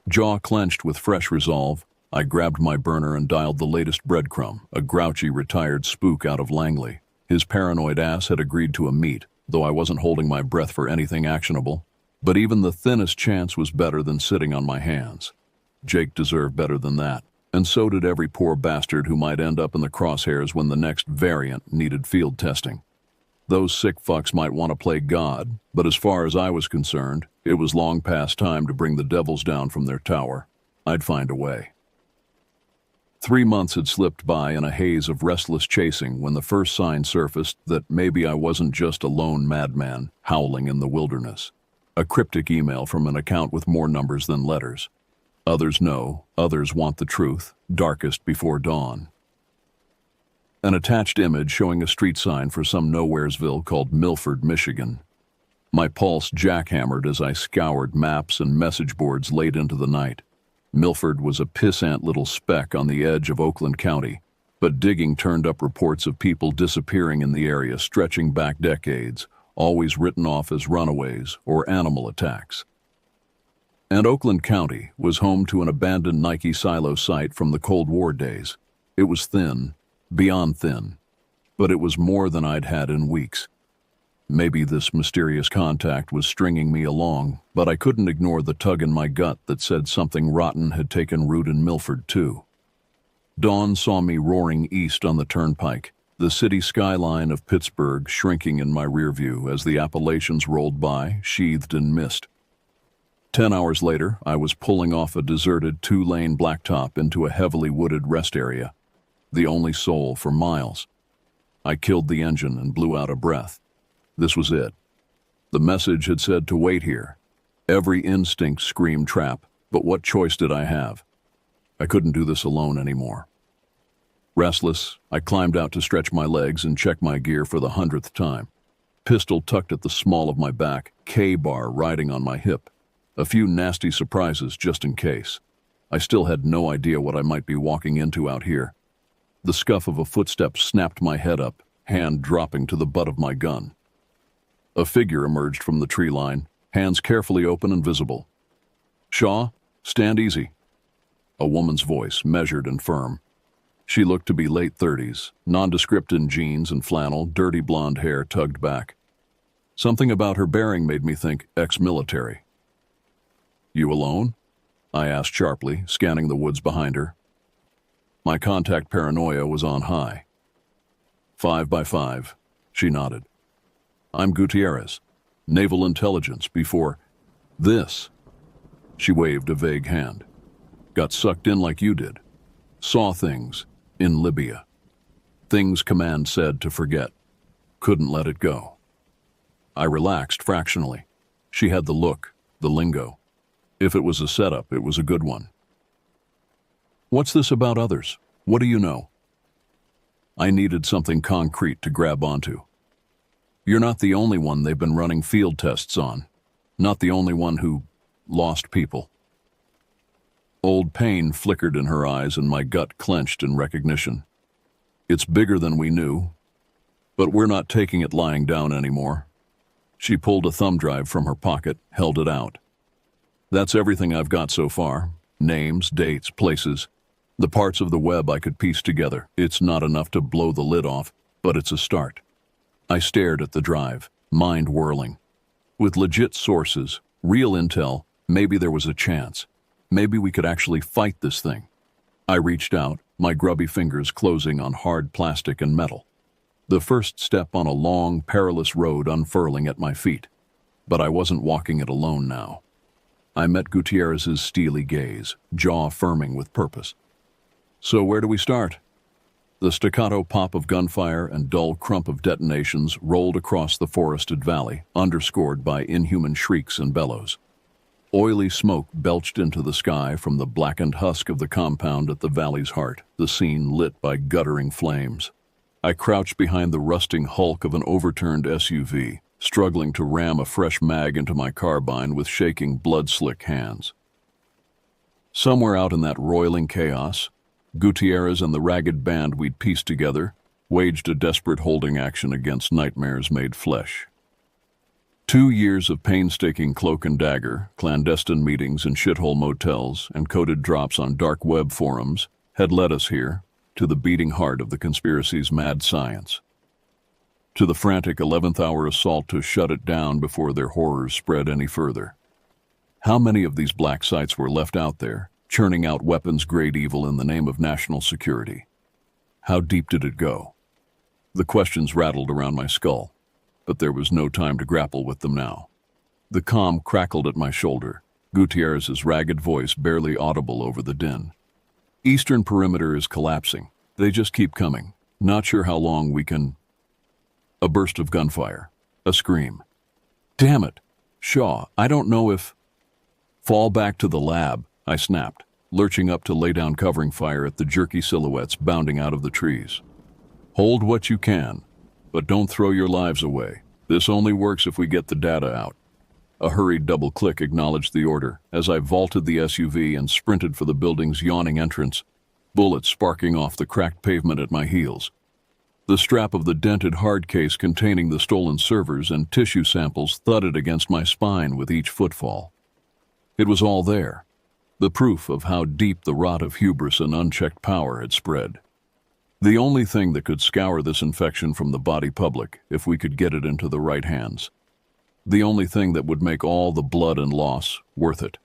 Jaw clenched with fresh resolve, I grabbed my burner and dialed the latest breadcrumb, a grouchy retired spook out of Langley. His paranoid ass had agreed to a meet, though I wasn't holding my breath for anything actionable. But even the thinnest chance was better than sitting on my hands. Jake deserved better than that. And so did every poor bastard who might end up in the crosshairs when the next variant needed field testing. Those sick fucks might want to play God, but as far as I was concerned, it was long past time to bring the devils down from their tower. I'd find a way. 3 months had slipped by in a haze of restless chasing when the first sign surfaced that maybe I wasn't just a lone madman howling in the wilderness. A cryptic email from an account with more numbers than letters. Others know, others want the truth, darkest before dawn. An attached image showing a street sign for some nowheresville called Milford, Michigan. My pulse jackhammered as I scoured maps and message boards late into the night. Milford was a pissant little speck on the edge of Oakland County, but digging turned up reports of people disappearing in the area stretching back decades, always written off as runaways or animal attacks. And Oakland County was home to an abandoned Nike silo site from the Cold War days. It was thin, beyond thin, but it was more than I'd had in weeks. Maybe this mysterious contact was stringing me along, but I couldn't ignore the tug in my gut that said something rotten had taken root in Milford, too. Dawn saw me roaring east on the turnpike, the city skyline of Pittsburgh shrinking in my rear view as the Appalachians rolled by, sheathed in mist. 10 hours later, I was pulling off a deserted 2-lane blacktop into a heavily wooded rest area, the only soul for miles. I killed the engine and blew out a breath. This was it. The message had said to wait here. Every instinct screamed trap, but what choice did I have? I couldn't do this alone anymore. Restless, I climbed out to stretch my legs and check my gear for the 100th time. Pistol tucked at the small of my back, K-bar riding on my hip. A few nasty surprises just in case. I still had no idea what I might be walking into out here. The scuff of a footstep snapped my head up, hand dropping to the butt of my gun. A figure emerged from the tree line, hands carefully open and visible. "Shaw, stand easy." A woman's voice, measured and firm. She looked to be late 30s, nondescript in jeans and flannel, dirty blonde hair tugged back. Something about her bearing made me think ex-military. "You alone?" I asked sharply, scanning the woods behind her. My contact paranoia was on high. 5 by 5, she nodded. "I'm Gutierrez, Naval Intelligence before this." She waved a vague hand. "Got sucked in like you did. Saw things in Libya. Things command said to forget. Couldn't let it go." I relaxed fractionally. She had the look, the lingo. If it was a setup, it was a good one. "What's this about others? What do you know?" I needed something concrete to grab onto. "You're not the only one they've been running field tests on. Not the only one who lost people." Old pain flickered in her eyes and my gut clenched in recognition. "It's bigger than we knew, but we're not taking it lying down anymore." She pulled a thumb drive from her pocket, held it out. "That's everything I've got so far. Names, dates, places. The parts of the web I could piece together. It's not enough to blow the lid off, but it's a start." I stared at the drive, mind whirling. With legit sources, real intel, maybe there was a chance. Maybe we could actually fight this thing. I reached out, my grubby fingers closing on hard plastic and metal. The first step on a long, perilous road unfurling at my feet. But I wasn't walking it alone now. I met Gutierrez's steely gaze, jaw firming with purpose. "So where do we start?" The staccato pop of gunfire and dull crump of detonations rolled across the forested valley, underscored by inhuman shrieks and bellows. Oily smoke belched into the sky from the blackened husk of the compound at the valley's heart, the scene lit by guttering flames. I crouched behind the rusting hulk of an overturned SUV, struggling to ram a fresh mag into my carbine with shaking, blood-slick hands. Somewhere out in that roiling chaos, Gutierrez and the ragged band we'd pieced together waged a desperate holding action against nightmares made flesh. 2 years of painstaking cloak and dagger, clandestine meetings in shithole motels, and coded drops on dark web forums had led us here, to the beating heart of the conspiracy's mad science. To the frantic 11th hour assault to shut it down before their horrors spread any further. How many of these black sites were left out there, churning out weapons-grade evil in the name of national security? How deep did it go? The questions rattled around my skull, but there was no time to grapple with them now. The comm crackled at my shoulder, Gutierrez's ragged voice barely audible over the din. "Eastern perimeter is collapsing. They just keep coming. Not sure how long we can..." A burst of gunfire. A scream. "Damn it! Shaw, I don't know if..." "Fall back to the lab," I snapped, lurching up to lay down covering fire at the jerky silhouettes bounding out of the trees. "Hold what you can, but don't throw your lives away. This only works if we get the data out." A hurried double click acknowledged the order as I vaulted the SUV and sprinted for the building's yawning entrance, bullets sparking off the cracked pavement at my heels. The strap of the dented hard case containing the stolen servers and tissue samples thudded against my spine with each footfall. It was all there, the proof of how deep the rot of hubris and unchecked power had spread. The only thing that could scour this infection from the body public if we could get it into the right hands. The only thing that would make all the blood and loss worth it.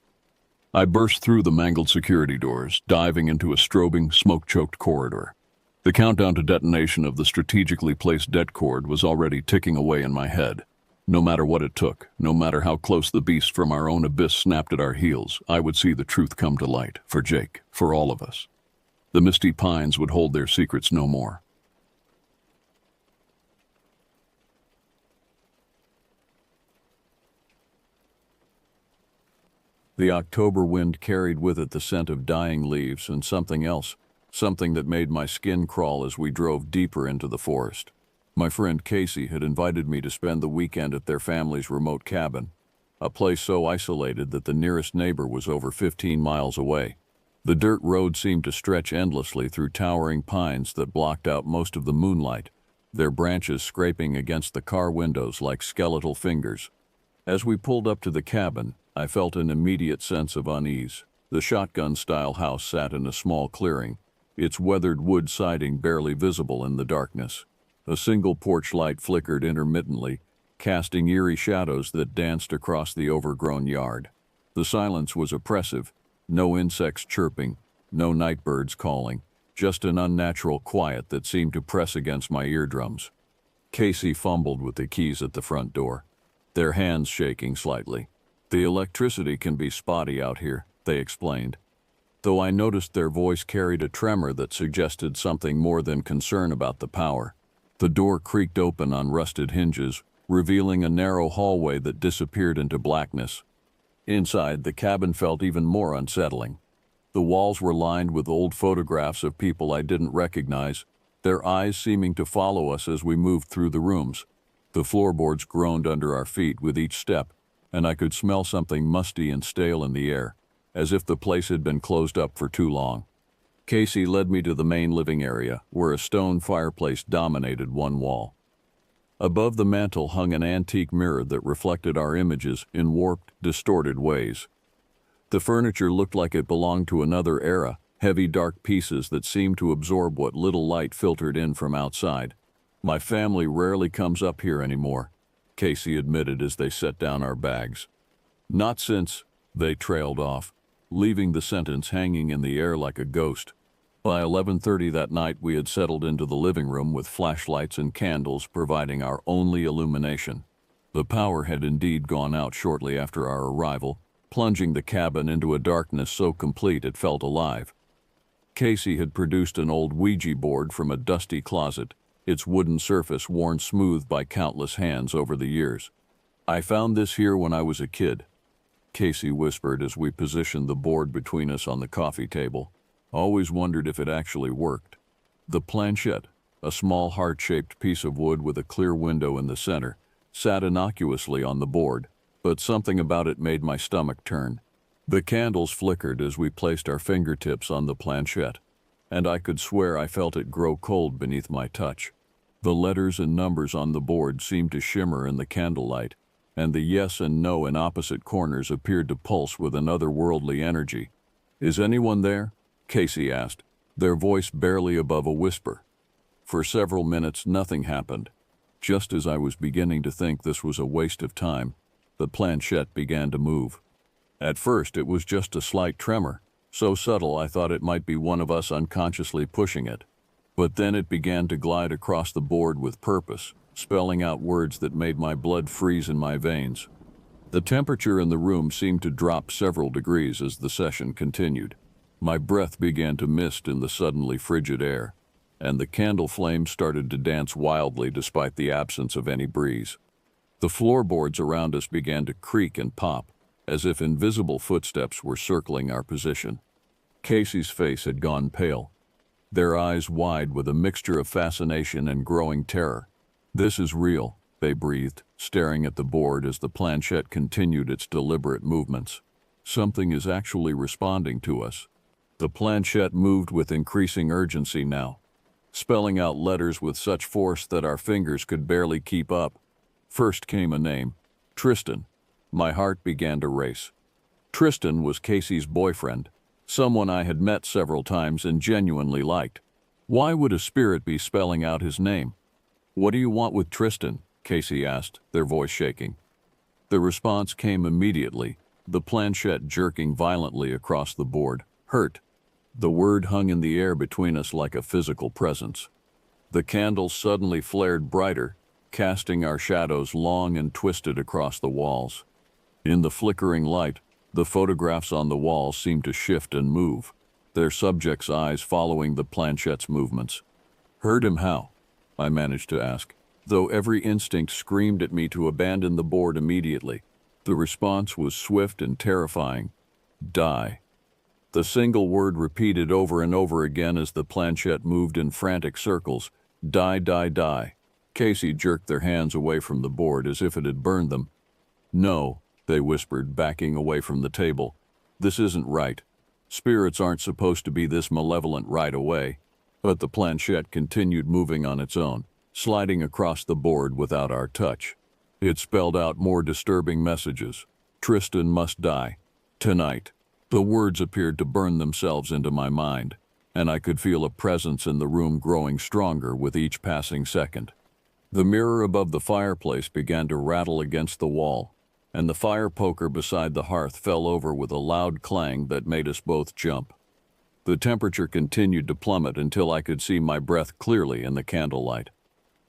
I burst through the mangled security doors, diving into a strobing, smoke-choked corridor. The countdown to detonation of the strategically placed det cord was already ticking away in my head. No matter what it took, no matter how close the beast from our own abyss snapped at our heels, I would see the truth come to light, for Jake, for all of us. The misty pines would hold their secrets no more. The October wind carried with it the scent of dying leaves and something else, something that made my skin crawl as we drove deeper into the forest. My friend Casey had invited me to spend the weekend at their family's remote cabin, a place so isolated that the nearest neighbor was over 15 miles away. The dirt road seemed to stretch endlessly through towering pines that blocked out most of the moonlight, their branches scraping against the car windows like skeletal fingers. As we pulled up to the cabin, I felt an immediate sense of unease. The shotgun-style house sat in a small clearing, its weathered wood siding barely visible in the darkness. A single porch light flickered intermittently, casting eerie shadows that danced across the overgrown yard. The silence was oppressive, no insects chirping, no night birds calling, just an unnatural quiet that seemed to press against my eardrums. Casey fumbled with the keys at the front door, their hands shaking slightly. "The electricity can be spotty out here," they explained, though I noticed their voice carried a tremor that suggested something more than concern about the power. The door creaked open on rusted hinges, revealing a narrow hallway that disappeared into blackness. Inside, the cabin felt even more unsettling. The walls were lined with old photographs of people I didn't recognize, their eyes seeming to follow us as we moved through the rooms. The floorboards groaned under our feet with each step, and I could smell something musty and stale in the air, as if the place had been closed up for too long. Casey led me to the main living area, where a stone fireplace dominated one wall. Above the mantel hung an antique mirror that reflected our images in warped, distorted ways. The furniture looked like it belonged to another era, heavy dark pieces that seemed to absorb what little light filtered in from outside. "My family rarely comes up here anymore," Casey admitted as they set down our bags. "Not since," they trailed off, leaving the sentence hanging in the air like a ghost. By 11:30 that night, we had settled into the living room with flashlights and candles providing our only illumination. The power had indeed gone out shortly after our arrival, plunging the cabin into a darkness so complete it felt alive. Casey had produced an old Ouija board from a dusty closet, its wooden surface worn smooth by countless hands over the years. "I found this here when I was a kid," Casey whispered as we positioned the board between us on the coffee table. "Always wondered if it actually worked." The planchette, a small heart-shaped piece of wood with a clear window in the center, sat innocuously on the board, but something about it made my stomach turn. The candles flickered as we placed our fingertips on the planchette, and I could swear I felt it grow cold beneath my touch. The letters and numbers on the board seemed to shimmer in the candlelight, and the yes and no in opposite corners appeared to pulse with an otherworldly energy. "Is anyone there?" Casey asked, their voice barely above a whisper. For several minutes nothing happened. Just as I was beginning to think this was a waste of time, the planchette began to move. At first it was just a slight tremor, so subtle I thought it might be one of us unconsciously pushing it. But then it began to glide across the board with purpose, spelling out words that made my blood freeze in my veins. The temperature in the room seemed to drop several degrees as the session continued. My breath began to mist in the suddenly frigid air, and the candle flames started to dance wildly despite the absence of any breeze. The floorboards around us began to creak and pop, as if invisible footsteps were circling our position. Casey's face had gone pale, their eyes wide with a mixture of fascination and growing terror. "This is real," they breathed, staring at the board as the planchette continued its deliberate movements. "Something is actually responding to us." The planchette moved with increasing urgency now, spelling out letters with such force that our fingers could barely keep up. First came a name, Tristan. My heart began to race. Tristan was Casey's boyfriend, someone I had met several times and genuinely liked. Why would a spirit be spelling out his name? "What do you want with Tristan?" Casey asked, their voice shaking. The response came immediately, the planchette jerking violently across the board. "Hurt." The word hung in the air between us like a physical presence. The candle suddenly flared brighter, casting our shadows long and twisted across the walls. In the flickering light, the photographs on the wall seemed to shift and move, their subjects' eyes following the planchette's movements. "Heard him how?" I managed to ask, though every instinct screamed at me to abandon the board immediately. The response was swift and terrifying. "Die." The single word repeated over and over again as the planchette moved in frantic circles. "Die, die, die." Casey jerked their hands away from the board as if it had burned them. "No," they whispered, backing away from the table. "This isn't right. Spirits aren't supposed to be this malevolent right away." But the planchette continued moving on its own, sliding across the board without our touch. It spelled out more disturbing messages. "Tristan must die. Tonight." The words appeared to burn themselves into my mind, and I could feel a presence in the room growing stronger with each passing second. The mirror above the fireplace began to rattle against the wall, and the fire poker beside the hearth fell over with a loud clang that made us both jump. The temperature continued to plummet until I could see my breath clearly in the candlelight.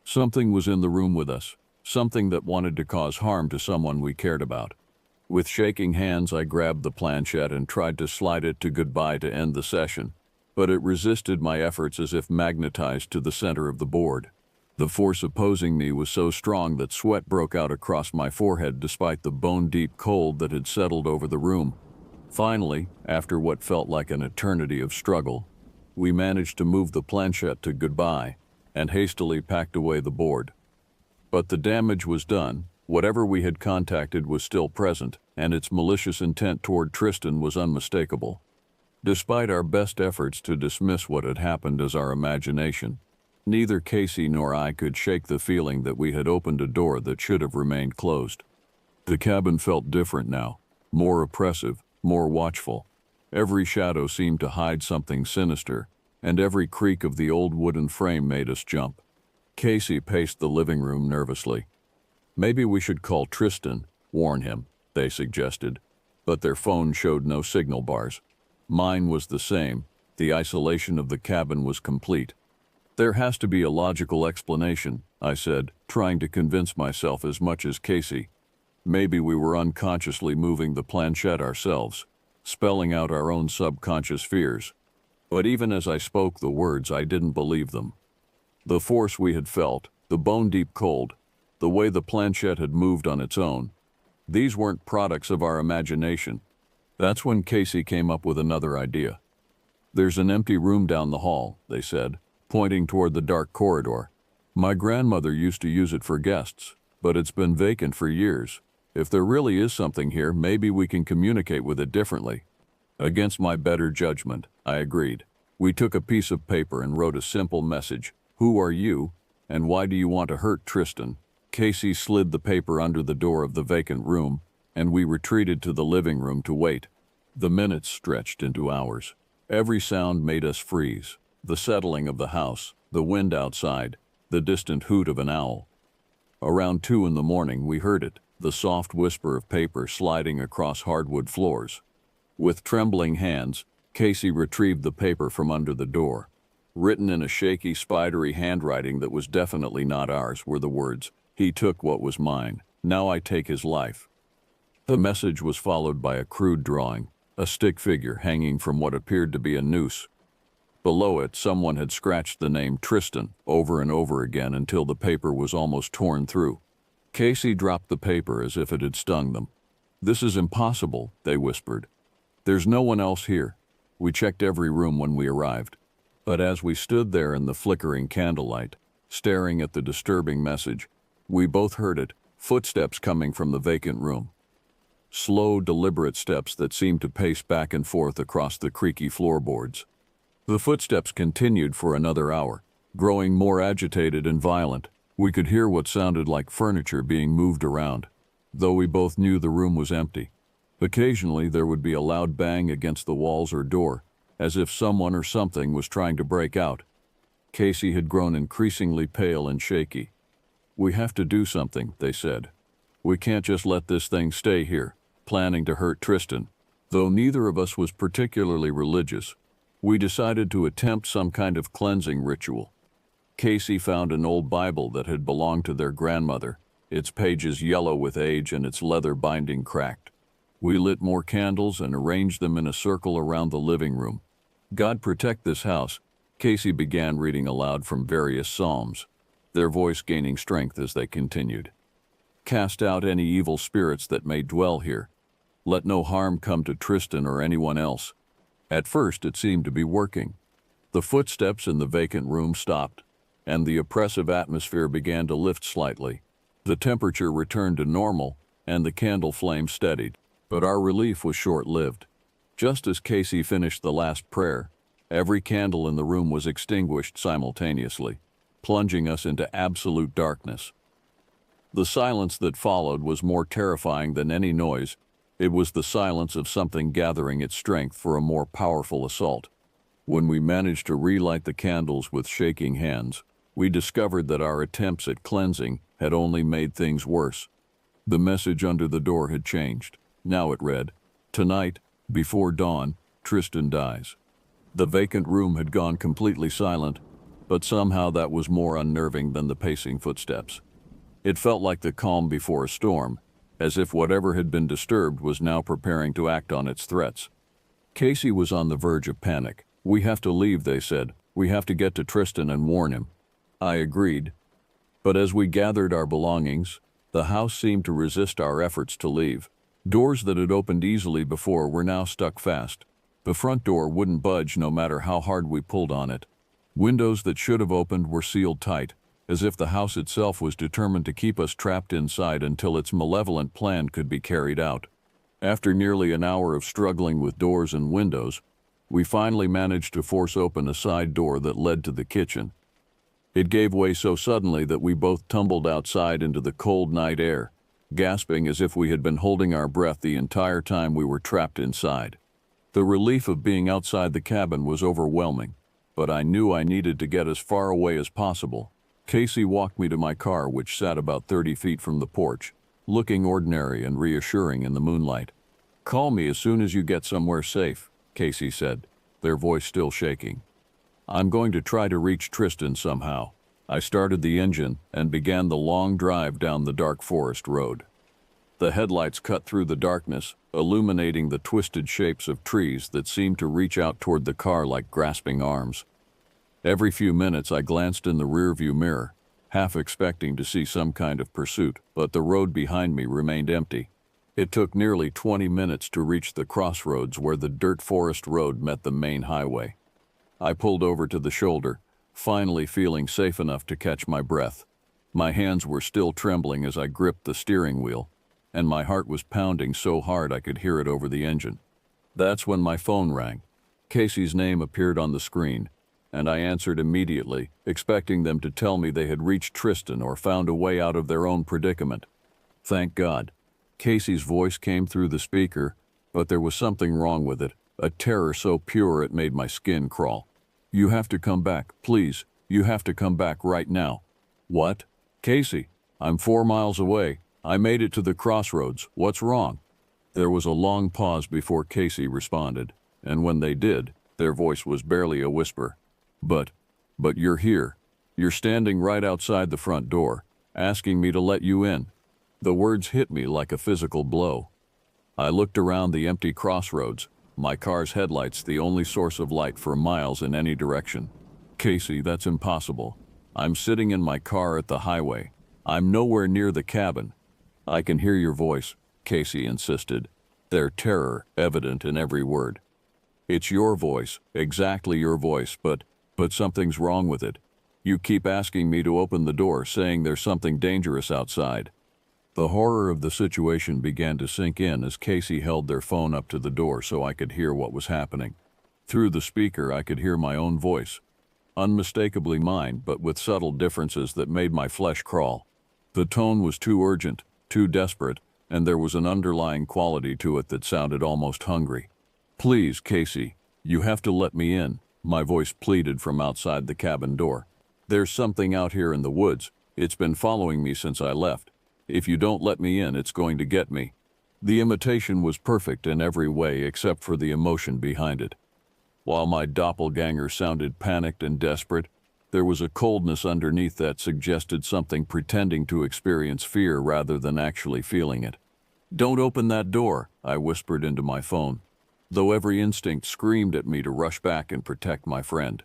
Something was in the room with us, something that wanted to cause harm to someone we cared about. With shaking hands, I grabbed the planchette and tried to slide it to goodbye to end the session, but it resisted my efforts as if magnetized to the center of the board. The force opposing me was so strong that sweat broke out across my forehead despite the bone-deep cold that had settled over the room. Finally, after what felt like an eternity of struggle, we managed to move the planchette to goodbye and hastily packed away the board. But the damage was done. Whatever we had contacted was still present, and its malicious intent toward Tristan was unmistakable. Despite our best efforts to dismiss what had happened as our imagination, neither Casey nor I could shake the feeling that we had opened a door that should have remained closed. The cabin felt different now, more oppressive, more watchful. Every shadow seemed to hide something sinister, and every creak of the old wooden frame made us jump. Casey paced the living room nervously. "Maybe we should call Tristan, warn him," they suggested, but their phone showed no signal bars. Mine was the same. The isolation of the cabin was complete. "There has to be a logical explanation," I said, trying to convince myself as much as Casey. Maybe we were unconsciously moving the planchette ourselves, spelling out our own subconscious fears. But even as I spoke the words, I didn't believe them. The force we had felt, the bone-deep cold, the way the planchette had moved on its own, these weren't products of our imagination. That's when Casey came up with another idea. "There's an empty room down the hall," they said, pointing toward the dark corridor. "My grandmother used to use it for guests, but it's been vacant for years. If there really is something here, maybe we can communicate with it differently." Against my better judgment, I agreed. We took a piece of paper and wrote a simple message. "Who are you, and why do you want to hurt Tristan?" Casey slid the paper under the door of the vacant room, and we retreated to the living room to wait. The minutes stretched into hours. Every sound made us freeze. The settling of the house, the wind outside, the distant hoot of an owl. Around 2 in the morning we heard it, the soft whisper of paper sliding across hardwood floors. With trembling hands, Casey retrieved the paper from under the door. Written in a shaky, spidery handwriting that was definitely not ours were the words, "He took what was mine. Now I take his life." The message was followed by a crude drawing, a stick figure hanging from what appeared to be a noose. Below it, someone had scratched the name Tristan over and over again until the paper was almost torn through. Casey dropped the paper as if it had stung them. "This is impossible," they whispered. "There's no one else here." We checked every room when we arrived. But as we stood there in the flickering candlelight, staring at the disturbing message, we both heard it, footsteps coming from the vacant room. Slow, deliberate steps that seemed to pace back and forth across the creaky floorboards. The footsteps continued for another hour, growing more agitated and violent. We could hear what sounded like furniture being moved around, though we both knew the room was empty. Occasionally there would be a loud bang against the walls or door, as if someone or something was trying to break out. Casey had grown increasingly pale and shaky. "We have to do something," they said. "We can't just let this thing stay here, planning to hurt Tristan." Though neither of us was particularly religious, we decided to attempt some kind of cleansing ritual. Casey found an old Bible that had belonged to their grandmother, its pages yellow with age and its leather binding cracked. We lit more candles and arranged them in a circle around the living room. "God protect this house," Casey began reading aloud from various psalms, their voice gaining strength as they continued. "Cast out any evil spirits that may dwell here. Let no harm come to Tristan or anyone else." At first it seemed to be working. The footsteps in the vacant room stopped, and the oppressive atmosphere began to lift slightly. The temperature returned to normal, and the candle flame steadied. But our relief was short-lived. Just as Casey finished the last prayer, every candle in the room was extinguished simultaneously, plunging us into absolute darkness. The silence that followed was more terrifying than any noise. It was the silence of something gathering its strength for a more powerful assault. When we managed to relight the candles with shaking hands, we discovered that our attempts at cleansing had only made things worse. The message under the door had changed. Now it read, "Tonight, before dawn, Tristan dies." The vacant room had gone completely silent, but somehow that was more unnerving than the pacing footsteps. It felt like the calm before a storm, as if whatever had been disturbed was now preparing to act on its threats. Casey was on the verge of panic. "We have to leave," they said. "We have to get to Tristan and warn him." I agreed. But as we gathered our belongings, the house seemed to resist our efforts to leave. Doors that had opened easily before were now stuck fast. The front door wouldn't budge no matter how hard we pulled on it. Windows that should have opened were sealed tight, as if the house itself was determined to keep us trapped inside until its malevolent plan could be carried out. After nearly an hour of struggling with doors and windows, we finally managed to force open a side door that led to the kitchen. It gave way so suddenly that we both tumbled outside into the cold night air, gasping as if we had been holding our breath the entire time we were trapped inside. The relief of being outside the cabin was overwhelming, but I knew I needed to get as far away as possible. Casey walked me to my car, which sat about 30 feet from the porch, looking ordinary and reassuring in the moonlight. "Call me as soon as you get somewhere safe," Casey said, their voice still shaking. "I'm going to try to reach Tristan somehow." I started the engine and began the long drive down the dark forest road. The headlights cut through the darkness, illuminating the twisted shapes of trees that seemed to reach out toward the car like grasping arms. Every few minutes I glanced in the rearview mirror, half expecting to see some kind of pursuit, but the road behind me remained empty. It took nearly 20 minutes to reach the crossroads where the dirt forest road met the main highway. I pulled over to the shoulder, finally feeling safe enough to catch my breath. My hands were still trembling as I gripped the steering wheel, and my heart was pounding so hard I could hear it over the engine. That's when my phone rang. Casey's name appeared on the screen, and I answered immediately, expecting them to tell me they had reached Tristan or found a way out of their own predicament. Thank God. Casey's voice came through the speaker, but there was something wrong with it, a terror so pure it made my skin crawl. "You have to come back, please. You have to come back right now." "What?" "Casey, I'm 4 miles away. I made it to the crossroads. What's wrong?" There was a long pause before Casey responded, and when they did, their voice was barely a whisper. But you're here. You're standing right outside the front door, asking me to let you in." The words hit me like a physical blow. I looked around the empty crossroads, my car's headlights the only source of light for miles in any direction. "Casey, that's impossible. I'm sitting in my car at the highway. I'm nowhere near the cabin." "I can hear your voice," Casey insisted, their terror evident in every word. "It's your voice, exactly your voice, but something's wrong with it. You keep asking me to open the door, saying there's something dangerous outside." The horror of the situation began to sink in as Casey held their phone up to the door so I could hear what was happening. Through the speaker I could hear my own voice, unmistakably mine, but with subtle differences that made my flesh crawl. The tone was too urgent, too desperate, and there was an underlying quality to it that sounded almost hungry. "Please, Casey, you have to let me in," my voice pleaded from outside the cabin door. "There's something out here in the woods. It's been following me since I left. If you don't let me in, it's going to get me." The imitation was perfect in every way except for the emotion behind it. While my doppelganger sounded panicked and desperate, There was a coldness underneath that suggested something pretending to experience fear rather than actually feeling it. "Don't open that door," I whispered into my phone, though every instinct screamed at me to rush back and protect my friend.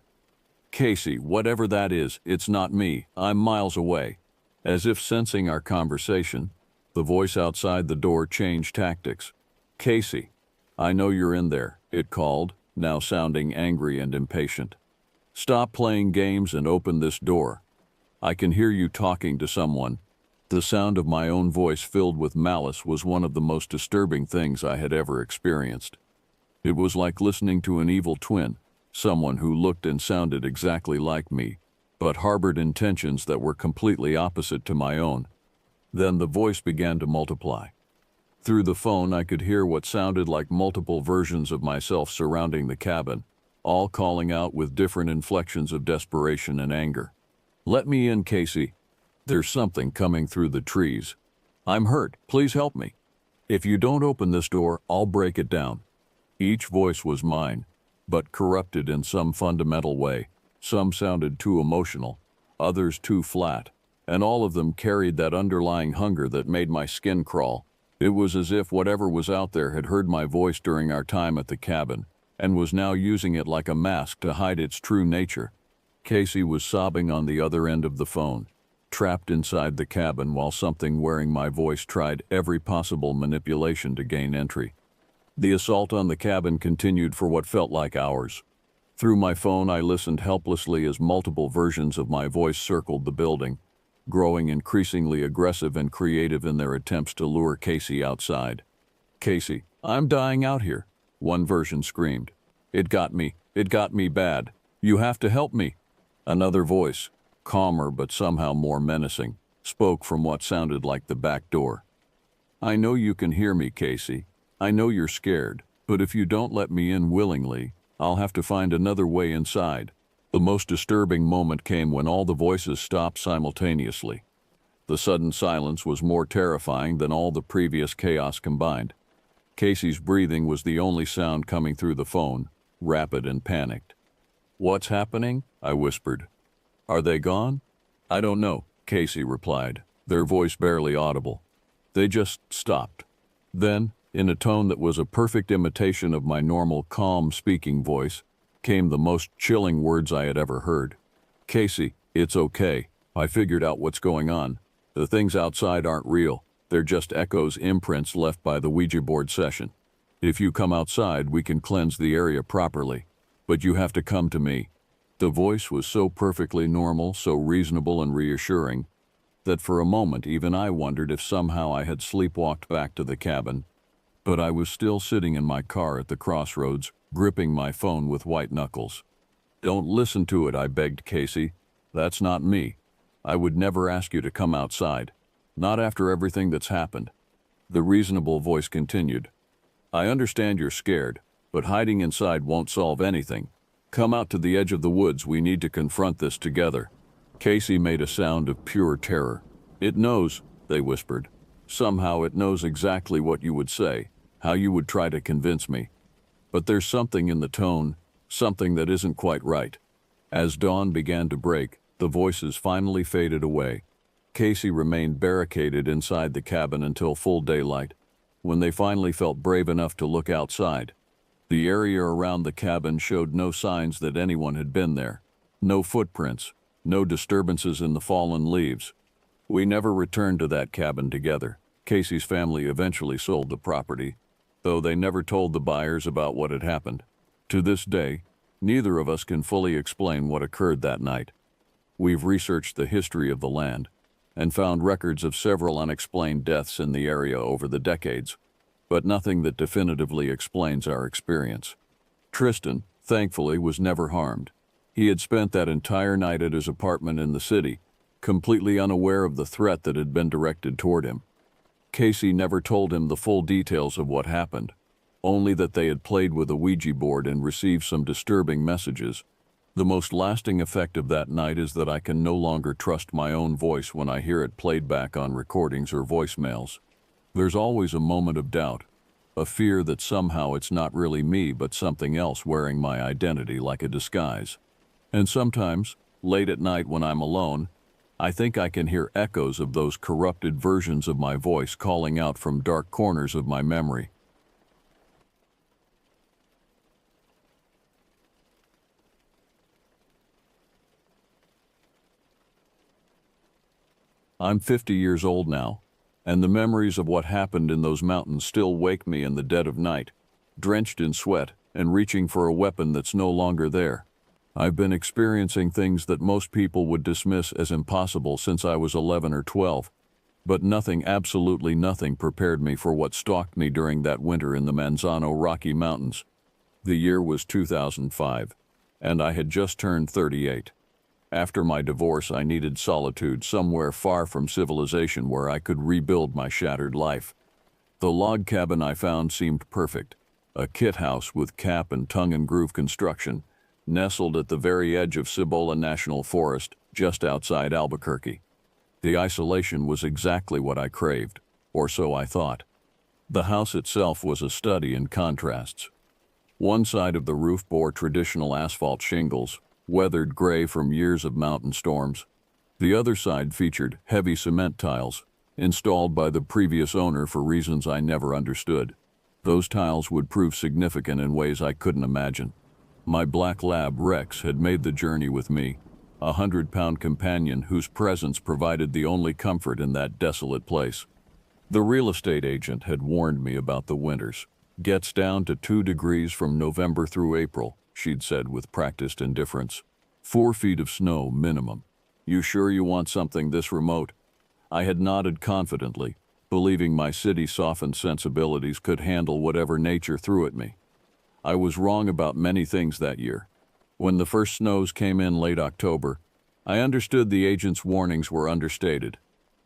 "Casey, whatever that is, it's not me. I'm miles away." As if sensing our conversation, the voice outside the door changed tactics. "Casey, I know you're in there," it called, now sounding angry and impatient. "Stop playing games and open this door. I can hear you talking to someone." The sound of my own voice filled with malice was one of the most disturbing things I had ever experienced. It was like listening to an evil twin, someone who looked and sounded exactly like me, but harbored intentions that were completely opposite to my own. Then the voice began to multiply. Through the phone, I could hear what sounded like multiple versions of myself surrounding the cabin, all calling out with different inflections of desperation and anger. "Let me in, Casey. There's something coming through the trees. I'm hurt. Please help me. If you don't open this door, I'll break it down." Each voice was mine, but corrupted in some fundamental way. Some sounded too emotional, others too flat, and all of them carried that underlying hunger that made my skin crawl. It was as if whatever was out there had heard my voice during our time at the cabin, and was now using it like a mask to hide its true nature. Casey was sobbing on the other end of the phone, trapped inside the cabin while something wearing my voice tried every possible manipulation to gain entry. The assault on the cabin continued for what felt like hours. Through my phone, I listened helplessly as multiple versions of my voice circled the building, growing increasingly aggressive and creative in their attempts to lure Casey outside. "Casey, I'm dying out here," one version screamed. It got me bad. You have to help me." Another voice, calmer but somehow more menacing, spoke from what sounded like the back door. "I know you can hear me, Casey. I know you're scared, but if you don't let me in willingly, I'll have to find another way inside." The most disturbing moment came when all the voices stopped simultaneously. The sudden silence was more terrifying than all the previous chaos combined. Casey's breathing was the only sound coming through the phone, rapid and panicked. "What's happening?" I whispered. "Are they gone?" "I don't know," Casey replied, their voice barely audible. "They just stopped." Then, in a tone that was a perfect imitation of my normal, calm speaking voice, came the most chilling words I had ever heard. "Casey, it's okay. I figured out what's going on. The things outside aren't real. They're just echoes, imprints left by the Ouija board session. If you come outside, we can cleanse the area properly. But you have to come to me." The voice was so perfectly normal, so reasonable and reassuring, that for a moment even I wondered if somehow I had sleepwalked back to the cabin. But I was still sitting in my car at the crossroads, gripping my phone with white knuckles. "Don't listen to it," I begged Casey. "That's not me. I would never ask you to come outside. Not after everything that's happened." The reasonable voice continued. "I understand you're scared, but hiding inside won't solve anything. Come out to the edge of the woods. We need to confront this together." Casey made a sound of pure terror. "It knows," they whispered. "Somehow it knows exactly what you would say, how you would try to convince me. But there's something in the tone, something that isn't quite right." As dawn began to break, the voices finally faded away. Casey remained barricaded inside the cabin until full daylight, when they finally felt brave enough to look outside. The area around the cabin showed no signs that anyone had been there. No footprints, no disturbances in the fallen leaves. We never returned to that cabin together. Casey's family eventually sold the property, though they never told the buyers about what had happened. To this day, neither of us can fully explain what occurred that night. We've researched the history of the land and found records of several unexplained deaths in the area over the decades, but nothing that definitively explains our experience. Tristan, thankfully, was never harmed. He had spent that entire night at his apartment in the city, completely unaware of the threat that had been directed toward him. Casey never told him the full details of what happened, only that they had played with a Ouija board and received some disturbing messages. The most lasting effect of that night is that I can no longer trust my own voice when I hear it played back on recordings or voicemails. There's always a moment of doubt, a fear that somehow it's not really me but something else wearing my identity like a disguise. And sometimes, Late at night when I'm alone, I think I can hear echoes of those corrupted versions of my voice calling out from dark corners of my memory. I'm 50 years old now, and the memories of what happened in those mountains still wake me in the dead of night, drenched in sweat and reaching for a weapon that's no longer there. I've been experiencing things that most people would dismiss as impossible since I was 11 or 12, but nothing, absolutely nothing, prepared me for what stalked me during that winter in the Manzano Rocky Mountains. The year was 2005, and I had just turned 38. After my divorce, I needed solitude somewhere far from civilization where I could rebuild my shattered life. The log cabin I found seemed perfect, a kit house with cap and tongue and groove construction, nestled at the very edge of Cibola National Forest, just outside Albuquerque. The isolation was exactly what I craved, or so I thought. The house itself was a study in contrasts. One side of the roof bore traditional asphalt shingles, weathered gray from years of mountain storms. The other side featured heavy cement tiles, installed by the previous owner for reasons I never understood. Those tiles would prove significant in ways I couldn't imagine. My black lab, Rex, had made the journey with me, a 100-pound companion whose presence provided the only comfort in that desolate place. The real estate agent had warned me about the winters. Gets down to 2 degrees from November through April, she'd said with practiced indifference. 4 feet of snow minimum. You sure you want something this remote? I had nodded confidently, believing my city-softened sensibilities could handle whatever nature threw at me. I was wrong about many things that year. When the first snows came in late October, I understood the agent's warnings were understated.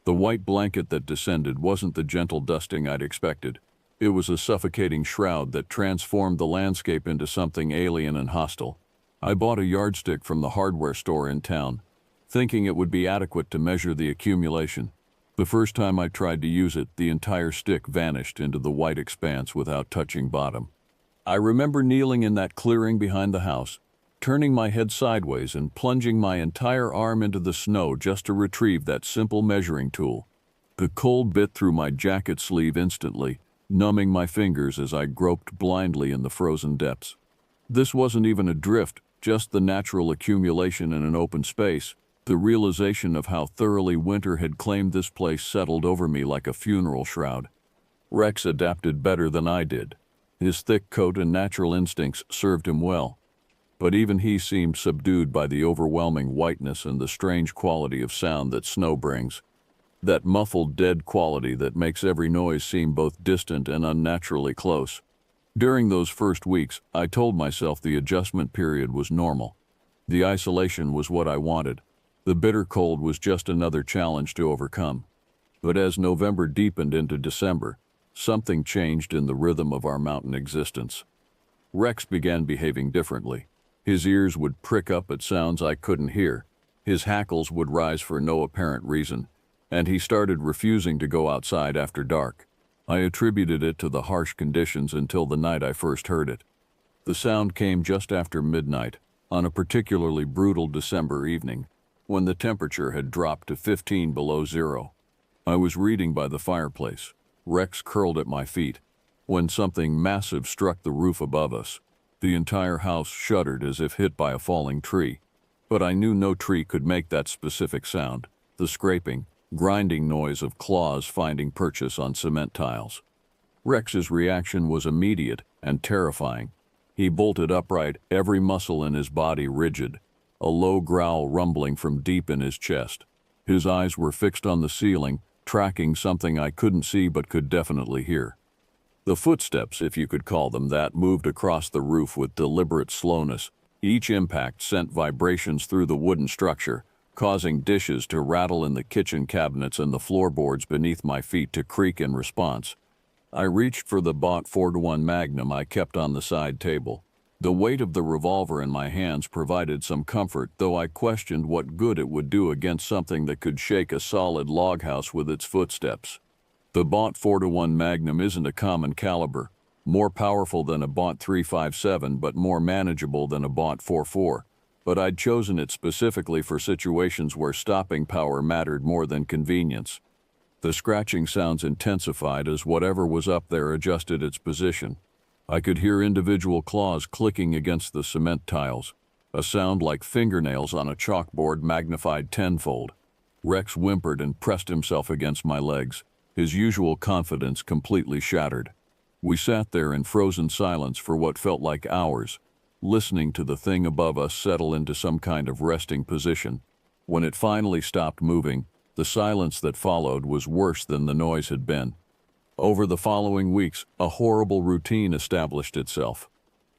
The white blanket that descended wasn't the gentle dusting I'd expected. It was a suffocating shroud that transformed the landscape into something alien and hostile. I bought a yardstick from the hardware store in town, thinking it would be adequate to measure the accumulation. The first time I tried to use it, the entire stick vanished into the white expanse without touching bottom. I remember kneeling in that clearing behind the house, turning my head sideways and plunging my entire arm into the snow just to retrieve that simple measuring tool. The cold bit through my jacket sleeve instantly, numbing my fingers as I groped blindly in the frozen depths. This wasn't even a drift, just the natural accumulation in an open space. The realization of how thoroughly winter had claimed this place settled over me like a funeral shroud. Rex adapted better than I did. His thick coat and natural instincts served him well, but even he seemed subdued by the overwhelming whiteness and the strange quality of sound that snow brings. That muffled, dead quality that makes every noise seem both distant and unnaturally close. During those first weeks, I told myself the adjustment period was normal. The isolation was what I wanted. The bitter cold was just another challenge to overcome. But as November deepened into December, something changed in the rhythm of our mountain existence. Rex began behaving differently. His ears would prick up at sounds I couldn't hear. His hackles would rise for no apparent reason, and he started refusing to go outside after dark. I attributed it to the harsh conditions until the night I first heard it. The sound came just after midnight, on a particularly brutal December evening, when the temperature had dropped to 15 below zero. I was reading by the fireplace, Rex curled at my feet, when something massive struck the roof above us. The entire house shuddered as if hit by a falling tree, but I knew no tree could make that specific sound, the scraping, grinding noise of claws finding purchase on cement tiles. Rex's reaction was immediate and terrifying. He bolted upright, every muscle in his body rigid, a low growl rumbling from deep in his chest. His eyes were fixed on the ceiling, tracking something I couldn't see but could definitely hear. The footsteps, if you could call them that, moved across the roof with deliberate slowness. Each impact sent vibrations through the wooden structure, causing dishes to rattle in the kitchen cabinets and the floorboards beneath my feet to creak in response. I reached for the bought 4-1 Magnum I kept on the side table. The weight of the revolver in my hands provided some comfort, though I questioned what good it would do against something that could shake a solid log house with its footsteps. The bought 4-1 Magnum isn't a common caliber, more powerful than a bought .357 but more manageable than a bought .44. but I'd chosen it specifically for situations where stopping power mattered more than convenience. The scratching sounds intensified as whatever was up there adjusted its position. I could hear individual claws clicking against the cement tiles, a sound like fingernails on a chalkboard magnified tenfold. Rex whimpered and pressed himself against my legs, his usual confidence completely shattered. We sat there in frozen silence for what felt like hours, listening to the thing above us settle into some kind of resting position. When it finally stopped moving, the silence that followed was worse than the noise had been. Over the following weeks, a horrible routine established itself.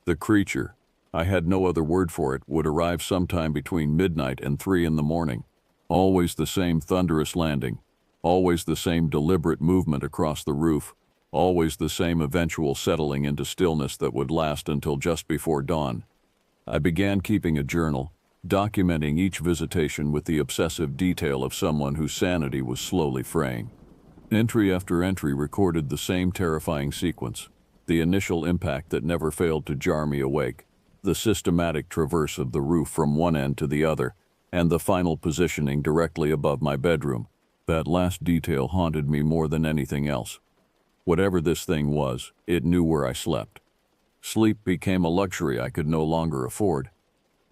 The creature, I had no other word for it, would arrive sometime between midnight and 3 in the morning. Always the same thunderous landing, always the same deliberate movement across the roof, always the same eventual settling into stillness that would last until just before dawn. I began keeping a journal, documenting each visitation with the obsessive detail of someone whose sanity was slowly fraying. Entry after entry recorded the same terrifying sequence, the initial impact that never failed to jar me awake, the systematic traverse of the roof from one end to the other, and the final positioning directly above my bedroom. That last detail haunted me more than anything else. Whatever this thing was, it knew where I slept. Sleep became a luxury I could no longer afford.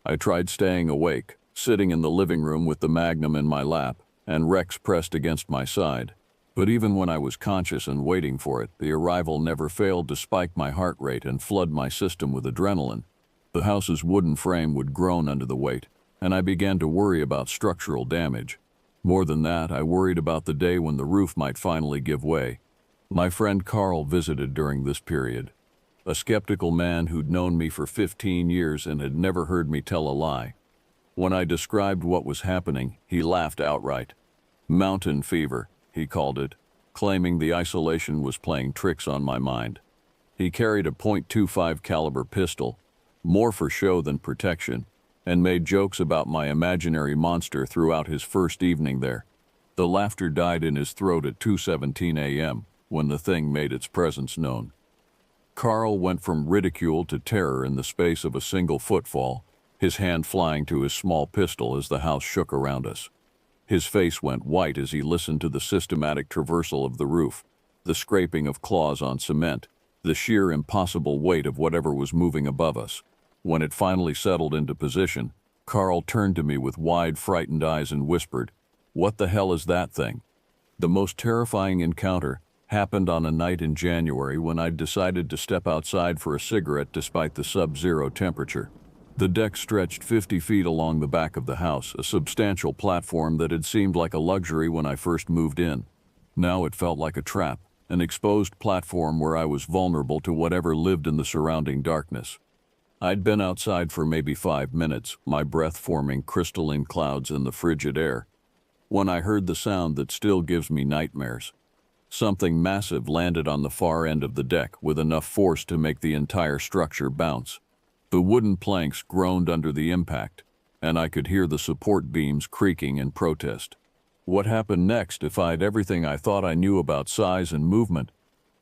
I tried staying awake, sitting in the living room with the Magnum in my lap, and Rex pressed against my side. But even when I was conscious and waiting for it, the arrival never failed to spike my heart rate and flood my system with adrenaline. The house's wooden frame would groan under the weight, and I began to worry about structural damage. More than that, I worried about the day when the roof might finally give way. My friend Carl visited during this period, a skeptical man who'd known me for 15 years and had never heard me tell a lie. When I described what was happening, he laughed outright. Mountain fever, he called it, claiming the isolation was playing tricks on my mind. He carried a .25 caliber pistol, more for show than protection, and made jokes about my imaginary monster throughout his first evening there. The laughter died in his throat at 2:17 a.m. when the thing made its presence known. Carl went from ridicule to terror in the space of a single footfall, his hand flying to his small pistol as the house shook around us. His face went white as he listened to the systematic traversal of the roof, the scraping of claws on cement, the sheer impossible weight of whatever was moving above us. When it finally settled into position, Carl turned to me with wide, frightened eyes and whispered, "What the hell is that thing?" The most terrifying encounter happened on a night in January when I'd decided to step outside for a cigarette despite the sub-zero temperature. The deck stretched 50 feet along the back of the house, a substantial platform that had seemed like a luxury when I first moved in. Now it felt like a trap, an exposed platform where I was vulnerable to whatever lived in the surrounding darkness. I'd been outside for maybe 5 minutes, my breath forming crystalline clouds in the frigid air, when I heard the sound that still gives me nightmares. Something massive landed on the far end of the deck with enough force to make the entire structure bounce. The wooden planks groaned under the impact, and I could hear the support beams creaking in protest. What happened next defied everything I thought I knew about size and movement.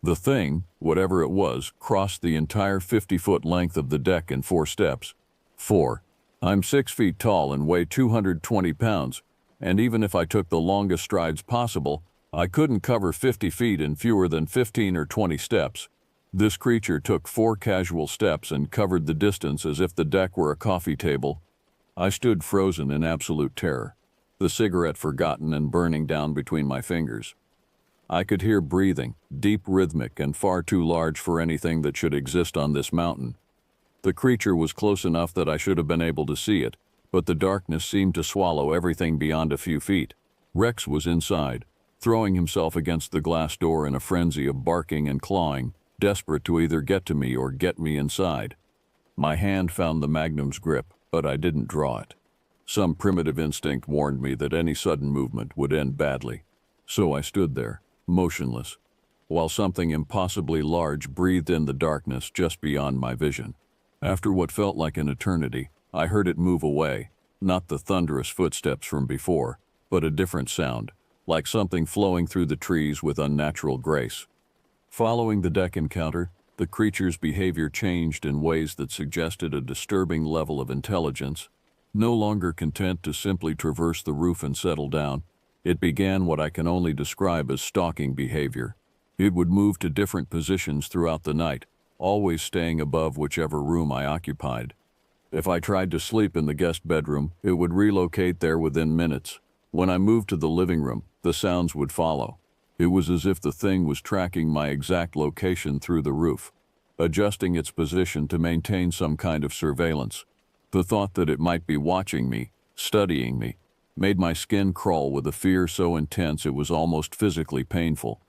The thing, whatever it was, crossed the entire 50-foot length of the deck in 4 steps. 4. I'm 6 feet tall and weigh 220 pounds, and even if I took the longest strides possible, I couldn't cover 50 feet in fewer than 15 or 20 steps. This creature took 4 casual steps and covered the distance as if the deck were a coffee table. I stood frozen in absolute terror, the cigarette forgotten and burning down between my fingers. I could hear breathing, deep, rhythmic, and far too large for anything that should exist on this mountain. The creature was close enough that I should have been able to see it, but the darkness seemed to swallow everything beyond a few feet. Rex was inside, throwing himself against the glass door in a frenzy of barking and clawing, desperate to either get to me or get me inside. My hand found the Magnum's grip, but I didn't draw it. Some primitive instinct warned me that any sudden movement would end badly. So I stood there, motionless, while something impossibly large breathed in the darkness just beyond my vision. After what felt like an eternity, I heard it move away, not the thunderous footsteps from before, but a different sound, like something flowing through the trees with unnatural grace. Following the deck encounter, the creature's behavior changed in ways that suggested a disturbing level of intelligence. No longer content to simply traverse the roof and settle down, it began what I can only describe as stalking behavior. It would move to different positions throughout the night, always staying above whichever room I occupied. If I tried to sleep in the guest bedroom, it would relocate there within minutes. When I moved to the living room, the sounds would follow. It was as if the thing was tracking my exact location through the roof, adjusting its position to maintain some kind of surveillance. The thought that it might be watching me, studying me, made my skin crawl with a fear so intense it was almost physically painful.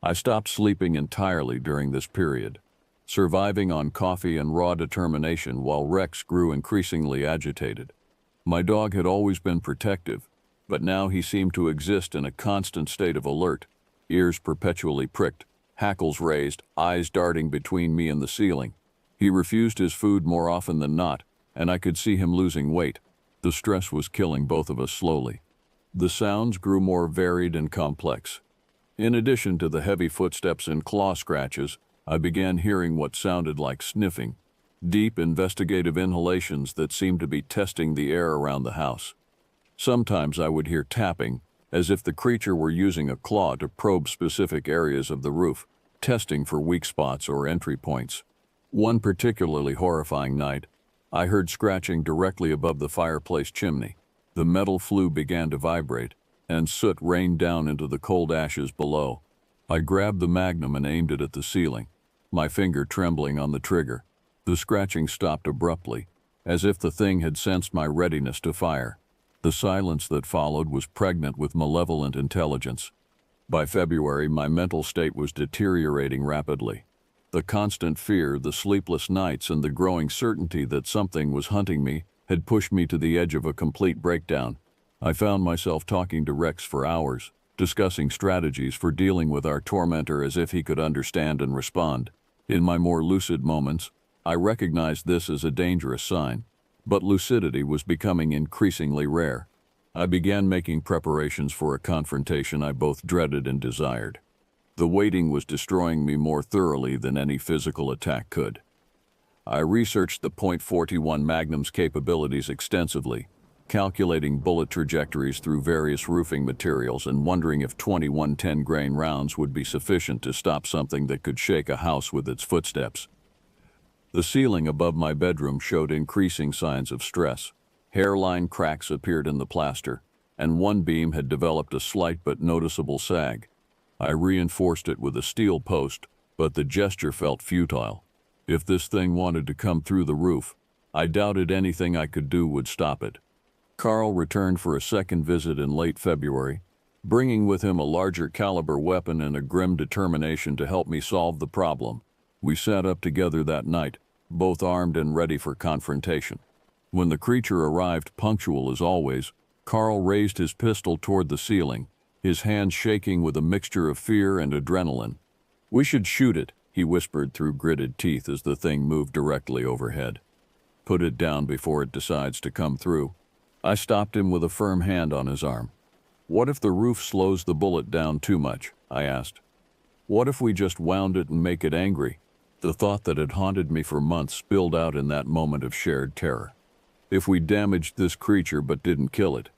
I stopped sleeping entirely during this period, surviving on coffee and raw determination while Rex grew increasingly agitated. My dog had always been protective, but now he seemed to exist in a constant state of alert, ears perpetually pricked, hackles raised, eyes darting between me and the ceiling. He refused his food more often than not, and I could see him losing weight. The stress was killing both of us slowly. The sounds grew more varied and complex. In addition to the heavy footsteps and claw scratches, I began hearing what sounded like sniffing, deep investigative inhalations that seemed to be testing the air around the house. Sometimes I would hear tapping, as if the creature were using a claw to probe specific areas of the roof, testing for weak spots or entry points. One particularly horrifying night, I heard scratching directly above the fireplace chimney. The metal flue began to vibrate, and soot rained down into the cold ashes below. I grabbed the Magnum and aimed it at the ceiling, my finger trembling on the trigger. The scratching stopped abruptly, as if the thing had sensed my readiness to fire. The silence that followed was pregnant with malevolent intelligence. By February, my mental state was deteriorating rapidly. The constant fear, the sleepless nights, and the growing certainty that something was hunting me had pushed me to the edge of a complete breakdown. I found myself talking to Rex for hours, discussing strategies for dealing with our tormentor as if he could understand and respond. In my more lucid moments, I recognized this as a dangerous sign, but lucidity was becoming increasingly rare. I began making preparations for a confrontation I both dreaded and desired. The waiting was destroying me more thoroughly than any physical attack could. I researched the .41 Magnum's capabilities extensively, calculating bullet trajectories through various roofing materials and wondering if 2110 grain rounds would be sufficient to stop something that could shake a house with its footsteps. The ceiling above my bedroom showed increasing signs of stress. Hairline cracks appeared in the plaster, and one beam had developed a slight but noticeable sag. I reinforced it with a steel post, but the gesture felt futile. If this thing wanted to come through the roof, I doubted anything I could do would stop it. Carl returned for a second visit in late February, bringing with him a larger caliber weapon and a grim determination to help me solve the problem. We sat up together that night, both armed and ready for confrontation. When the creature arrived, punctual as always, Carl raised his pistol toward the ceiling, his hands shaking with a mixture of fear and adrenaline. "We should shoot it," he whispered through gritted teeth as the thing moved directly overhead. "Put it down before it decides to come through." I stopped him with a firm hand on his arm. "What if the roof slows the bullet down too much?" I asked. "What if we just wound it and make it angry?" The thought that had haunted me for months spilled out in that moment of shared terror. If we damaged this creature but didn't kill it?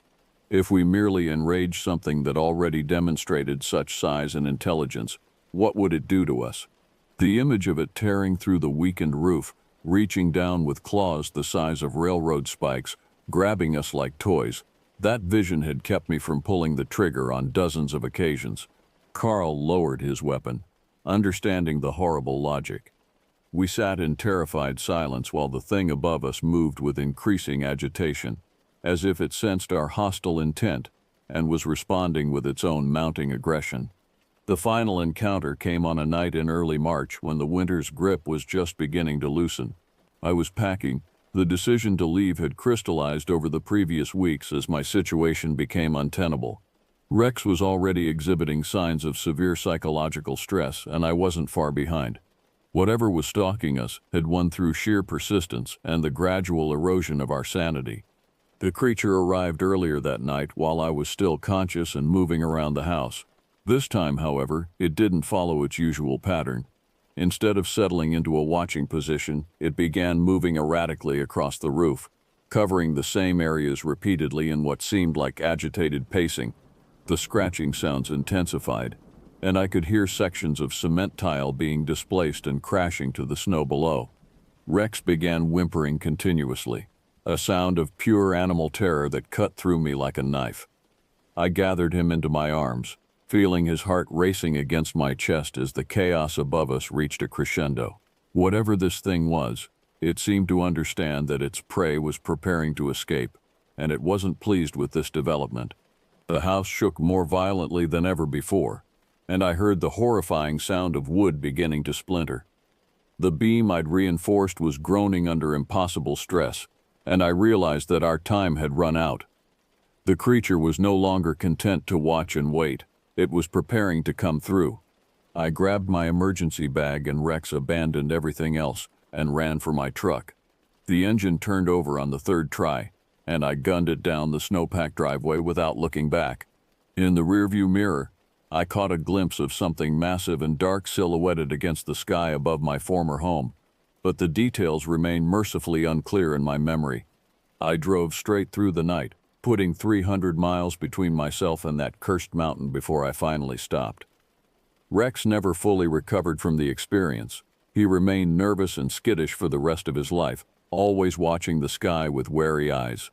If we merely enraged something that already demonstrated such size and intelligence, what would it do to us? The image of it tearing through the weakened roof, reaching down with claws the size of railroad spikes, grabbing us like toys, that vision had kept me from pulling the trigger on dozens of occasions. Carl lowered his weapon, understanding the horrible logic. We sat in terrified silence while the thing above us moved with increasing agitation, as if it sensed our hostile intent and was responding with its own mounting aggression. The final encounter came on a night in early March when the winter's grip was just beginning to loosen. I was packing. The decision to leave had crystallized over the previous weeks as my situation became untenable. Rex was already exhibiting signs of severe psychological stress, and I wasn't far behind. Whatever was stalking us had won through sheer persistence and the gradual erosion of our sanity. The creature arrived earlier that night while I was still conscious and moving around the house. This time, however, it didn't follow its usual pattern. Instead of settling into a watching position, it began moving erratically across the roof. covering the same areas repeatedly in what seemed like agitated pacing. The scratching sounds intensified, and I could hear sections of cement tile being displaced and crashing to the snow below. Rex began whimpering continuously, a sound of pure animal terror that cut through me like a knife. I gathered him into my arms, feeling his heart racing against my chest as the chaos above us reached a crescendo. Whatever this thing was, it seemed to understand that its prey was preparing to escape, and it wasn't pleased with this development. The house shook more violently than ever before, and I heard the horrifying sound of wood beginning to splinter. The beam I'd reinforced was groaning under impossible stress, and I realized that our time had run out. The creature was no longer content to watch and wait. It was preparing to come through. I grabbed my emergency bag and Rex abandoned everything else and ran for my truck. The engine turned over on the third try, and I gunned it down the snowpacked driveway without looking back. In the rearview mirror, I caught a glimpse of something massive and dark silhouetted against the sky above my former home, but the details remained mercifully unclear in my memory. I drove straight through the night, putting 300 miles between myself and that cursed mountain before I finally stopped. Rex never fully recovered from the experience. He remained nervous and skittish for the rest of his life, always watching the sky with wary eyes.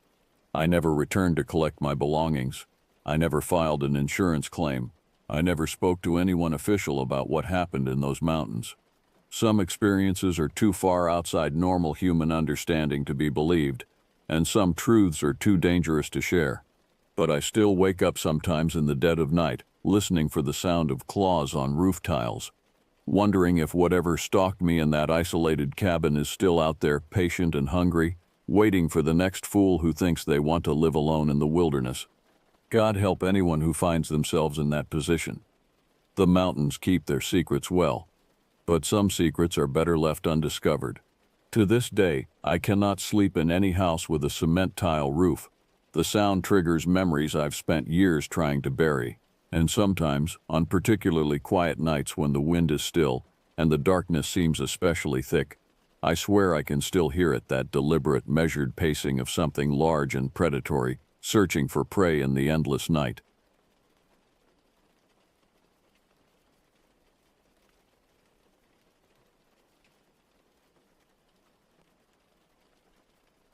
I never returned to collect my belongings. I never filed an insurance claim. I never spoke to anyone official about what happened in those mountains. Some experiences are too far outside normal human understanding to be believed, and some truths are too dangerous to share. But I still wake up sometimes in the dead of night, listening for the sound of claws on roof tiles, wondering if whatever stalked me in that isolated cabin is still out there, patient and hungry, waiting for the next fool who thinks they want to live alone in the wilderness. God help anyone who finds themselves in that position. The mountains keep their secrets well, but some secrets are better left undiscovered. To this day, I cannot sleep in any house with a cement tile roof. The sound triggers memories I've spent years trying to bury, and sometimes, on particularly quiet nights when the wind is still and the darkness seems especially thick, I swear I can still hear it, that deliberate, measured pacing of something large and predatory, searching for prey in the endless night.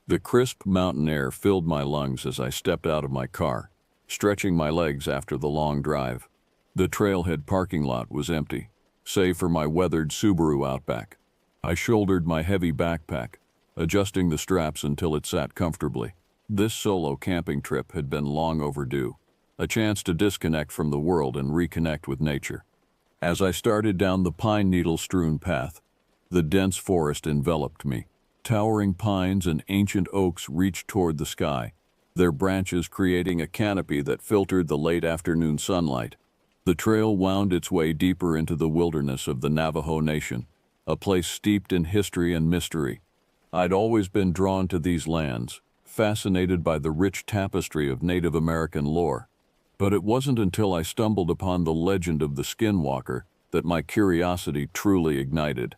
The crisp mountain air filled my lungs as I stepped out of my car, stretching my legs after the long drive. The trailhead parking lot was empty, save for my weathered Subaru Outback. I shouldered my heavy backpack, adjusting the straps until it sat comfortably. This solo camping trip had been long overdue, a chance to disconnect from the world and reconnect with nature. As I started down the pine needle-strewn path, the dense forest enveloped me. Towering pines and ancient oaks reached toward the sky, their branches creating a canopy that filtered the late afternoon sunlight. The trail wound its way deeper into the wilderness of the Navajo Nation, a place steeped in history and mystery. I'd always been drawn to these lands, fascinated by the rich tapestry of Native American lore. But it wasn't until I stumbled upon the legend of the Skinwalker that my curiosity truly ignited.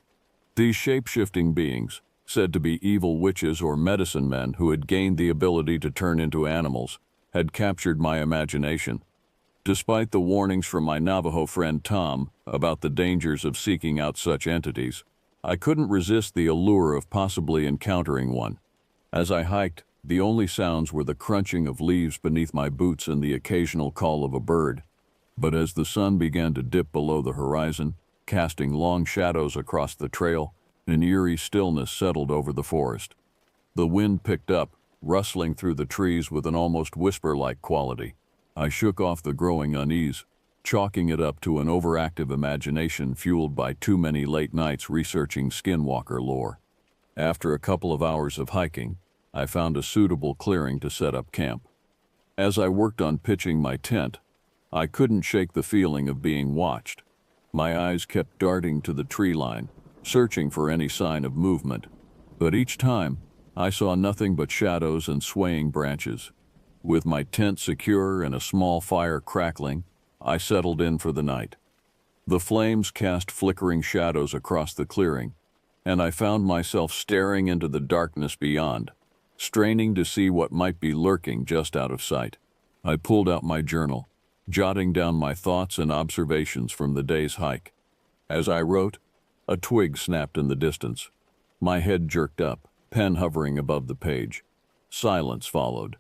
These shape-shifting beings, said to be evil witches or medicine men who had gained the ability to turn into animals, had captured my imagination. Despite the warnings from my Navajo friend Tom about the dangers of seeking out such entities, I couldn't resist the allure of possibly encountering one. As I hiked, the only sounds were the crunching of leaves beneath my boots and the occasional call of a bird. But as the sun began to dip below the horizon, casting long shadows across the trail, an eerie stillness settled over the forest. The wind picked up, rustling through the trees with an almost whisper-like quality. I shook off the growing unease, chalking it up to an overactive imagination fueled by too many late nights researching Skinwalker lore. After a couple of hours of hiking, I found a suitable clearing to set up camp. As I worked on pitching my tent, I couldn't shake the feeling of being watched. My eyes kept darting to the tree line, searching for any sign of movement, but each time I saw nothing but shadows and swaying branches. With my tent secure and a small fire crackling, I settled in for the night. The flames cast flickering shadows across the clearing, and I found myself staring into the darkness beyond. straining to see what might be lurking just out of sight. I pulled out my journal, jotting down my thoughts and observations from the day's hike. As I wrote, a twig snapped in the distance. My head jerked up, pen hovering above the page. Silence followed,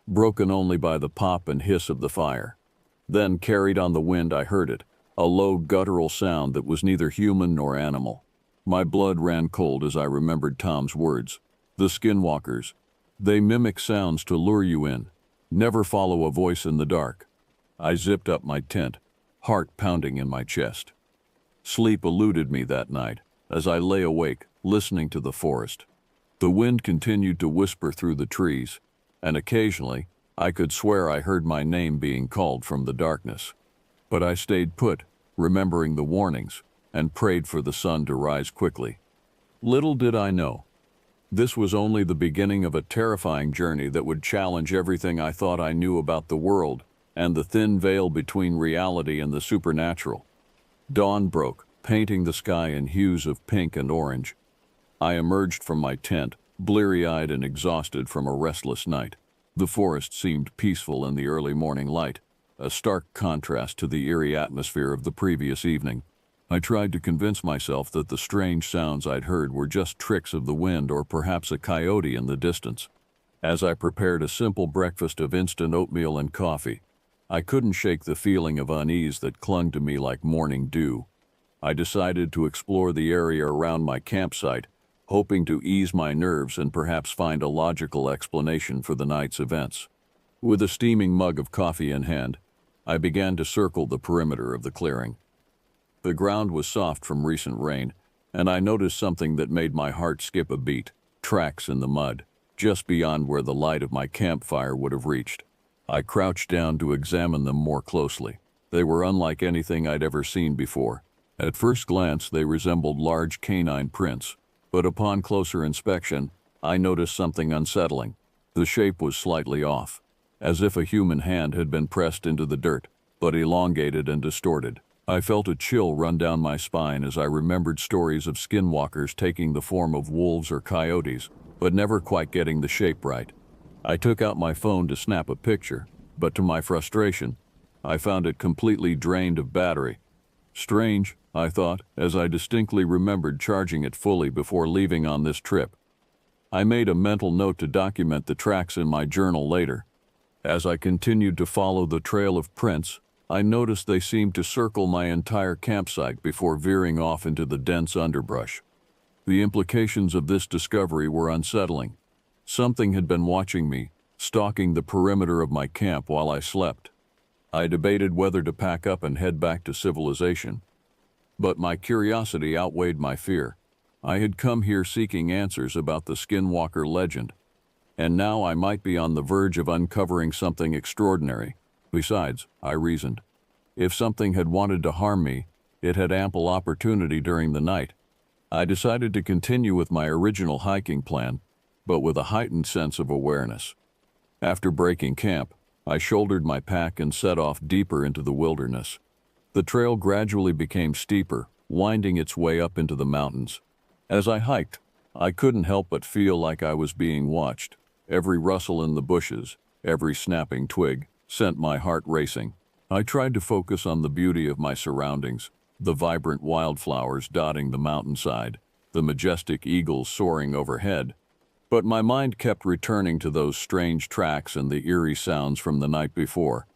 broken only by the pop and hiss of the fire. Then, carried on the wind, I heard it, a low guttural sound that was neither human nor animal. My blood ran cold as I remembered Tom's words. The skinwalkers. They mimic sounds to lure you in. Never follow a voice in the dark. I zipped up my tent, heart pounding in my chest. Sleep eluded me that night as I lay awake, listening to the forest. The wind continued to whisper through the trees, and occasionally I could swear I heard my name being called from the darkness. But I stayed put, remembering the warnings, and prayed for the sun to rise quickly. Little did I know, this was only the beginning of a terrifying journey that would challenge everything I thought I knew about the world and the thin veil between reality and the supernatural. Dawn broke, painting the sky in hues of pink and orange. I emerged from my tent, bleary-eyed and exhausted from a restless night. The forest seemed peaceful in the early morning light, a stark contrast to the eerie atmosphere of the previous evening. I tried to convince myself that the strange sounds I'd heard were just tricks of the wind or perhaps a coyote in the distance. As I prepared a simple breakfast of instant oatmeal and coffee, I couldn't shake the feeling of unease that clung to me like morning dew. I decided to explore the area around my campsite, hoping to ease my nerves and perhaps find a logical explanation for the night's events. With a steaming mug of coffee in hand, I began to circle the perimeter of the clearing. The ground was soft from recent rain, and I noticed something that made my heart skip a beat: tracks in the mud, just beyond where the light of my campfire would have reached. I crouched down to examine them more closely. They were unlike anything I'd ever seen before. At first glance, they resembled large canine prints, but upon closer inspection, I noticed something unsettling. The shape was slightly off, as if a human hand had been pressed into the dirt, but elongated and distorted. I felt a chill run down my spine as I remembered stories of skinwalkers taking the form of wolves or coyotes, but never quite getting the shape right. I took out my phone to snap a picture, but to my frustration, I found it completely drained of battery. Strange, I thought, as I distinctly remembered charging it fully before leaving on this trip. I made a mental note to document the tracks in my journal later. As I continued to follow the trail of prints, I noticed they seemed to circle my entire campsite before veering off into the dense underbrush. The implications of this discovery were unsettling. Something had been watching me, stalking the perimeter of my camp while I slept. I debated whether to pack up and head back to civilization, but my curiosity outweighed my fear. I had come here seeking answers about the Skinwalker legend, and now I might be on the verge of uncovering something extraordinary. Besides, I reasoned, if something had wanted to harm me, it had ample opportunity during the night. I decided to continue with my original hiking plan, but with a heightened sense of awareness. After breaking camp, I shouldered my pack and set off deeper into the wilderness. The trail gradually became steeper, winding its way up into the mountains. As I hiked, I couldn't help but feel like I was being watched. Every rustle in the bushes, every snapping twig, sent my heart racing. I tried to focus on the beauty of my surroundings, the vibrant wildflowers dotting the mountainside, the majestic eagles soaring overhead, but my mind kept returning to those strange tracks and the eerie sounds from the night before.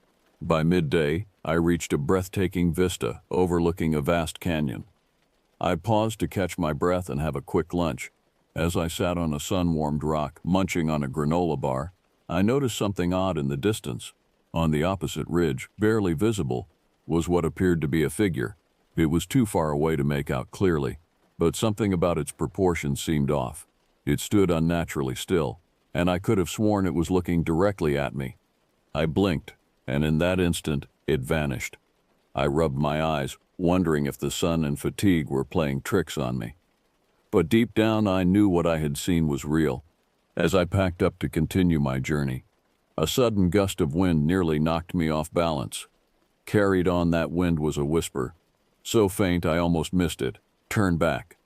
By midday, I reached a breathtaking vista overlooking a vast canyon. I paused to catch my breath and have a quick lunch. As I sat on a sun-warmed rock, munching on a granola bar, I noticed something odd in the distance. On the opposite ridge, barely visible, was what appeared to be a figure. It was too far away to make out clearly, but something about its proportions seemed off. It stood unnaturally still, and I could have sworn it was looking directly at me. I blinked, and in that instant, it vanished. I rubbed my eyes, wondering if the sun and fatigue were playing tricks on me. But deep down, I knew what I had seen was real. As I packed up to continue my journey, a sudden gust of wind nearly knocked me off balance. Carried on that wind was a whisper, so faint I almost missed it. "Turn back."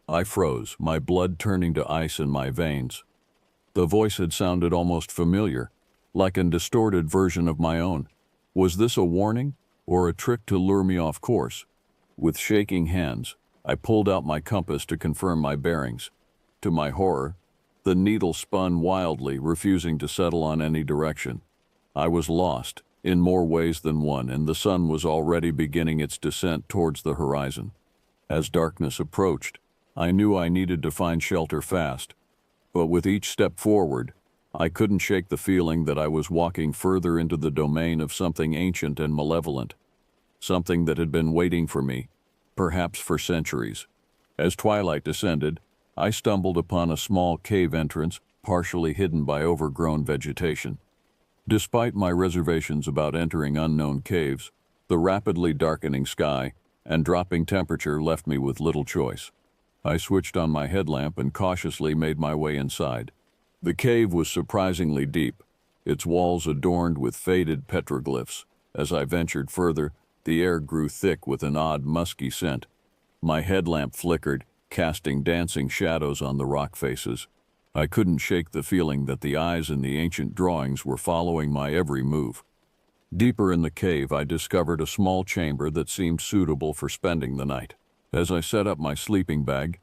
I froze, my blood turning to ice in my veins. The voice had sounded almost familiar, like a distorted version of my own. Was this a warning, or a trick to lure me off course? With shaking hands, I pulled out my compass to confirm my bearings. To my horror, the needle spun wildly, refusing to settle on any direction. I was lost, in more ways than one, and the sun was already beginning its descent towards the horizon. As darkness approached, I knew I needed to find shelter fast, but with each step forward, I couldn't shake the feeling that I was walking further into the domain of something ancient and malevolent, something that had been waiting for me, perhaps for centuries. As twilight descended, I stumbled upon a small cave entrance, partially hidden by overgrown vegetation. Despite my reservations about entering unknown caves, the rapidly darkening sky and dropping temperature left me with little choice. I switched on my headlamp and cautiously made my way inside. The cave was surprisingly deep, its walls adorned with faded petroglyphs. As I ventured further, the air grew thick with an odd, musky scent. My headlamp flickered, casting dancing shadows on the rock faces. I couldn't shake the feeling that the eyes in the ancient drawings were following my every move. Deeper in the cave, I discovered a small chamber that seemed suitable for spending the night. As I set up my sleeping bag,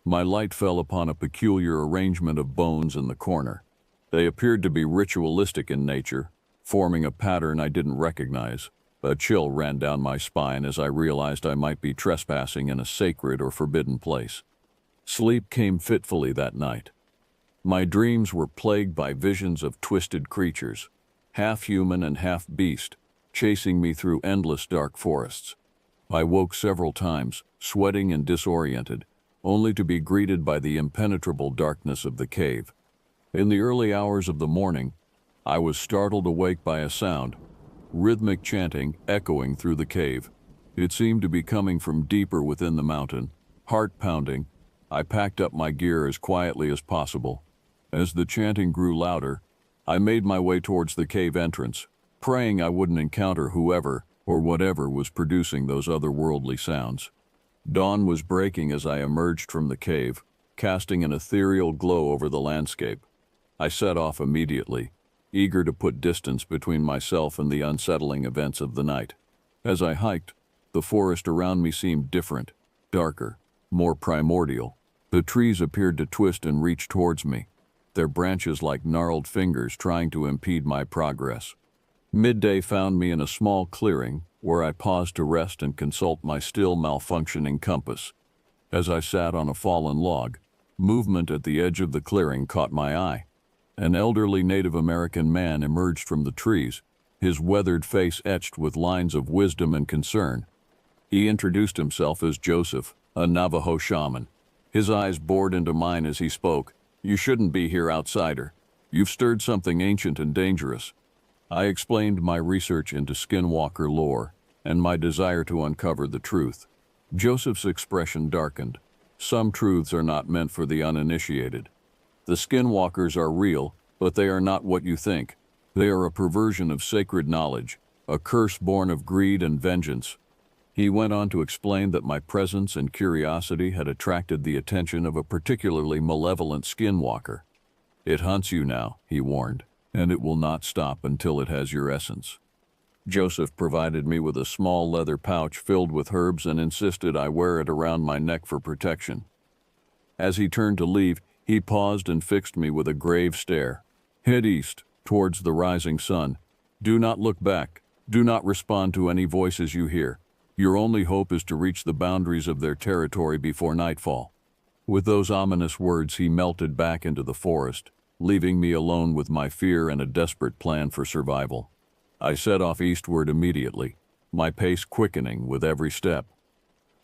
my light fell upon a peculiar arrangement of bones in the corner. They appeared to be ritualistic in nature, forming a pattern I didn't recognize. A chill ran down my spine as I realized I might be trespassing in a sacred or forbidden place. Sleep came fitfully that night. My dreams were plagued by visions of twisted creatures, half human and half beast, chasing me through endless dark forests. I woke several times, sweating and disoriented, only to be greeted by the impenetrable darkness of the cave. In the early hours of the morning, I was startled awake by a sound, rhythmic chanting echoing through the cave. It seemed to be coming from deeper within the mountain. Heart pounding, I packed up my gear as quietly as possible. As the chanting grew louder, I made my way towards the cave entrance, praying I wouldn't encounter whoever or whatever was producing those otherworldly sounds. Dawn was breaking as I emerged from the cave, casting an ethereal glow over the landscape. I set off immediately, eager to put distance between myself and the unsettling events of the night. As I hiked, the forest around me seemed different, darker, more primordial. The trees appeared to twist and reach towards me, their branches like gnarled fingers trying to impede my progress. Midday found me in a small clearing where I paused to rest and consult my still malfunctioning compass. As I sat on a fallen log, movement at the edge of the clearing caught my eye. An elderly Native American man emerged from the trees, his weathered face etched with lines of wisdom and concern. He introduced himself as Joseph, a Navajo shaman. His eyes bored into mine as he spoke. "You shouldn't be here, outsider. You've stirred something ancient and dangerous." I explained my research into skinwalker lore and my desire to uncover the truth. Joseph's expression darkened. "Some truths are not meant for the uninitiated. The skinwalkers are real, but they are not what you think. They are a perversion of sacred knowledge, a curse born of greed and vengeance." He went on to explain that my presence and curiosity had attracted the attention of a particularly malevolent skinwalker. "It hunts you now," he warned, "and it will not stop until it has your essence." Joseph provided me with a small leather pouch filled with herbs and insisted I wear it around my neck for protection. As he turned to leave, he paused and fixed me with a grave stare. "Head east, towards the rising sun. Do not look back. Do not respond to any voices you hear. Your only hope is to reach the boundaries of their territory before nightfall." With those ominous words, he melted back into the forest, leaving me alone with my fear and a desperate plan for survival. I set off eastward immediately, my pace quickening with every step.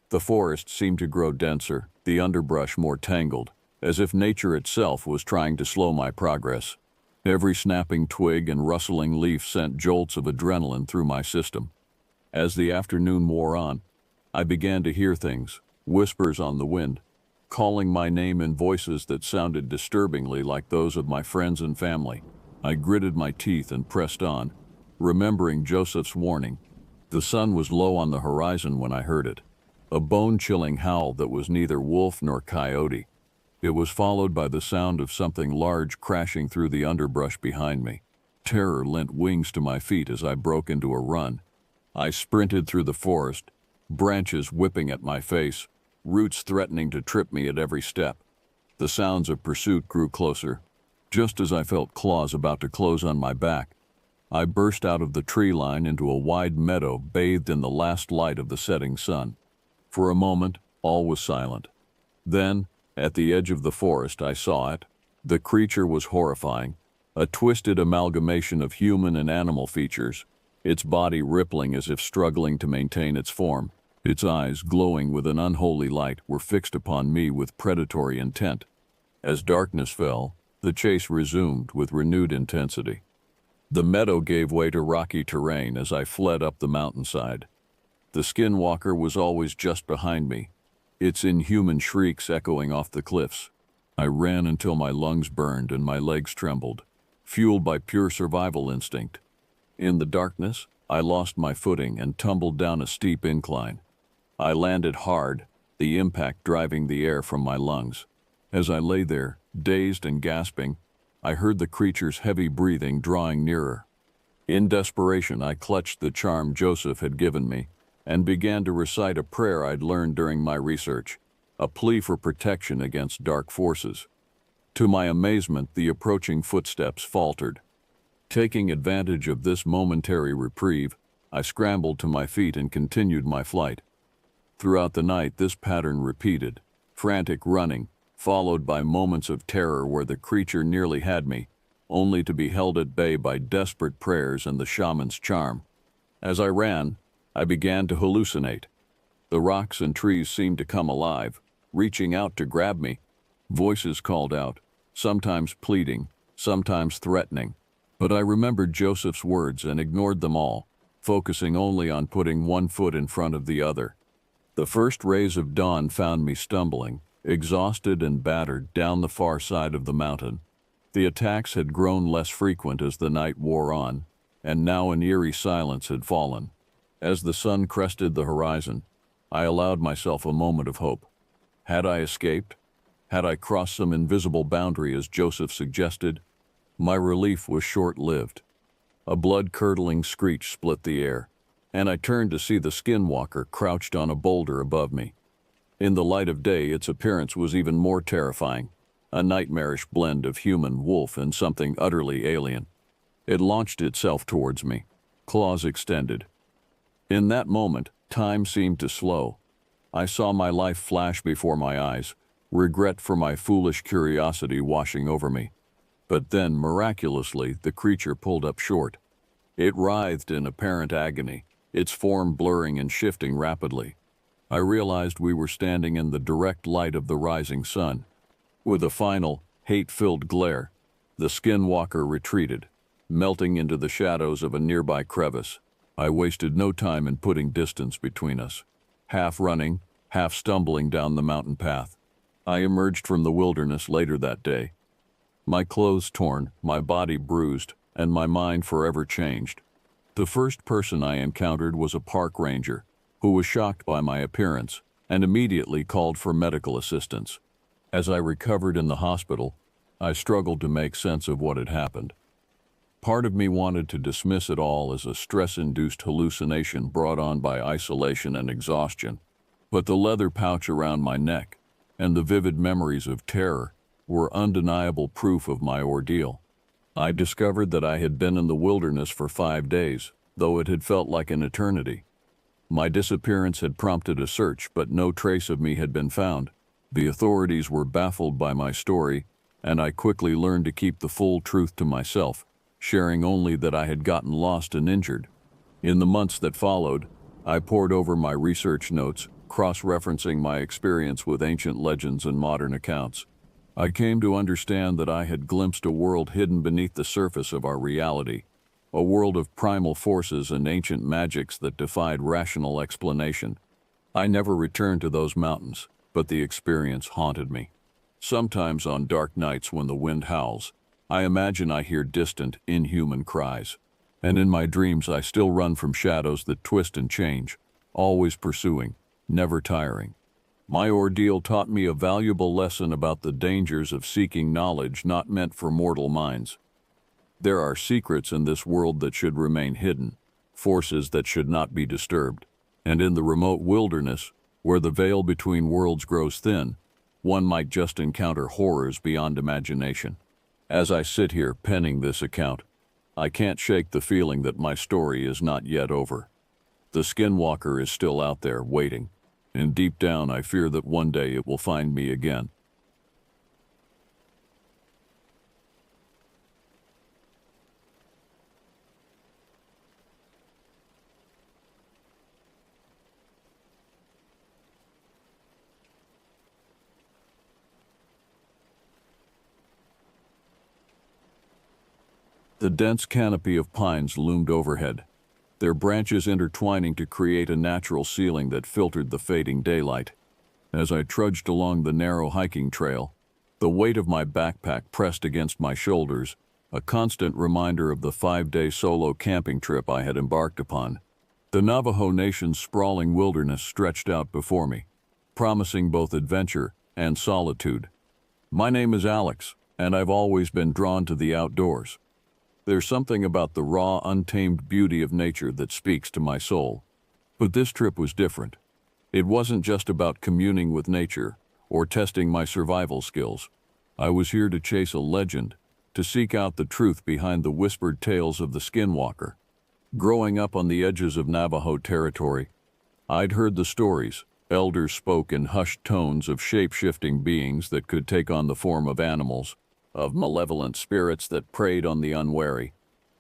The forest seemed to grow denser, the underbrush more tangled, as if nature itself was trying to slow my progress. Every snapping twig and rustling leaf sent jolts of adrenaline through my system. As the afternoon wore on, I began to hear things, whispers on the wind, calling my name in voices that sounded disturbingly like those of my friends and family. I gritted my teeth and pressed on, remembering Joseph's warning. The sun was low on the horizon when I heard it, a bone-chilling howl that was neither wolf nor coyote. It was followed by the sound of something large crashing through the underbrush behind me. Terror lent wings to my feet as I broke into a run. I sprinted through the forest, branches whipping at my face, roots threatening to trip me at every step. The sounds of pursuit grew closer. Just as I felt claws about to close on my back, I burst out of the tree line into a wide meadow bathed in the last light of the setting sun. For a moment, all was silent. Then, at the edge of the forest, I saw it. The creature was horrifying, a twisted amalgamation of human and animal features, its body rippling as if struggling to maintain its form. Its eyes, glowing with an unholy light, were fixed upon me with predatory intent. As darkness fell, the chase resumed with renewed intensity. The meadow gave way to rocky terrain as I fled up the mountainside. The skinwalker was always just behind me, its inhuman shrieks echoing off the cliffs. I ran until my lungs burned and my legs trembled, fueled by pure survival instinct. In the darkness, I lost my footing and tumbled down a steep incline. I landed hard, the impact driving the air from my lungs. As I lay there, dazed and gasping, I heard the creature's heavy breathing drawing nearer. In desperation, I clutched the charm Joseph had given me and began to recite a prayer I'd learned during my research, a plea for protection against dark forces. To my amazement, the approaching footsteps faltered. Taking advantage of this momentary reprieve, I scrambled to my feet and continued my flight. Throughout the night, this pattern repeated, frantic running, followed by moments of terror where the creature nearly had me, only to be held at bay by desperate prayers and the shaman's charm. As I ran, I began to hallucinate. The rocks and trees seemed to come alive, reaching out to grab me. Voices called out, sometimes pleading, sometimes threatening. But I remembered Joseph's words and ignored them all, focusing only on putting one foot in front of the other. The first rays of dawn found me stumbling, exhausted and battered, down the far side of the mountain. The attacks had grown less frequent as the night wore on, and now an eerie silence had fallen. As the sun crested the horizon, I allowed myself a moment of hope. Had I escaped? Had I crossed some invisible boundary as Joseph suggested? My relief was short-lived. A blood-curdling screech split the air, and I turned to see the skinwalker crouched on a boulder above me. In the light of day, its appearance was even more terrifying, a nightmarish blend of human, wolf, and something utterly alien. It launched itself towards me, claws extended. In that moment, time seemed to slow. I saw my life flash before my eyes, regret for my foolish curiosity washing over me. But then, miraculously, the creature pulled up short. It writhed in apparent agony, its form blurring and shifting rapidly. I realized we were standing in the direct light of the rising sun. With a final, hate-filled glare, the skinwalker retreated, melting into the shadows of a nearby crevice. I wasted no time in putting distance between us. Half running, half stumbling down the mountain path, I emerged from the wilderness later that day. My clothes torn, my body bruised, and my mind forever changed. The first person I encountered was a park ranger, who was shocked by my appearance and immediately called for medical assistance. As I recovered in the hospital, I struggled to make sense of what had happened. Part of me wanted to dismiss it all as a stress-induced hallucination brought on by isolation and exhaustion, but the leather pouch around my neck and the vivid memories of terror were undeniable proof of my ordeal. I discovered that I had been in the wilderness for 5 days, though it had felt like an eternity. My disappearance had prompted a search, but no trace of me had been found. The authorities were baffled by my story, and I quickly learned to keep the full truth to myself, sharing only that I had gotten lost and injured. In the months that followed, I pored over my research notes, cross-referencing my experience with ancient legends and modern accounts. I came to understand that I had glimpsed a world hidden beneath the surface of our reality, a world of primal forces and ancient magics that defied rational explanation. I never returned to those mountains, but the experience haunted me. Sometimes on dark nights when the wind howls, I imagine I hear distant, inhuman cries, and in my dreams I still run from shadows that twist and change, always pursuing, never tiring. My ordeal taught me a valuable lesson about the dangers of seeking knowledge not meant for mortal minds. There are secrets in this world that should remain hidden, forces that should not be disturbed, and in the remote wilderness, where the veil between worlds grows thin, one might just encounter horrors beyond imagination. As I sit here penning this account, I can't shake the feeling that my story is not yet over. The Skinwalker is still out there waiting, and deep down I fear that one day it will find me again. The dense canopy of pines loomed overhead, their branches intertwining to create a natural ceiling that filtered the fading daylight. As I trudged along the narrow hiking trail, the weight of my backpack pressed against my shoulders, a constant reminder of the 5-day solo camping trip I had embarked upon. The Navajo Nation's sprawling wilderness stretched out before me, promising both adventure and solitude. My name is Alex, and I've always been drawn to the outdoors. There's something about the raw, untamed beauty of nature that speaks to my soul. But this trip was different. It wasn't just about communing with nature or testing my survival skills. I was here to chase a legend, to seek out the truth behind the whispered tales of the Skinwalker. Growing up on the edges of Navajo territory, I'd heard the stories. Elders spoke in hushed tones of shape-shifting beings that could take on the form of animals, of malevolent spirits that preyed on the unwary.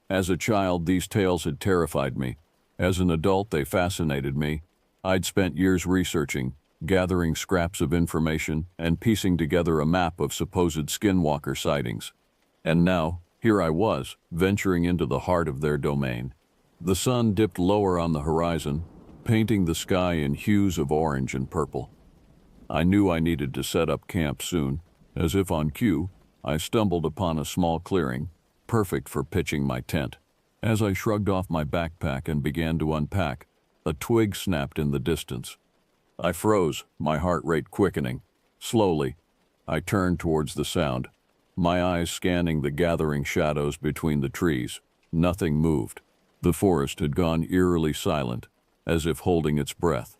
As a child, these tales had terrified me. As an adult, they fascinated me. I'd spent years researching, gathering scraps of information, and piecing together a map of supposed Skinwalker sightings. And now, here I was, venturing into the heart of their domain. The sun dipped lower on the horizon, painting the sky in hues of orange and purple. I knew I needed to set up camp soon. As if on cue, I stumbled upon a small clearing, perfect for pitching my tent. As I shrugged off my backpack and began to unpack, a twig snapped in the distance. I froze, my heart rate quickening. Slowly, I turned towards the sound, my eyes scanning the gathering shadows between the trees. Nothing moved. The forest had gone eerily silent, as if holding its breath.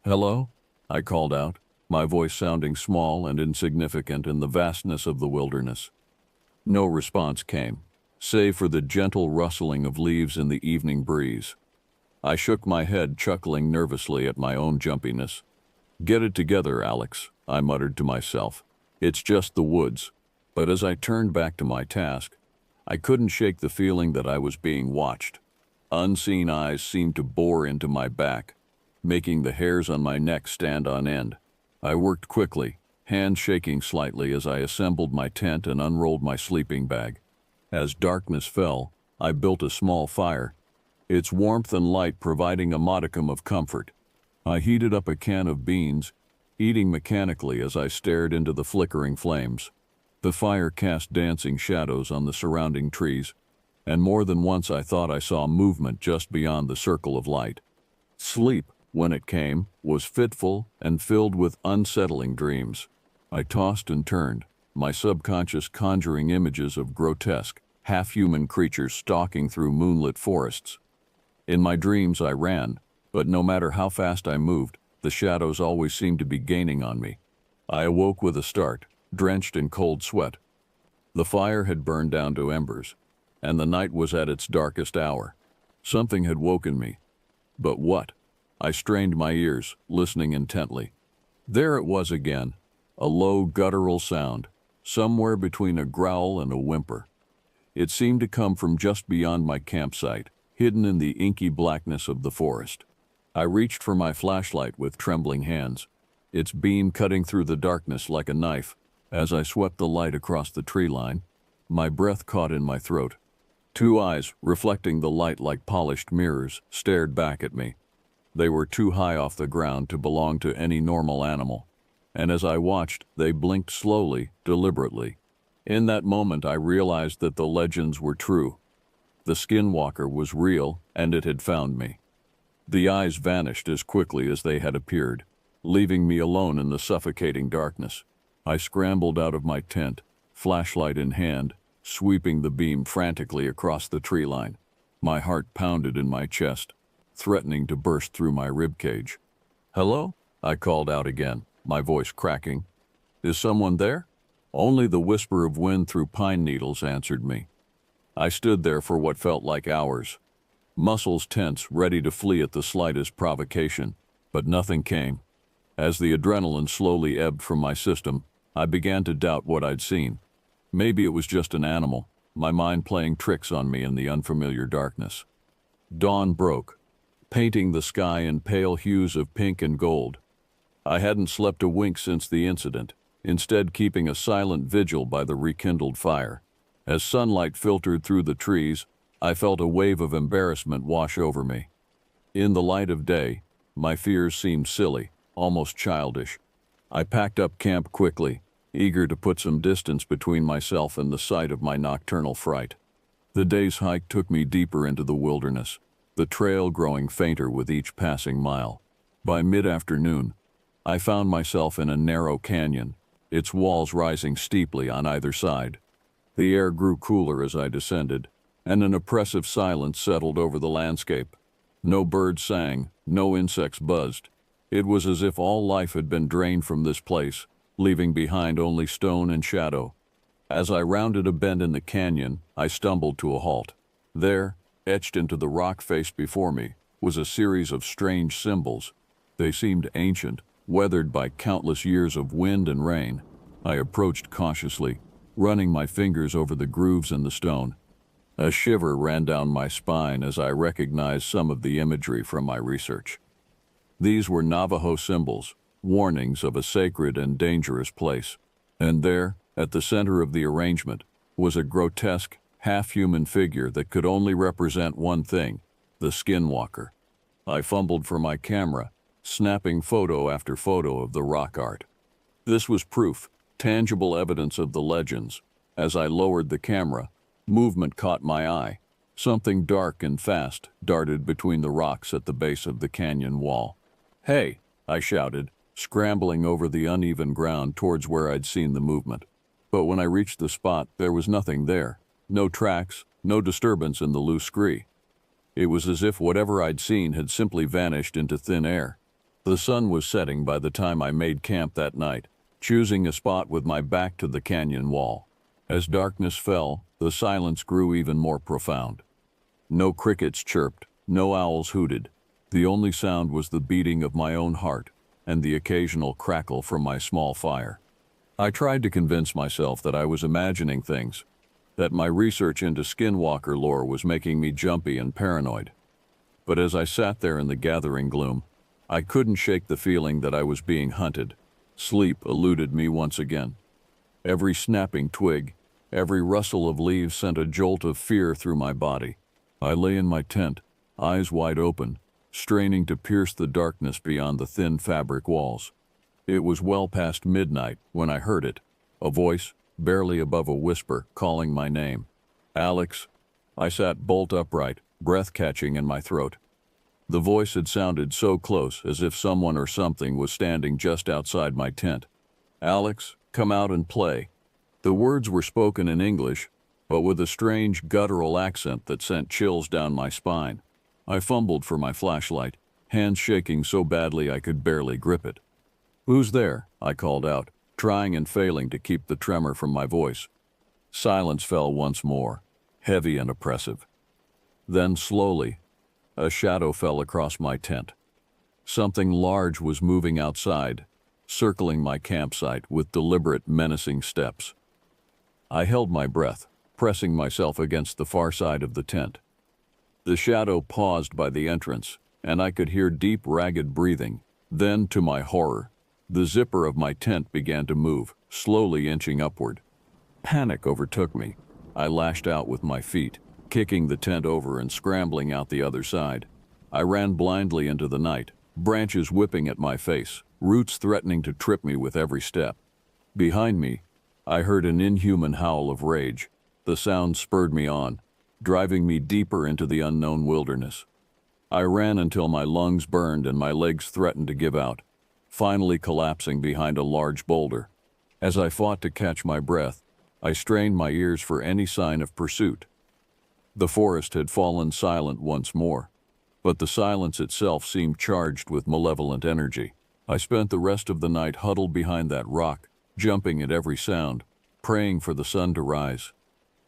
"Hello?" I called out, my voice sounding small and insignificant in the vastness of the wilderness. No response came, save for the gentle rustling of leaves in the evening breeze. I shook my head, chuckling nervously at my own jumpiness. "Get it together, Alex," I muttered to myself. "It's just the woods." But as I turned back to my task, I couldn't shake the feeling that I was being watched. Unseen eyes seemed to bore into my back, making the hairs on my neck stand on end. I worked quickly, hands shaking slightly as I assembled my tent and unrolled my sleeping bag. As darkness fell, I built a small fire, its warmth and light providing a modicum of comfort. I heated up a can of beans, eating mechanically as I stared into the flickering flames. The fire cast dancing shadows on the surrounding trees, and more than once I thought I saw movement just beyond the circle of light. Sleep, when it came, was fitful and filled with unsettling dreams. I tossed and turned, my subconscious conjuring images of grotesque, half-human creatures stalking through moonlit forests. In my dreams I ran, but no matter how fast I moved, the shadows always seemed to be gaining on me. I awoke with a start, drenched in cold sweat. The fire had burned down to embers, and the night was at its darkest hour. Something had woken me. But what? I strained my ears, listening intently. There it was again, a low guttural sound, somewhere between a growl and a whimper. It seemed to come from just beyond my campsite, hidden in the inky blackness of the forest. I reached for my flashlight with trembling hands, its beam cutting through the darkness like a knife. As I swept the light across the tree line, my breath caught in my throat. Two eyes, reflecting the light like polished mirrors, stared back at me. They were too high off the ground to belong to any normal animal, and as I watched, they blinked slowly, deliberately. In that moment, I realized that the legends were true. The Skinwalker was real, and it had found me. The eyes vanished as quickly as they had appeared, leaving me alone in the suffocating darkness. I scrambled out of my tent, flashlight in hand, sweeping the beam frantically across the tree line. My heart pounded in my chest, threatening to burst through my ribcage. "Hello?" I called out again, my voice cracking. "Is someone there?" Only the whisper of wind through pine needles answered me. I stood there for what felt like hours, muscles tense, ready to flee at the slightest provocation, but nothing came. As the adrenaline slowly ebbed from my system, I began to doubt what I'd seen. Maybe it was just an animal, my mind playing tricks on me in the unfamiliar darkness. Dawn broke, painting the sky in pale hues of pink and gold. I hadn't slept a wink since the incident, instead keeping a silent vigil by the rekindled fire. As sunlight filtered through the trees, I felt a wave of embarrassment wash over me. In the light of day, my fears seemed silly, almost childish. I packed up camp quickly, eager to put some distance between myself and the sight of my nocturnal fright. The day's hike took me deeper into the wilderness, the trail growing fainter with each passing mile. By mid-afternoon, I found myself in a narrow canyon, its walls rising steeply on either side. The air grew cooler as I descended, and an oppressive silence settled over the landscape. No birds sang, no insects buzzed. It was as if all life had been drained from this place, leaving behind only stone and shadow. As I rounded a bend in the canyon, I stumbled to a halt. There, etched into the rock face before me, was a series of strange symbols. They seemed ancient, weathered by countless years of wind and rain. I approached cautiously, running my fingers over the grooves in the stone. A shiver ran down my spine as I recognized some of the imagery from my research. These were Navajo symbols, warnings of a sacred and dangerous place. And there, at the center of the arrangement, was a grotesque, half-human figure that could only represent one thing: the skinwalker. I fumbled for my camera, snapping photo after photo of the rock art. This was proof, tangible evidence of the legends. As I lowered the camera, movement caught my eye. Something dark and fast darted between the rocks at the base of the canyon wall. "Hey!" I shouted, scrambling over the uneven ground towards where I'd seen the movement. But when I reached the spot, there was nothing there. No tracks, no disturbance in the loose scree. It was as if whatever I'd seen had simply vanished into thin air. The sun was setting by the time I made camp that night, choosing a spot with my back to the canyon wall. As darkness fell, the silence grew even more profound. No crickets chirped, no owls hooted. The only sound was the beating of my own heart and the occasional crackle from my small fire. I tried to convince myself that I was imagining things, that my research into skinwalker lore was making me jumpy and paranoid. But as I sat there in the gathering gloom, I couldn't shake the feeling that I was being hunted. Sleep eluded me once again. Every snapping twig, every rustle of leaves sent a jolt of fear through my body. I lay in my tent, eyes wide open, straining to pierce the darkness beyond the thin fabric walls. It was well past midnight when I heard it, a voice, barely above a whisper, calling my name. "Alex." I sat bolt upright, breath catching in my throat. The voice had sounded so close, as if someone or something was standing just outside my tent. "Alex, come out and play." The words were spoken in English, but with a strange guttural accent that sent chills down my spine. I fumbled for my flashlight, hands shaking so badly I could barely grip it. "Who's there?" I called out, trying and failing to keep the tremor from my voice. Silence fell once more, heavy and oppressive. Then slowly, a shadow fell across my tent. Something large was moving outside, circling my campsite with deliberate, menacing steps. I held my breath, pressing myself against the far side of the tent. The shadow paused by the entrance, and I could hear deep, ragged breathing. Then, to my horror, the zipper of my tent began to move, slowly inching upward. Panic overtook me. I lashed out with my feet, kicking the tent over and scrambling out the other side. I ran blindly into the night, branches whipping at my face, roots threatening to trip me with every step. Behind me, I heard an inhuman howl of rage. The sound spurred me on, driving me deeper into the unknown wilderness. I ran until my lungs burned and my legs threatened to give out. finally collapsing behind a large boulder. As I fought to catch my breath, I strained my ears for any sign of pursuit. The forest had fallen silent once more, but the silence itself seemed charged with malevolent energy. I spent the rest of the night huddled behind that rock, jumping at every sound, praying for the sun to rise.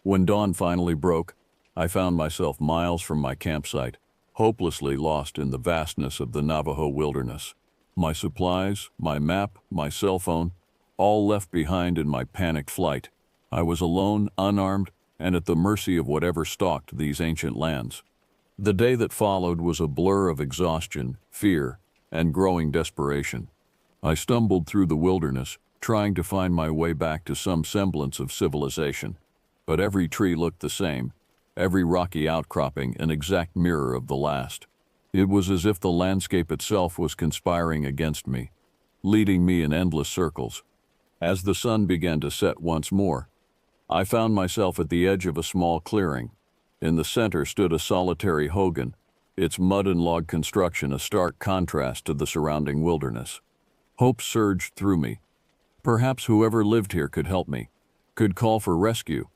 When dawn finally broke, I found myself miles from my campsite, hopelessly lost in the vastness of the Navajo wilderness. My supplies, my map, my cell phone, all left behind in my panicked flight. I was alone, unarmed, and at the mercy of whatever stalked these ancient lands. The day that followed was a blur of exhaustion, fear, and growing desperation. I stumbled through the wilderness, trying to find my way back to some semblance of civilization. But every tree looked the same, every rocky outcropping an exact mirror of the last. It was as if the landscape itself was conspiring against me, leading me in endless circles. As the sun began to set once more, I found myself at the edge of a small clearing. In the center stood a solitary hogan, its mud and log construction a stark contrast to the surrounding wilderness. Hope surged through me. Perhaps whoever lived here could help me, could call for rescue.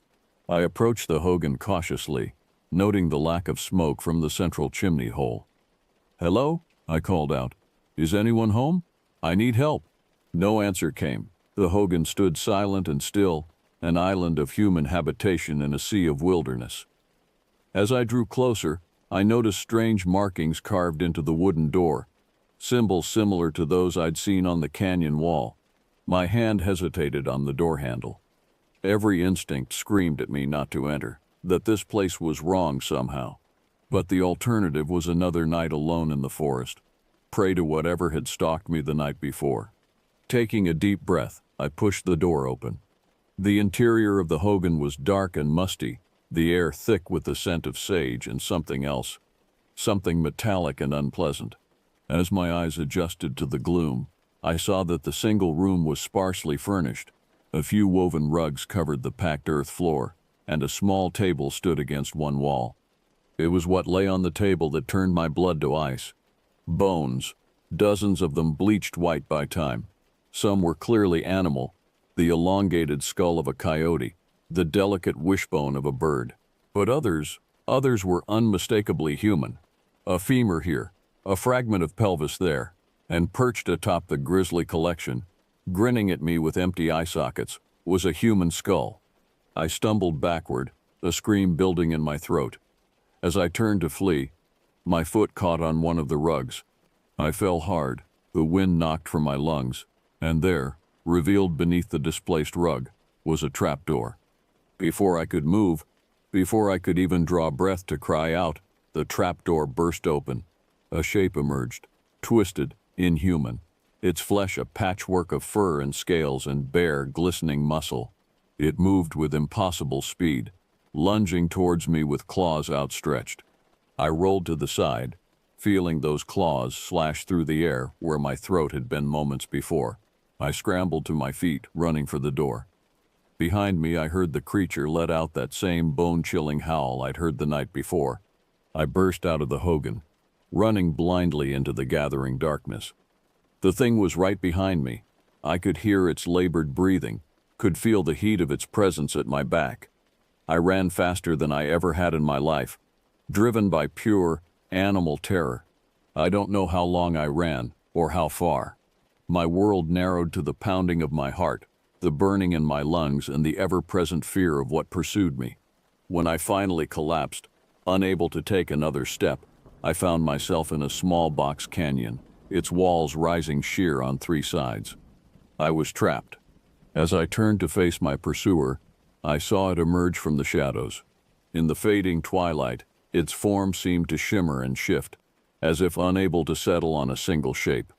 I approached the hogan cautiously, noting the lack of smoke from the central chimney hole. "Hello?" I called out. "Is anyone home? I need help." No answer came. The hogan stood silent and still, an island of human habitation in a sea of wilderness. As I drew closer, I noticed strange markings carved into the wooden door, symbols similar to those I'd seen on the canyon wall. My hand hesitated on the door handle. Every instinct screamed at me not to enter, that this place was wrong somehow. But the alternative was another night alone in the forest, prey to whatever had stalked me the night before. Taking a deep breath, I pushed the door open. The interior of the hogan was dark and musty, the air thick with the scent of sage and something else, something metallic and unpleasant. As my eyes adjusted to the gloom, I saw that the single room was sparsely furnished. A few woven rugs covered the packed earth floor, and a small table stood against one wall. It was what lay on the table that turned my blood to ice. Bones, dozens of them bleached white by time. Some were clearly animal, the elongated skull of a coyote, the delicate wishbone of a bird. But others were unmistakably human. A femur here, a fragment of pelvis there, and perched atop the grisly collection, grinning at me with empty eye sockets, was a human skull. I stumbled backward, a scream building in my throat. As I turned to flee, my foot caught on one of the rugs. I fell hard, the wind knocked from my lungs, and there, revealed beneath the displaced rug, was a trapdoor. Before I could move, before I could even draw breath to cry out, the trapdoor burst open. A shape emerged, twisted, inhuman, its flesh a patchwork of fur and scales and bare, glistening muscle. It moved with impossible speed, lunging towards me with claws outstretched. I rolled to the side, feeling those claws slash through the air where my throat had been moments before. I scrambled to my feet, running for the door. Behind me, I heard the creature let out that same bone-chilling howl I'd heard the night before. I burst out of the hogan, running blindly into the gathering darkness. The thing was right behind me. I could hear its labored breathing, could feel the heat of its presence at my back. I ran faster than I ever had in my life, driven by pure, animal terror. I don't know how long I ran, or how far. My world narrowed to the pounding of my heart, the burning in my lungs, and the ever-present fear of what pursued me. When I finally collapsed, unable to take another step, I found myself in a small box canyon, its walls rising sheer on three sides. I was trapped. As I turned to face my pursuer, I saw it emerge from the shadows. In the fading twilight, its form seemed to shimmer and shift, as if unable to settle on a single shape.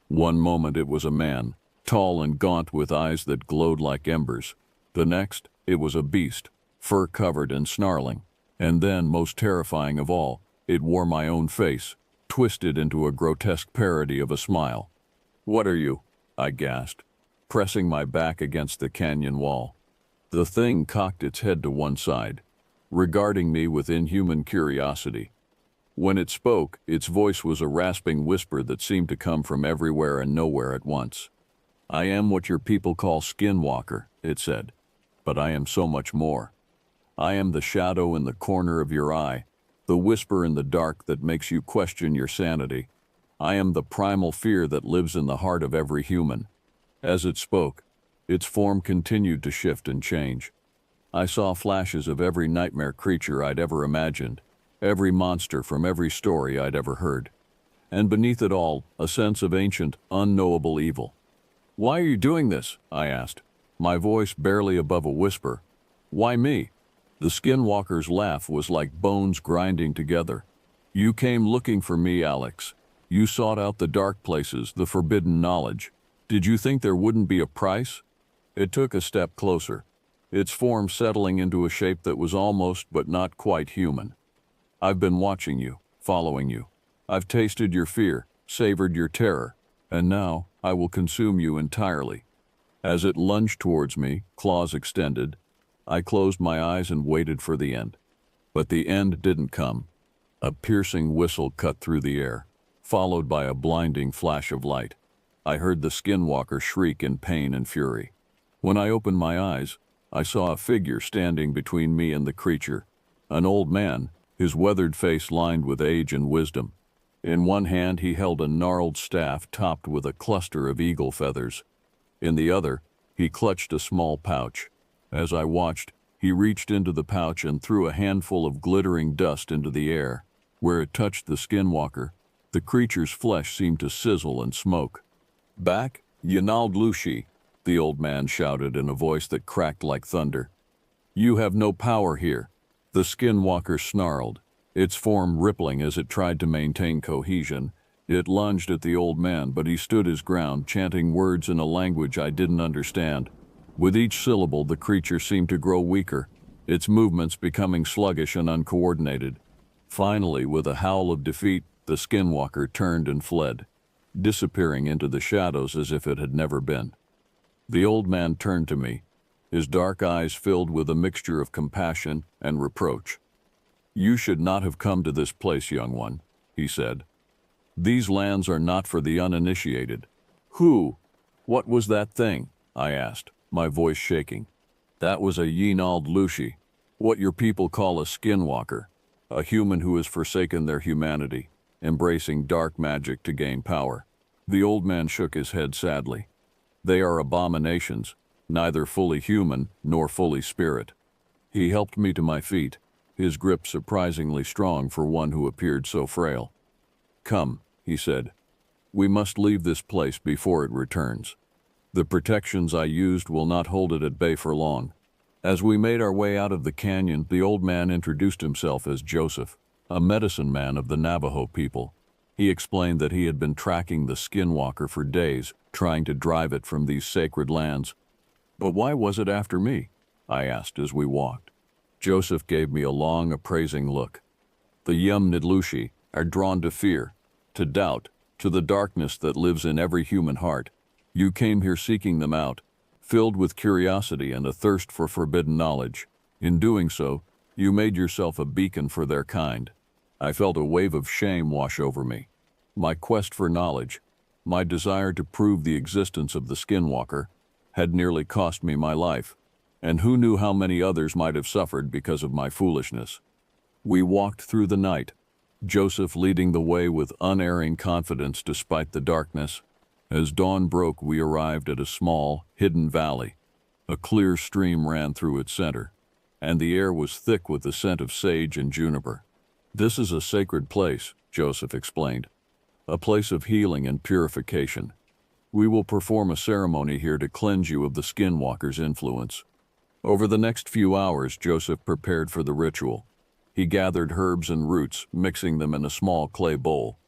One moment it was a man, tall and gaunt with eyes that glowed like embers. The next, it was a beast, fur-covered and snarling. And then, most terrifying of all, it wore my own face, twisted into a grotesque parody of a smile. "What are you?" I gasped, pressing my back against the canyon wall. The thing cocked its head to one side, regarding me with inhuman curiosity. When it spoke, its voice was a rasping whisper that seemed to come from everywhere and nowhere at once. "I am what your people call Skinwalker," it said, "but I am so much more. I am the shadow in the corner of your eye, the whisper in the dark that makes you question your sanity. I am the primal fear that lives in the heart of every human." As it spoke, its form continued to shift and change. I saw flashes of every nightmare creature I'd ever imagined, every monster from every story I'd ever heard. And beneath it all, a sense of ancient, unknowable evil. "Why are you doing this?" I asked, my voice barely above a whisper. "Why me?" The Skinwalker's laugh was like bones grinding together. "You came looking for me, Alex. You sought out the dark places, the forbidden knowledge. Did you think there wouldn't be a price?" It took a step closer, its form settling into a shape that was almost but not quite human. "I've been watching you, following you. I've tasted your fear, savored your terror, and now I will consume you entirely." As it lunged towards me, claws extended, I closed my eyes and waited for the end. But the end didn't come. A piercing whistle cut through the air, followed by a blinding flash of light. I heard the Skinwalker shriek in pain and fury. When I opened my eyes, I saw a figure standing between me and the creature, an old man, his weathered face lined with age and wisdom. In one hand he held a gnarled staff topped with a cluster of eagle feathers. In the other, he clutched a small pouch. As I watched, he reached into the pouch and threw a handful of glittering dust into the air. Where it touched the Skinwalker, the creature's flesh seemed to sizzle and smoke. "Back, Yinald Lushi," the old man shouted in a voice that cracked like thunder. "You have no power here." The Skinwalker snarled, its form rippling as it tried to maintain cohesion. It lunged at the old man, but he stood his ground, chanting words in a language I didn't understand. With each syllable, the creature seemed to grow weaker, its movements becoming sluggish and uncoordinated. Finally, with a howl of defeat, the Skinwalker turned and fled, disappearing into the shadows as if it had never been. The old man turned to me, his dark eyes filled with a mixture of compassion and reproach. "You should not have come to this place, young one," he said. "These lands are not for the uninitiated." What was that thing?" I asked, my voice shaking. "That was a Yinald Lushi, what your people call a Skinwalker, a human who has forsaken their humanity, embracing dark magic to gain power." The old man shook his head sadly. "They are abominations, neither fully human nor fully spirit." He helped me to my feet, his grip surprisingly strong for one who appeared so frail. "Come," he said. "We must leave this place before it returns. The protections I used will not hold it at bay for long." As we made our way out of the canyon, the old man introduced himself as Joseph, a medicine man of the Navajo people. He explained that he had been tracking the Skinwalker for days, trying to drive it from these sacred lands. "But why was it after me?" I asked as we walked. Joseph gave me a long, appraising look. "The Yamnidlushi are drawn to fear, to doubt, to the darkness that lives in every human heart. You came here seeking them out, filled with curiosity and a thirst for forbidden knowledge. In doing so, you made yourself a beacon for their kind." I felt a wave of shame wash over me. My quest for knowledge, my desire to prove the existence of the Skinwalker, had nearly cost me my life, and who knew how many others might have suffered because of my foolishness. We walked through the night, Joseph leading the way with unerring confidence despite the darkness. As dawn broke, we arrived at a small, hidden valley. A clear stream ran through its center, and the air was thick with the scent of sage and juniper. "This is a sacred place," Joseph explained, "a place of healing and purification. We will perform a ceremony here to cleanse you of the Skinwalker's influence." Over the next few hours, Joseph prepared for the ritual. He gathered herbs and roots, mixing them in a small clay bowl.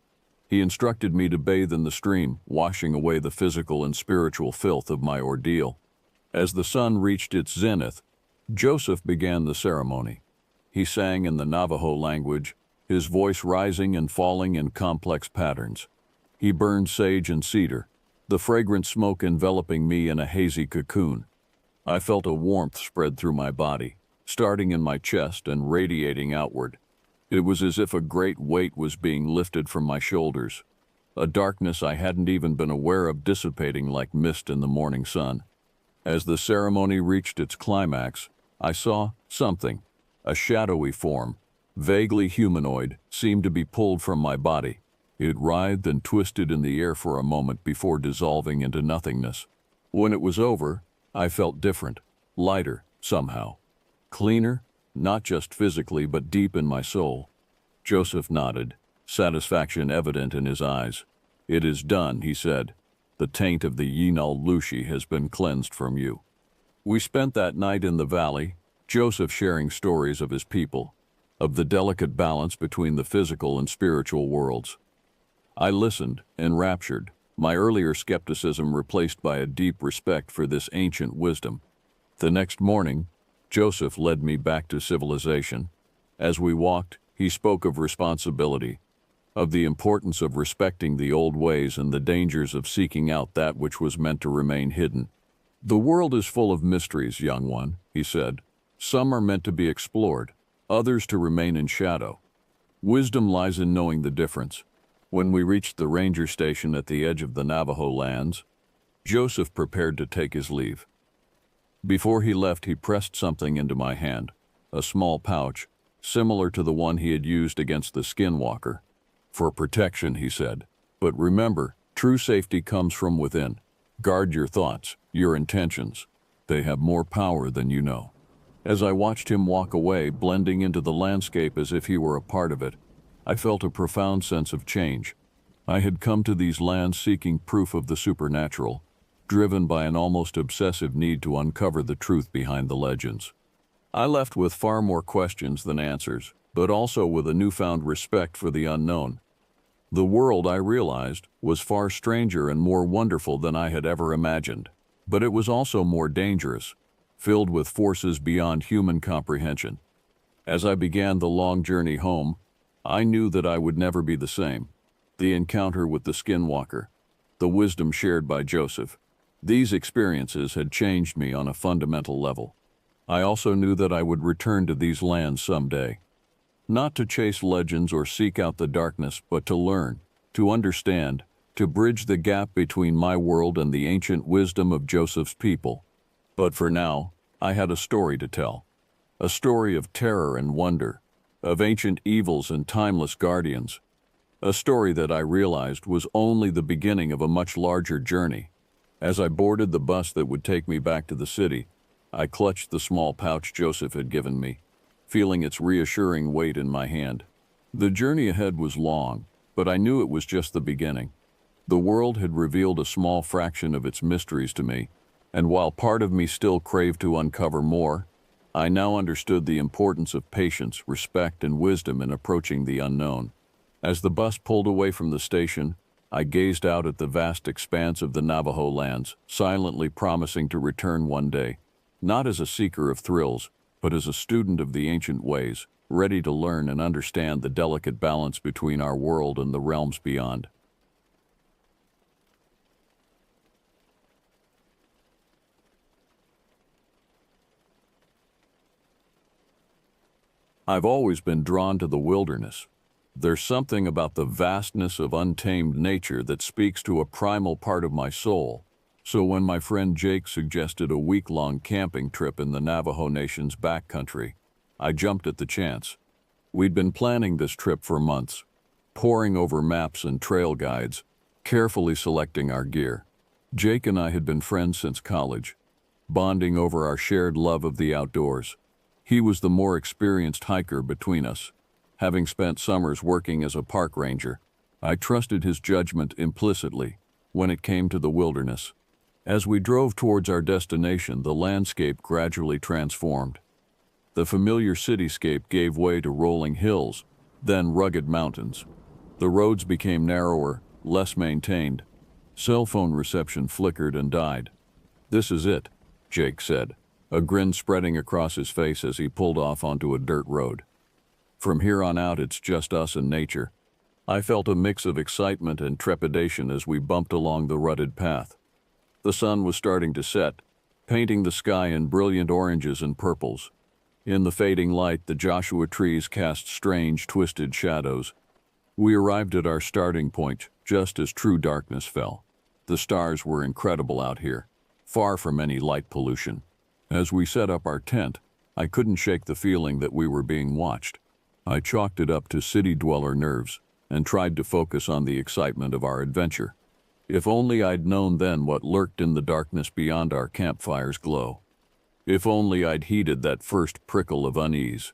He instructed me to bathe in the stream, washing away the physical and spiritual filth of my ordeal. As the sun reached its zenith, Joseph began the ceremony. He sang in the Navajo language, his voice rising and falling in complex patterns. He burned sage and cedar, the fragrant smoke enveloping me in a hazy cocoon. I felt a warmth spread through my body, starting in my chest and radiating outward. It was as if a great weight was being lifted from my shoulders, a darkness I hadn't even been aware of dissipating like mist in the morning sun. As the ceremony reached its climax, I saw something, a shadowy form, vaguely humanoid, seemed to be pulled from my body. It writhed and twisted in the air for a moment before dissolving into nothingness. When it was over, I felt different, lighter, somehow. Cleaner, not just physically but deep in my soul. Joseph nodded, satisfaction evident in his eyes. "It is done," he said. "The taint of the Yinal Lushi has been cleansed from you." We spent that night in the valley, Joseph sharing stories of his people, of the delicate balance between the physical and spiritual worlds. I listened, enraptured, my earlier skepticism replaced by a deep respect for this ancient wisdom. The next morning, Joseph led me back to civilization. As we walked, he spoke of responsibility, of the importance of respecting the old ways and the dangers of seeking out that which was meant to remain hidden. "The world is full of mysteries, young one," he said. "Some are meant to be explored, others to remain in shadow. Wisdom lies in knowing the difference." When we reached the ranger station at the edge of the Navajo lands, Joseph prepared to take his leave. Before he left, he pressed something into my hand, a small pouch, similar to the one he had used against the skinwalker. "For protection," he said. "But remember, true safety comes from within. Guard your thoughts, your intentions. They have more power than you know." As I watched him walk away, blending into the landscape as if he were a part of it, I felt a profound sense of change. I had come to these lands seeking proof of the supernatural, driven by an almost obsessive need to uncover the truth behind the legends. I left with far more questions than answers, but also with a newfound respect for the unknown. The world, I realized, was far stranger and more wonderful than I had ever imagined, but it was also more dangerous, filled with forces beyond human comprehension. As I began the long journey home, I knew that I would never be the same. The encounter with the skinwalker, the wisdom shared by Joseph, these experiences had changed me on a fundamental level. I also knew that I would return to these lands someday. Not to chase legends or seek out the darkness, but to learn, to understand, to bridge the gap between my world and the ancient wisdom of Joseph's people. But for now, I had a story to tell. A story of terror and wonder, of ancient evils and timeless guardians. A story that I realized was only the beginning of a much larger journey. As I boarded the bus that would take me back to the city, I clutched the small pouch Joseph had given me, feeling its reassuring weight in my hand. The journey ahead was long, but I knew it was just the beginning. The world had revealed a small fraction of its mysteries to me, and while part of me still craved to uncover more, I now understood the importance of patience, respect, and wisdom in approaching the unknown. As the bus pulled away from the station, I gazed out at the vast expanse of the Navajo lands, silently promising to return one day, not as a seeker of thrills, but as a student of the ancient ways, ready to learn and understand the delicate balance between our world and the realms beyond. I've always been drawn to the wilderness. There's something about the vastness of untamed nature that speaks to a primal part of my soul. So when my friend Jake suggested a week-long camping trip in the Navajo Nation's backcountry, I jumped at the chance. We'd been planning this trip for months, poring over maps and trail guides, carefully selecting our gear. Jake and I had been friends since college, bonding over our shared love of the outdoors. He was the more experienced hiker between us, having spent summers working as a park ranger. I trusted his judgment implicitly when it came to the wilderness. As we drove towards our destination, the landscape gradually transformed. The familiar cityscape gave way to rolling hills, then rugged mountains. The roads became narrower, less maintained. Cell phone reception flickered and died. "This is it," Jake said, a grin spreading across his face as he pulled off onto a dirt road. "From here on out, it's just us and nature." I felt a mix of excitement and trepidation as we bumped along the rutted path. The sun was starting to set, painting the sky in brilliant oranges and purples. In the fading light, the Joshua trees cast strange, twisted shadows. We arrived at our starting point just as true darkness fell. The stars were incredible out here, far from any light pollution. As we set up our tent, I couldn't shake the feeling that we were being watched. I chalked it up to city dweller nerves and tried to focus on the excitement of our adventure. If only I'd known then what lurked in the darkness beyond our campfire's glow. If only I'd heeded that first prickle of unease.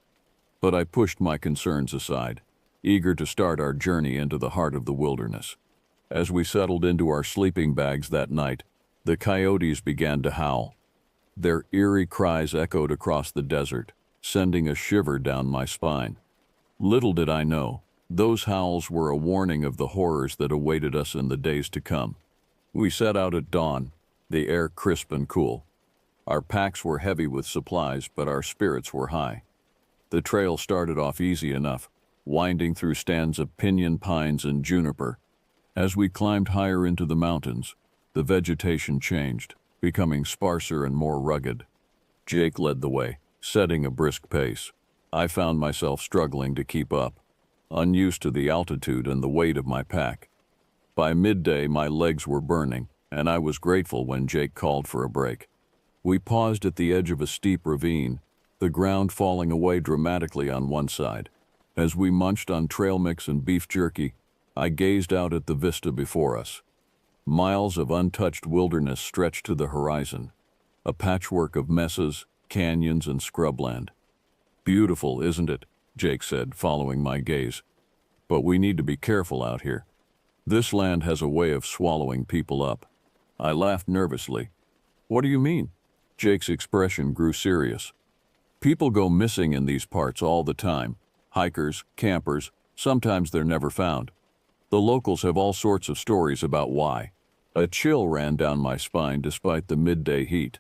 But I pushed my concerns aside, eager to start our journey into the heart of the wilderness. As we settled into our sleeping bags that night, the coyotes began to howl. Their eerie cries echoed across the desert, sending a shiver down my spine. Little did I know, those howls were a warning of the horrors that awaited us in the days to come. We set out at dawn, the air crisp and cool. Our packs were heavy with supplies, but our spirits were high. The trail started off easy enough, winding through stands of pinyon pines and juniper. As we climbed higher into the mountains, the vegetation changed, becoming sparser and more rugged. Jake led the way, setting a brisk pace. I found myself struggling to keep up, unused to the altitude and the weight of my pack. By midday, my legs were burning, and I was grateful when Jake called for a break. We paused at the edge of a steep ravine, the ground falling away dramatically on one side. As we munched on trail mix and beef jerky, I gazed out at the vista before us. Miles of untouched wilderness stretched to the horizon, a patchwork of mesas, canyons, and scrubland. "Beautiful, isn't it?" Jake said, following my gaze. "But we need to be careful out here. This land has a way of swallowing people up." I laughed nervously. "What do you mean?" Jake's expression grew serious. "People go missing in these parts all the time. Hikers, campers, sometimes they're never found. The locals have all sorts of stories about why." A chill ran down my spine despite the midday heat.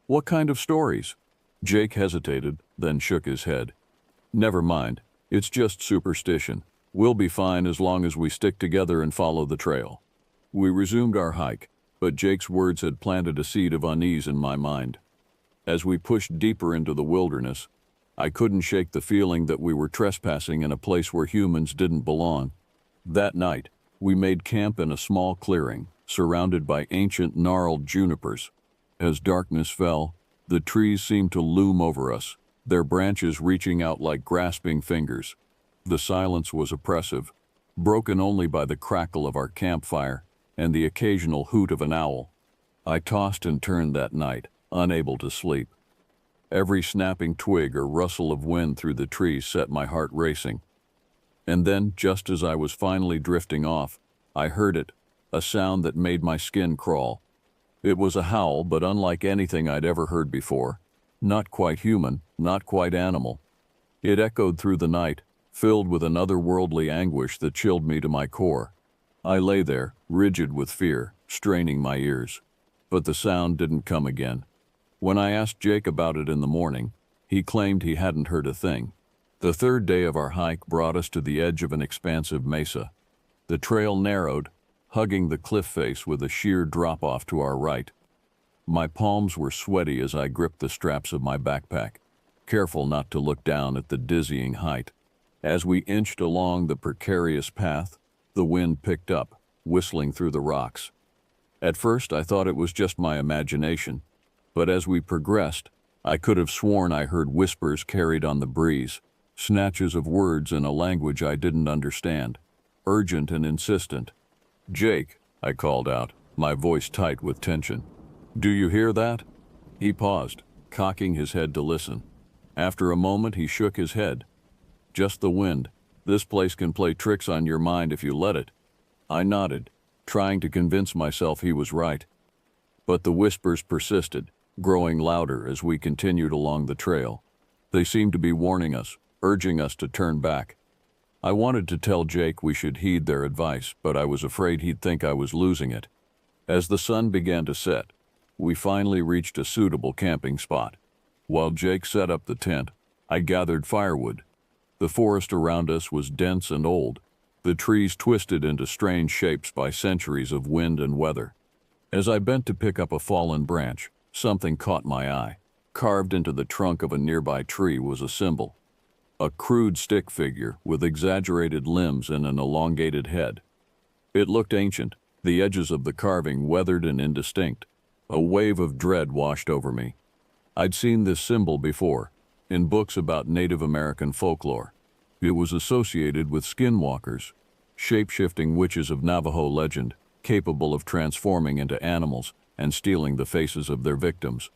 "What kind of stories?" Jake hesitated, then shook his head. "Never mind. It's just superstition. We'll be fine as long as we stick together and follow the trail." We resumed our hike, but Jake's words had planted a seed of unease in my mind. As we pushed deeper into the wilderness, I couldn't shake the feeling that we were trespassing in a place where humans didn't belong. That night, we made camp in a small clearing, surrounded by ancient gnarled junipers. As darkness fell, the trees seemed to loom over us, their branches reaching out like grasping fingers. The silence was oppressive, broken only by the crackle of our campfire and the occasional hoot of an owl. I tossed and turned that night, unable to sleep. Every snapping twig or rustle of wind through the trees set my heart racing. And then, just as I was finally drifting off, I heard it, a sound that made my skin crawl. It was a howl, but unlike anything I'd ever heard before. Not quite human, not quite animal. It echoed through the night, filled with an otherworldly anguish that chilled me to my core. I lay there, rigid with fear, straining my ears. But the sound didn't come again. When I asked Jake about it in the morning, he claimed he hadn't heard a thing. The third day of our hike brought us to the edge of an expansive mesa. The trail narrowed, hugging the cliff face with a sheer drop-off to our right. My palms were sweaty as I gripped the straps of my backpack, careful not to look down at the dizzying height. As we inched along the precarious path, the wind picked up, whistling through the rocks. At first, I thought it was just my imagination, but as we progressed, I could have sworn I heard whispers carried on the breeze, snatches of words in a language I didn't understand, urgent and insistent. "Jake," I called out, my voice tight with tension. "Do you hear that?" He paused, cocking his head to listen. After a moment, he shook his head. "Just the wind. This place can play tricks on your mind if you let it." I nodded, trying to convince myself he was right. But the whispers persisted, growing louder as we continued along the trail. They seemed to be warning us, urging us to turn back. I wanted to tell Jake we should heed their advice, but I was afraid he'd think I was losing it. As the sun began to set, we finally reached a suitable camping spot. While Jake set up the tent, I gathered firewood. The forest around us was dense and old, the trees twisted into strange shapes by centuries of wind and weather. As I bent to pick up a fallen branch, something caught my eye. Carved into the trunk of a nearby tree was a symbol, a crude stick figure with exaggerated limbs and an elongated head. It looked ancient, the edges of the carving weathered and indistinct. A wave of dread washed over me. I'd seen this symbol before, in books about Native American folklore. It was associated with skinwalkers, shape-shifting witches of Navajo legend, capable of transforming into animals and stealing the faces of their victims.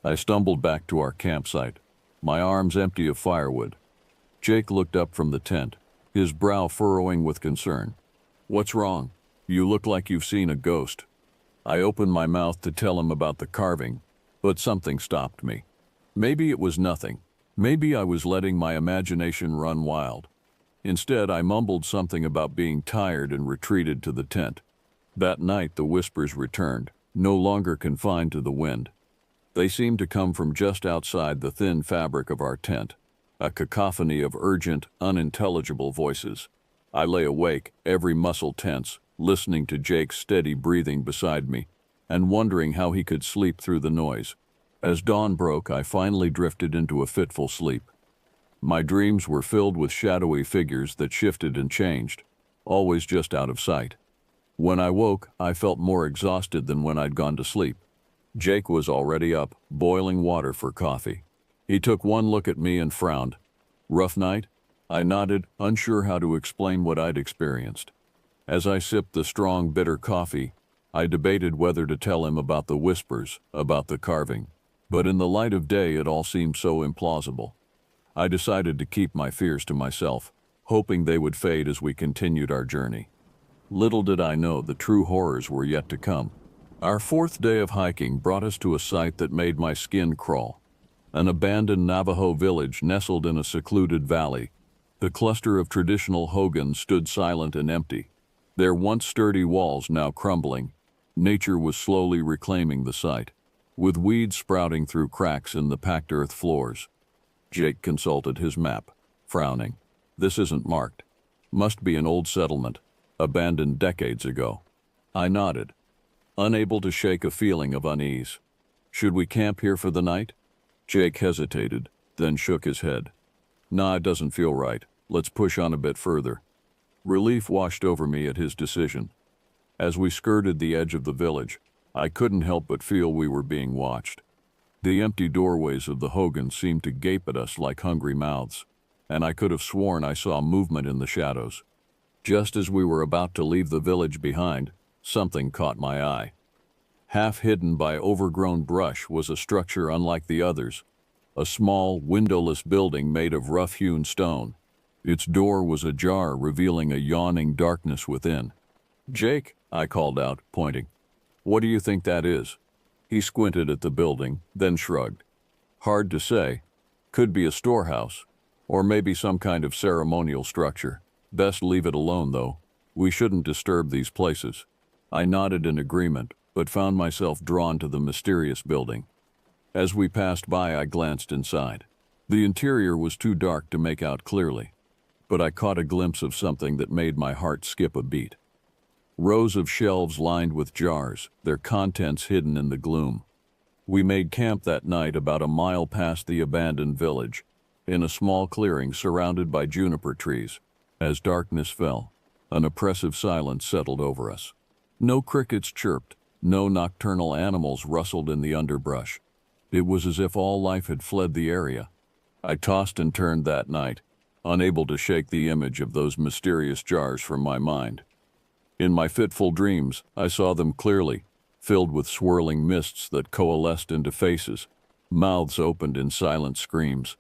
I stumbled back to our campsite, my arms empty of firewood. Jake looked up from the tent, his brow furrowing with concern. "What's wrong? You look like you've seen a ghost." I opened my mouth to tell him about the carving, but something stopped me. Maybe it was nothing. Maybe I was letting my imagination run wild. Instead, I mumbled something about being tired and retreated to the tent. That night, the whispers returned, no longer confined to the wind. They seemed to come from just outside the thin fabric of our tent, a cacophony of urgent, unintelligible voices. I lay awake, every muscle tense, listening to Jake's steady breathing beside me, and wondering how he could sleep through the noise. As dawn broke, I finally drifted into a fitful sleep. My dreams were filled with shadowy figures that shifted and changed, always just out of sight. When I woke, I felt more exhausted than when I'd gone to sleep. Jake was already up, boiling water for coffee. He took one look at me and frowned. "Rough night?" I nodded, unsure how to explain what I'd experienced. As I sipped the strong, bitter coffee, I debated whether to tell him about the whispers, about the carving. But in the light of day, it all seemed so implausible. I decided to keep my fears to myself, hoping they would fade as we continued our journey. Little did I know the true horrors were yet to come. Our fourth day of hiking brought us to a site that made my skin crawl. An abandoned Navajo village nestled in a secluded valley. The cluster of traditional hogans stood silent and empty, their once sturdy walls now crumbling. Nature was slowly reclaiming the site, with weeds sprouting through cracks in the packed earth floors. Jake consulted his map, frowning. "This isn't marked. Must be an old settlement, abandoned decades ago." I nodded, unable to shake a feeling of unease. "Should we camp here for the night?" Jake hesitated, then shook his head. "Nah, it doesn't feel right. Let's push on a bit further." Relief washed over me at his decision. As we skirted the edge of the village, I couldn't help but feel we were being watched. The empty doorways of the hogans seemed to gape at us like hungry mouths, and I could have sworn I saw movement in the shadows. Just as we were about to leave the village behind, something caught my eye. Half hidden by overgrown brush was a structure unlike the others, a small, windowless building made of rough-hewn stone. Its door was ajar, revealing a yawning darkness within. "Jake," I called out, pointing. "What do you think that is?" He squinted at the building, then shrugged. "Hard to say. Could be a storehouse, or maybe some kind of ceremonial structure. Best leave it alone, though. We shouldn't disturb these places." I nodded in agreement, but found myself drawn to the mysterious building. As we passed by, I glanced inside. The interior was too dark to make out clearly, but I caught a glimpse of something that made my heart skip a beat. Rows of shelves lined with jars, their contents hidden in the gloom. We made camp that night about a mile past the abandoned village, in a small clearing surrounded by juniper trees. As darkness fell, an oppressive silence settled over us. No crickets chirped, no nocturnal animals rustled in the underbrush. It was as if all life had fled the area. I tossed and turned that night, unable to shake the image of those mysterious jars from my mind. In my fitful dreams, I saw them clearly, filled with swirling mists that coalesced into faces. Mouths opened in silent screams.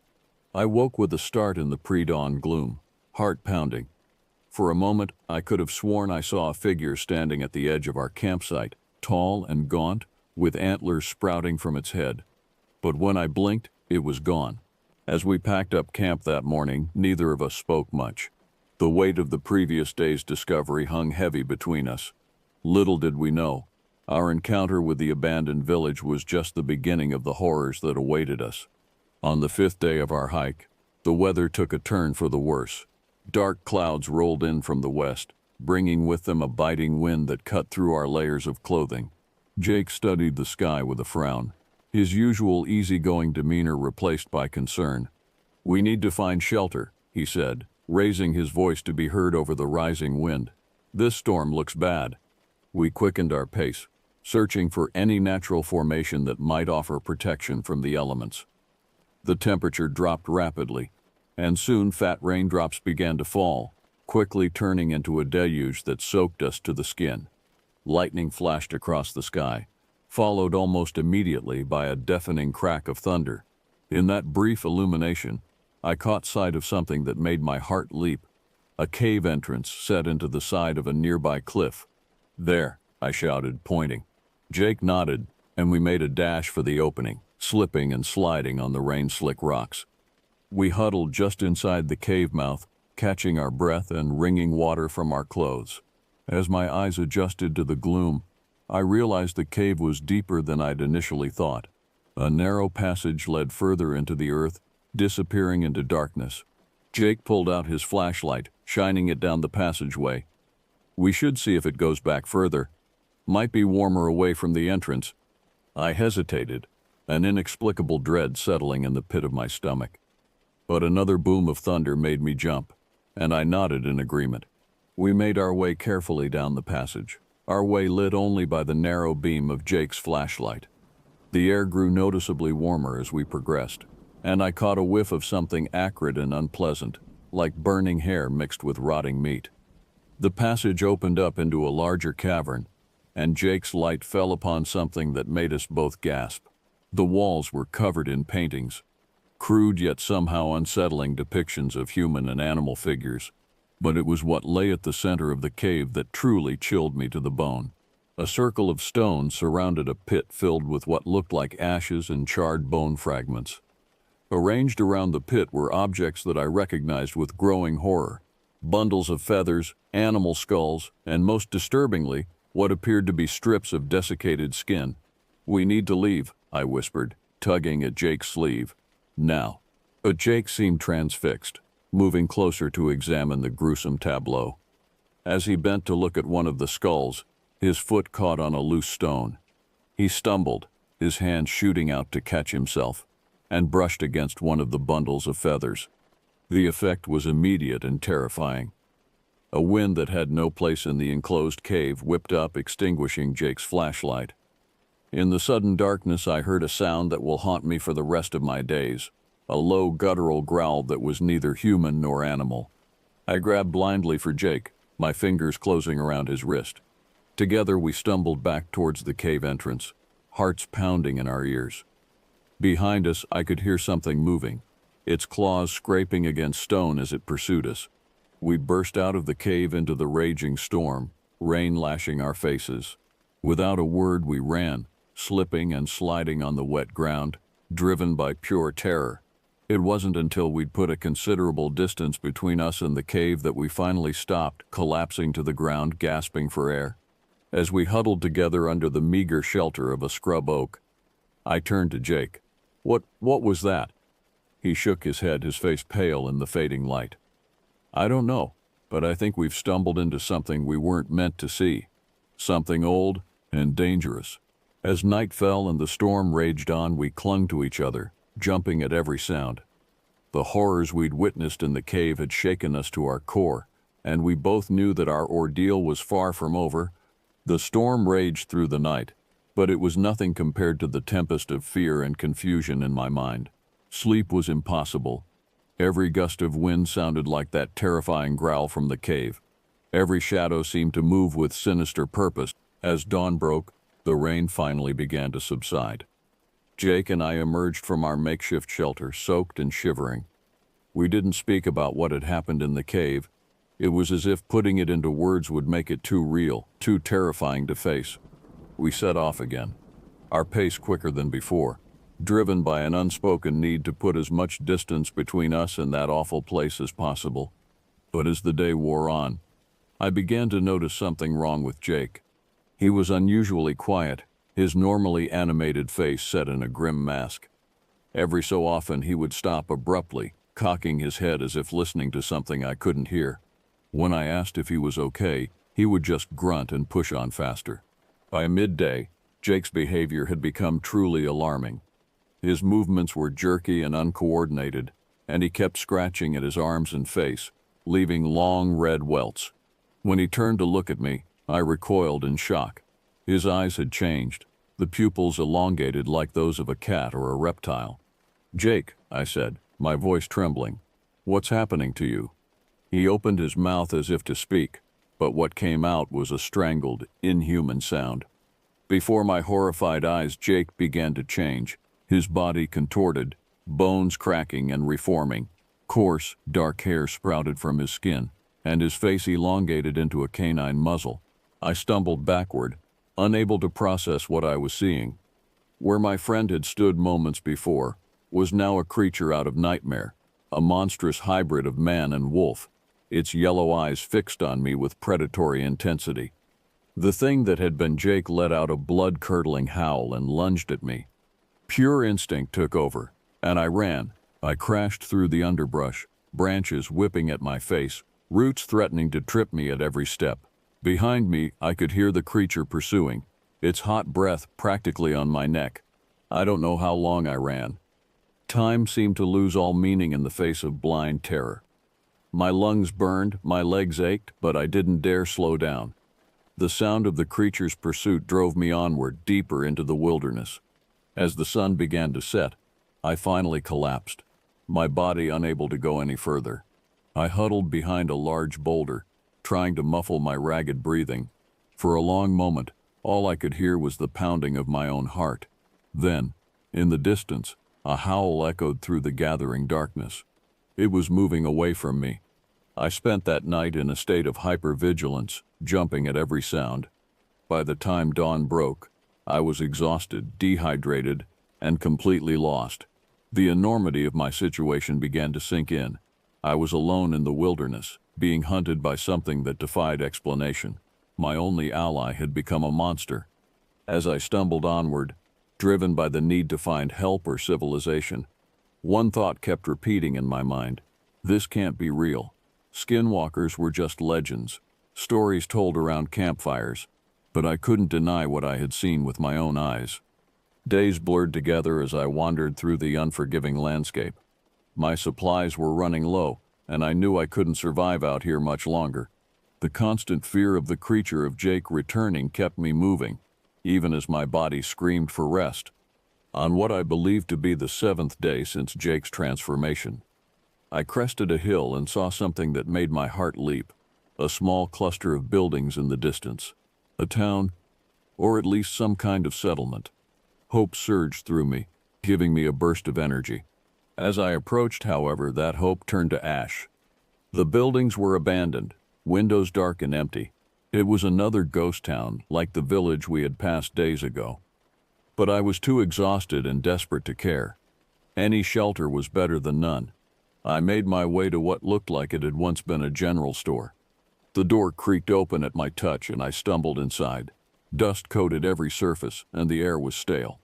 I woke with a start in the pre-dawn gloom, heart pounding. For a moment, I could have sworn I saw a figure standing at the edge of our campsite, tall and gaunt, with antlers sprouting from its head. But when I blinked, it was gone. As we packed up camp that morning, neither of us spoke much. The weight of the previous day's discovery hung heavy between us. Little did we know, our encounter with the abandoned village was just the beginning of the horrors that awaited us. On the fifth day of our hike, the weather took a turn for the worse. Dark clouds rolled in from the west, bringing with them a biting wind that cut through our layers of clothing. Jake studied the sky with a frown, his usual easygoing demeanor replaced by concern. "We need to find shelter," he said, raising his voice to be heard over the rising wind. "This storm looks bad." We quickened our pace, searching for any natural formation that might offer protection from the elements. The temperature dropped rapidly, and soon fat raindrops began to fall, quickly turning into a deluge that soaked us to the skin. Lightning flashed across the sky, followed almost immediately by a deafening crack of thunder. In that brief illumination, I caught sight of something that made my heart leap, a cave entrance set into the side of a nearby cliff. "There," I shouted, pointing. Jake nodded, and we made a dash for the opening, slipping and sliding on the rain-slick rocks. We huddled just inside the cave mouth, catching our breath and wringing water from our clothes. As my eyes adjusted to the gloom, I realized the cave was deeper than I'd initially thought. A narrow passage led further into the earth, disappearing into darkness. Jake pulled out his flashlight, shining it down the passageway. "We should see if it goes back further. Might be warmer away from the entrance." I hesitated, an inexplicable dread settling in the pit of my stomach. But another boom of thunder made me jump, and I nodded in agreement. We made our way carefully down the passage, our way lit only by the narrow beam of Jake's flashlight. The air grew noticeably warmer as we progressed, and I caught a whiff of something acrid and unpleasant, like burning hair mixed with rotting meat. The passage opened up into a larger cavern, and Jake's light fell upon something that made us both gasp. The walls were covered in paintings, crude yet somehow unsettling depictions of human and animal figures. But it was what lay at the center of the cave that truly chilled me to the bone. A circle of stone surrounded a pit filled with what looked like ashes and charred bone fragments. Arranged around the pit were objects that I recognized with growing horror: bundles of feathers, animal skulls, and most disturbingly, what appeared to be strips of desiccated skin. "We need to leave," I whispered, tugging at Jake's sleeve. "Now." But Jake seemed transfixed, moving closer to examine the gruesome tableau. As he bent to look at one of the skulls, his foot caught on a loose stone. He stumbled, his hand shooting out to catch himself, and brushed against one of the bundles of feathers. The effect was immediate and terrifying. A wind that had no place in the enclosed cave whipped up, extinguishing Jake's flashlight. In the sudden darkness, I heard a sound that will haunt me for the rest of my days, a low guttural growl that was neither human nor animal. I grabbed blindly for Jake, my fingers closing around his wrist. Together we stumbled back towards the cave entrance, hearts pounding in our ears. Behind us, I could hear something moving, its claws scraping against stone as it pursued us. We burst out of the cave into the raging storm, rain lashing our faces. Without a word, we ran, slipping and sliding on the wet ground, driven by pure terror. It wasn't until we'd put a considerable distance between us and the cave that we finally stopped, collapsing to the ground, gasping for air. As we huddled together under the meager shelter of a scrub oak, I turned to Jake. What was that?" He shook his head, his face pale in the fading light. "I don't know, but I think we've stumbled into something we weren't meant to see. Something old and dangerous." As night fell and the storm raged on, we clung to each other, jumping at every sound. The horrors we'd witnessed in the cave had shaken us to our core, and we both knew that our ordeal was far from over. The storm raged through the night, but it was nothing compared to the tempest of fear and confusion in my mind. Sleep was impossible. Every gust of wind sounded like that terrifying growl from the cave. Every shadow seemed to move with sinister purpose. As dawn broke, the rain finally began to subside. Jake and I emerged from our makeshift shelter, soaked and shivering. We didn't speak about what had happened in the cave. It was as if putting it into words would make it too real, too terrifying to face. We set off again, our pace quicker than before, driven by an unspoken need to put as much distance between us and that awful place as possible. But as the day wore on, I began to notice something wrong with Jake. He was unusually quiet, his normally animated face set in a grim mask. Every so often he would stop abruptly, cocking his head as if listening to something I couldn't hear. When I asked if he was okay, he would just grunt and push on faster. By midday, Jake's behavior had become truly alarming. His movements were jerky and uncoordinated, and he kept scratching at his arms and face, leaving long red welts. When he turned to look at me, I recoiled in shock. His eyes had changed, the pupils elongated like those of a cat or a reptile. "Jake," I said, my voice trembling, "what's happening to you?" He opened his mouth as if to speak, but what came out was a strangled, inhuman sound. Before my horrified eyes, Jake began to change, his body contorted, bones cracking and reforming. Coarse, dark hair sprouted from his skin, and his face elongated into a canine muzzle. I stumbled backward, unable to process what I was seeing. Where my friend had stood moments before was now a creature out of nightmare, a monstrous hybrid of man and wolf, its yellow eyes fixed on me with predatory intensity. The thing that had been Jake let out a blood-curdling howl and lunged at me. Pure instinct took over, and I ran. I crashed through the underbrush, branches whipping at my face, roots threatening to trip me at every step. Behind me, I could hear the creature pursuing, its hot breath practically on my neck. I don't know how long I ran. Time seemed to lose all meaning in the face of blind terror. My lungs burned, my legs ached, but I didn't dare slow down. The sound of the creature's pursuit drove me onward, deeper into the wilderness. As the sun began to set, I finally collapsed, my body unable to go any further. I huddled behind a large boulder, trying to muffle my ragged breathing. For a long moment, all I could hear was the pounding of my own heart. Then, in the distance, a howl echoed through the gathering darkness. It was moving away from me. I spent that night in a state of hypervigilance, jumping at every sound. By the time dawn broke, I was exhausted, dehydrated, and completely lost. The enormity of my situation began to sink in. I was alone in the wilderness, being hunted by something that defied explanation. My only ally had become a monster. As I stumbled onward, driven by the need to find help or civilization, one thought kept repeating in my mind: this can't be real. Skinwalkers were just legends, stories told around campfires, but I couldn't deny what I had seen with my own eyes. Days blurred together as I wandered through the unforgiving landscape. My supplies were running low, and I knew I couldn't survive out here much longer. The constant fear of the creature of Jake returning kept me moving, even as my body screamed for rest. On what I believed to be the 7th day since Jake's transformation, I crested a hill and saw something that made my heart leap. A small cluster of buildings in the distance. A town, or at least some kind of settlement. Hope surged through me, giving me a burst of energy. As I approached, however, that hope turned to ash. The buildings were abandoned, windows dark and empty. It was another ghost town, like the village we had passed days ago. But I was too exhausted and desperate to care. Any shelter was better than none. I made my way to what looked like it had once been a general store. The door creaked open at my touch and I stumbled inside. Dust coated every surface and the air was stale.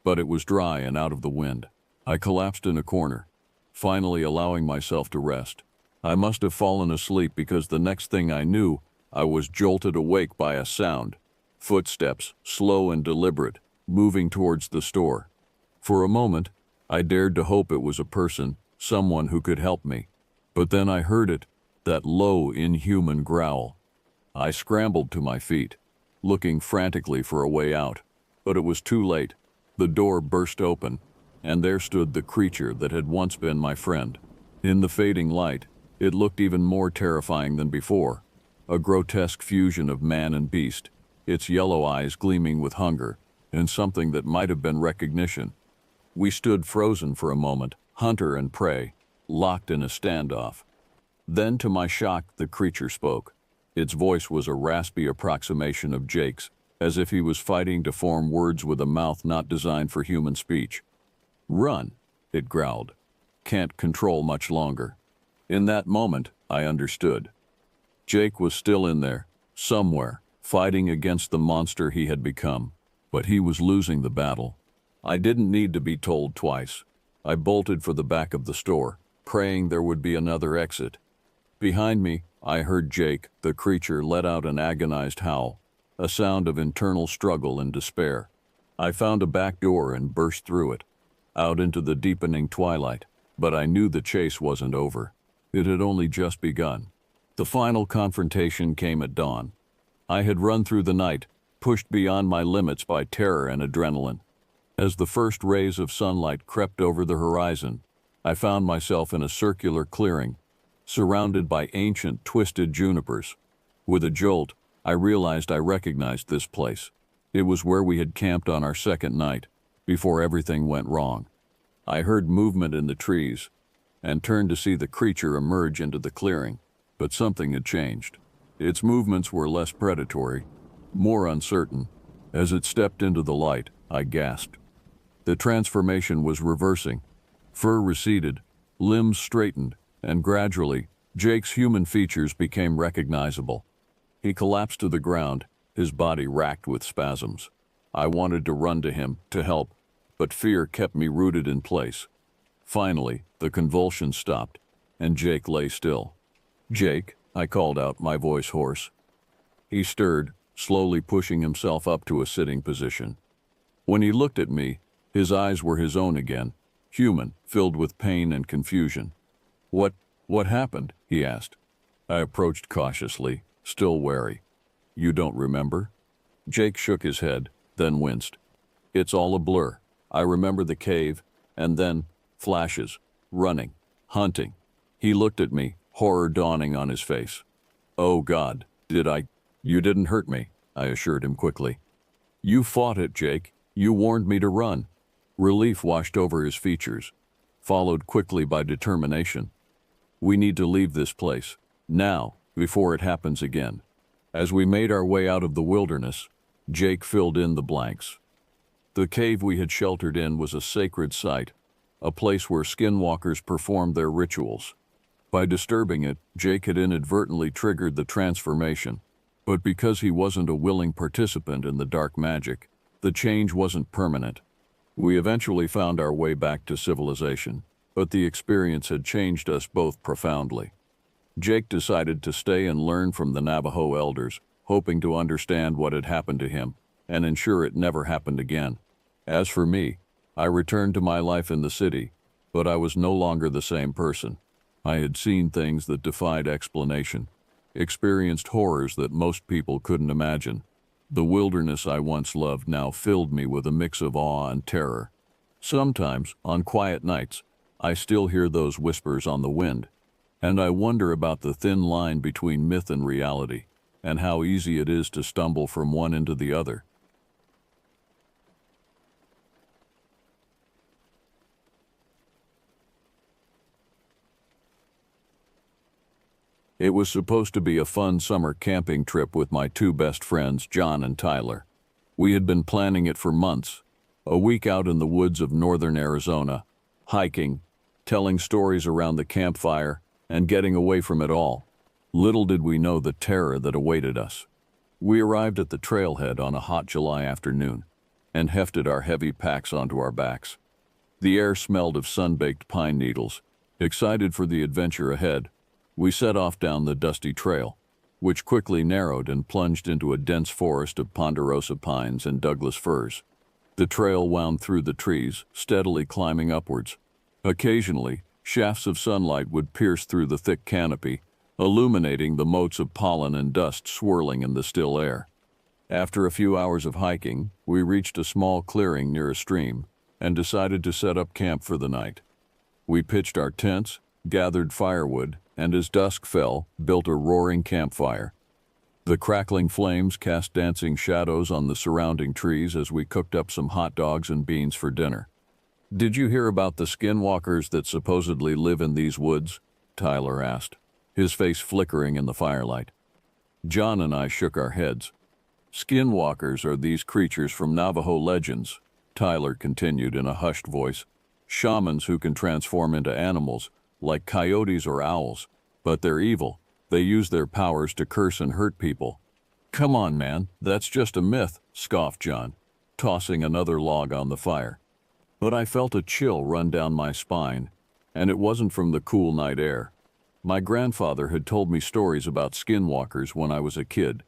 But it was dry and out of the wind. I collapsed in a corner, finally allowing myself to rest. I must have fallen asleep because the next thing I knew, I was jolted awake by a sound. Footsteps, slow and deliberate, moving towards the store. For a moment, I dared to hope it was a person, someone who could help me. But then I heard it, that low, inhuman growl. I scrambled to my feet, looking frantically for a way out. But it was too late. The door burst open, and there stood the creature that had once been my friend. In the fading light, it looked even more terrifying than before. A grotesque fusion of man and beast, its yellow eyes gleaming with hunger, and something that might have been recognition. We stood frozen for a moment, hunter and prey, locked in a standoff. Then, to my shock, the creature spoke. Its voice was a raspy approximation of Jake's, as if he was fighting to form words with a mouth not designed for human speech. "Run," it growled. "Can't control much longer." In that moment, I understood. Jake was still in there, somewhere, fighting against the monster he had become. But he was losing the battle. I didn't need to be told twice. I bolted for the back of the store, praying there would be another exit. Behind me, I heard Jake, the creature, let out an agonized howl, a sound of internal struggle and despair. I found a back door and burst through it, out into the deepening twilight, but I knew the chase wasn't over. It had only just begun. The final confrontation came at dawn. I had run through the night, pushed beyond my limits by terror and adrenaline. As the first rays of sunlight crept over the horizon, I found myself in a circular clearing, surrounded by ancient, twisted junipers. With a jolt, I realized I recognized this place. It was where we had camped on our second night, before everything went wrong. I heard movement in the trees, and turned to see the creature emerge into the clearing, but something had changed. Its movements were less predatory, more uncertain. As it stepped into the light, I gasped. The transformation was reversing. Fur receded, limbs straightened, and gradually, Jake's human features became recognizable. He collapsed to the ground, his body racked with spasms. I wanted to run to him, to help, but fear kept me rooted in place. Finally, the convulsions stopped, and Jake lay still. "Jake," I called out, my voice hoarse. He stirred, slowly pushing himself up to a sitting position. When he looked at me, his eyes were his own again, human, filled with pain and confusion. What happened?" he asked. I approached cautiously, still wary. "You don't remember?" Jake shook his head, then winced. "It's all a blur. I remember the cave, and then flashes, running, hunting." He looked at me, horror dawning on his face. "Oh God, You didn't hurt me," I assured him quickly. "You fought it, Jake. You warned me to run." Relief washed over his features, followed quickly by determination. "We need to leave this place, now, before it happens again." As we made our way out of the wilderness, Jake filled in the blanks. The cave we had sheltered in was a sacred site, a place where skinwalkers performed their rituals. By disturbing it, Jake had inadvertently triggered the transformation. But because he wasn't a willing participant in the dark magic, the change wasn't permanent. We eventually found our way back to civilization, but the experience had changed us both profoundly. Jake decided to stay and learn from the Navajo elders, hoping to understand what had happened to him and ensure it never happened again. As for me, I returned to my life in the city, but I was no longer the same person. I had seen things that defied explanation, experienced horrors that most people couldn't imagine. The wilderness I once loved now filled me with a mix of awe and terror. Sometimes, on quiet nights, I still hear those whispers on the wind, and I wonder about the thin line between myth and reality, and how easy it is to stumble from one into the other. It was supposed to be a fun summer camping trip with my two best friends, John and Tyler. We had been planning it for months, a week out in the woods of northern Arizona, hiking, telling stories around the campfire, and getting away from it all. Little did we know the terror that awaited us. We arrived at the trailhead on a hot July afternoon and hefted our heavy packs onto our backs. The air smelled of sun-baked pine needles. Excited for the adventure ahead, we set off down the dusty trail, which quickly narrowed and plunged into a dense forest of ponderosa pines and Douglas firs. The trail wound through the trees, steadily climbing upwards. Occasionally, shafts of sunlight would pierce through the thick canopy, illuminating the motes of pollen and dust swirling in the still air. After a few hours of hiking, we reached a small clearing near a stream and decided to set up camp for the night. We pitched our tents, gathered firewood, and as dusk fell, built a roaring campfire. The crackling flames cast dancing shadows on the surrounding trees as we cooked up some hot dogs and beans for dinner. "Did you hear about the skinwalkers that supposedly live in these woods?" Tyler asked, his face flickering in the firelight. John and I shook our heads. "Skinwalkers are these creatures from Navajo legends," Tyler continued in a hushed voice. "Shamans who can transform into animals, like coyotes or owls, but they're evil. They use their powers to curse and hurt people." "Come on, man, that's just a myth," scoffed John, tossing another log on the fire. But I felt a chill run down my spine, and it wasn't from the cool night air. My grandfather had told me stories about skinwalkers when I was a kid,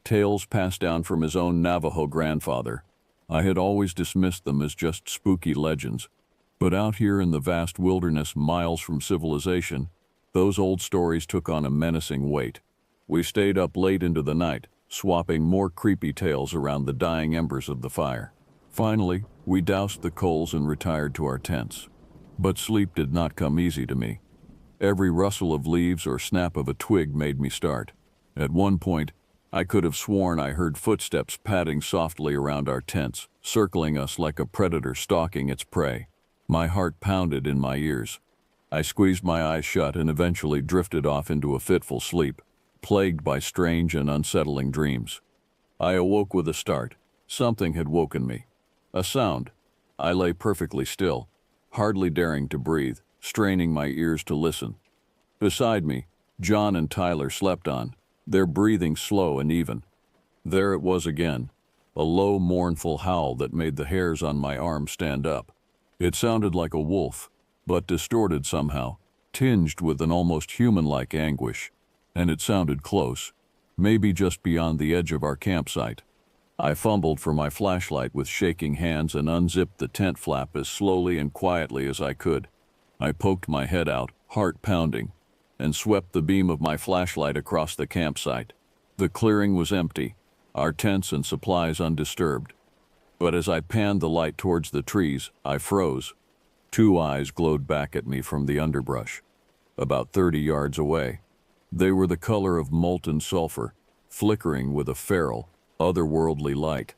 tales passed down from his own Navajo grandfather. I had always dismissed them as just spooky legends, but out here in the vast wilderness miles from civilization, those old stories took on a menacing weight. We stayed up late into the night, swapping more creepy tales around the dying embers of the fire. Finally, we doused the coals and retired to our tents. But sleep did not come easy to me. Every rustle of leaves or snap of a twig made me start. At one point, I could have sworn I heard footsteps padding softly around our tents, circling us like a predator stalking its prey. My heart pounded in my ears. I squeezed my eyes shut and eventually drifted off into a fitful sleep, plagued by strange and unsettling dreams. I awoke with a start. Something had woken me. A sound. I lay perfectly still, hardly daring to breathe, straining my ears to listen. Beside me, John and Tyler slept on, their breathing slow and even. There it was again, a low, mournful howl that made the hairs on my arm stand up. It sounded like a wolf, but distorted somehow, tinged with an almost human-like anguish. And it sounded close, maybe just beyond the edge of our campsite. I fumbled for my flashlight with shaking hands and unzipped the tent flap as slowly and quietly as I could. I poked my head out, heart pounding, and swept the beam of my flashlight across the campsite. The clearing was empty, our tents and supplies undisturbed. But as I panned the light towards the trees, I froze. Two eyes glowed back at me from the underbrush, about 30 yards away. They were the color of molten sulfur, flickering with a feral, otherworldly light.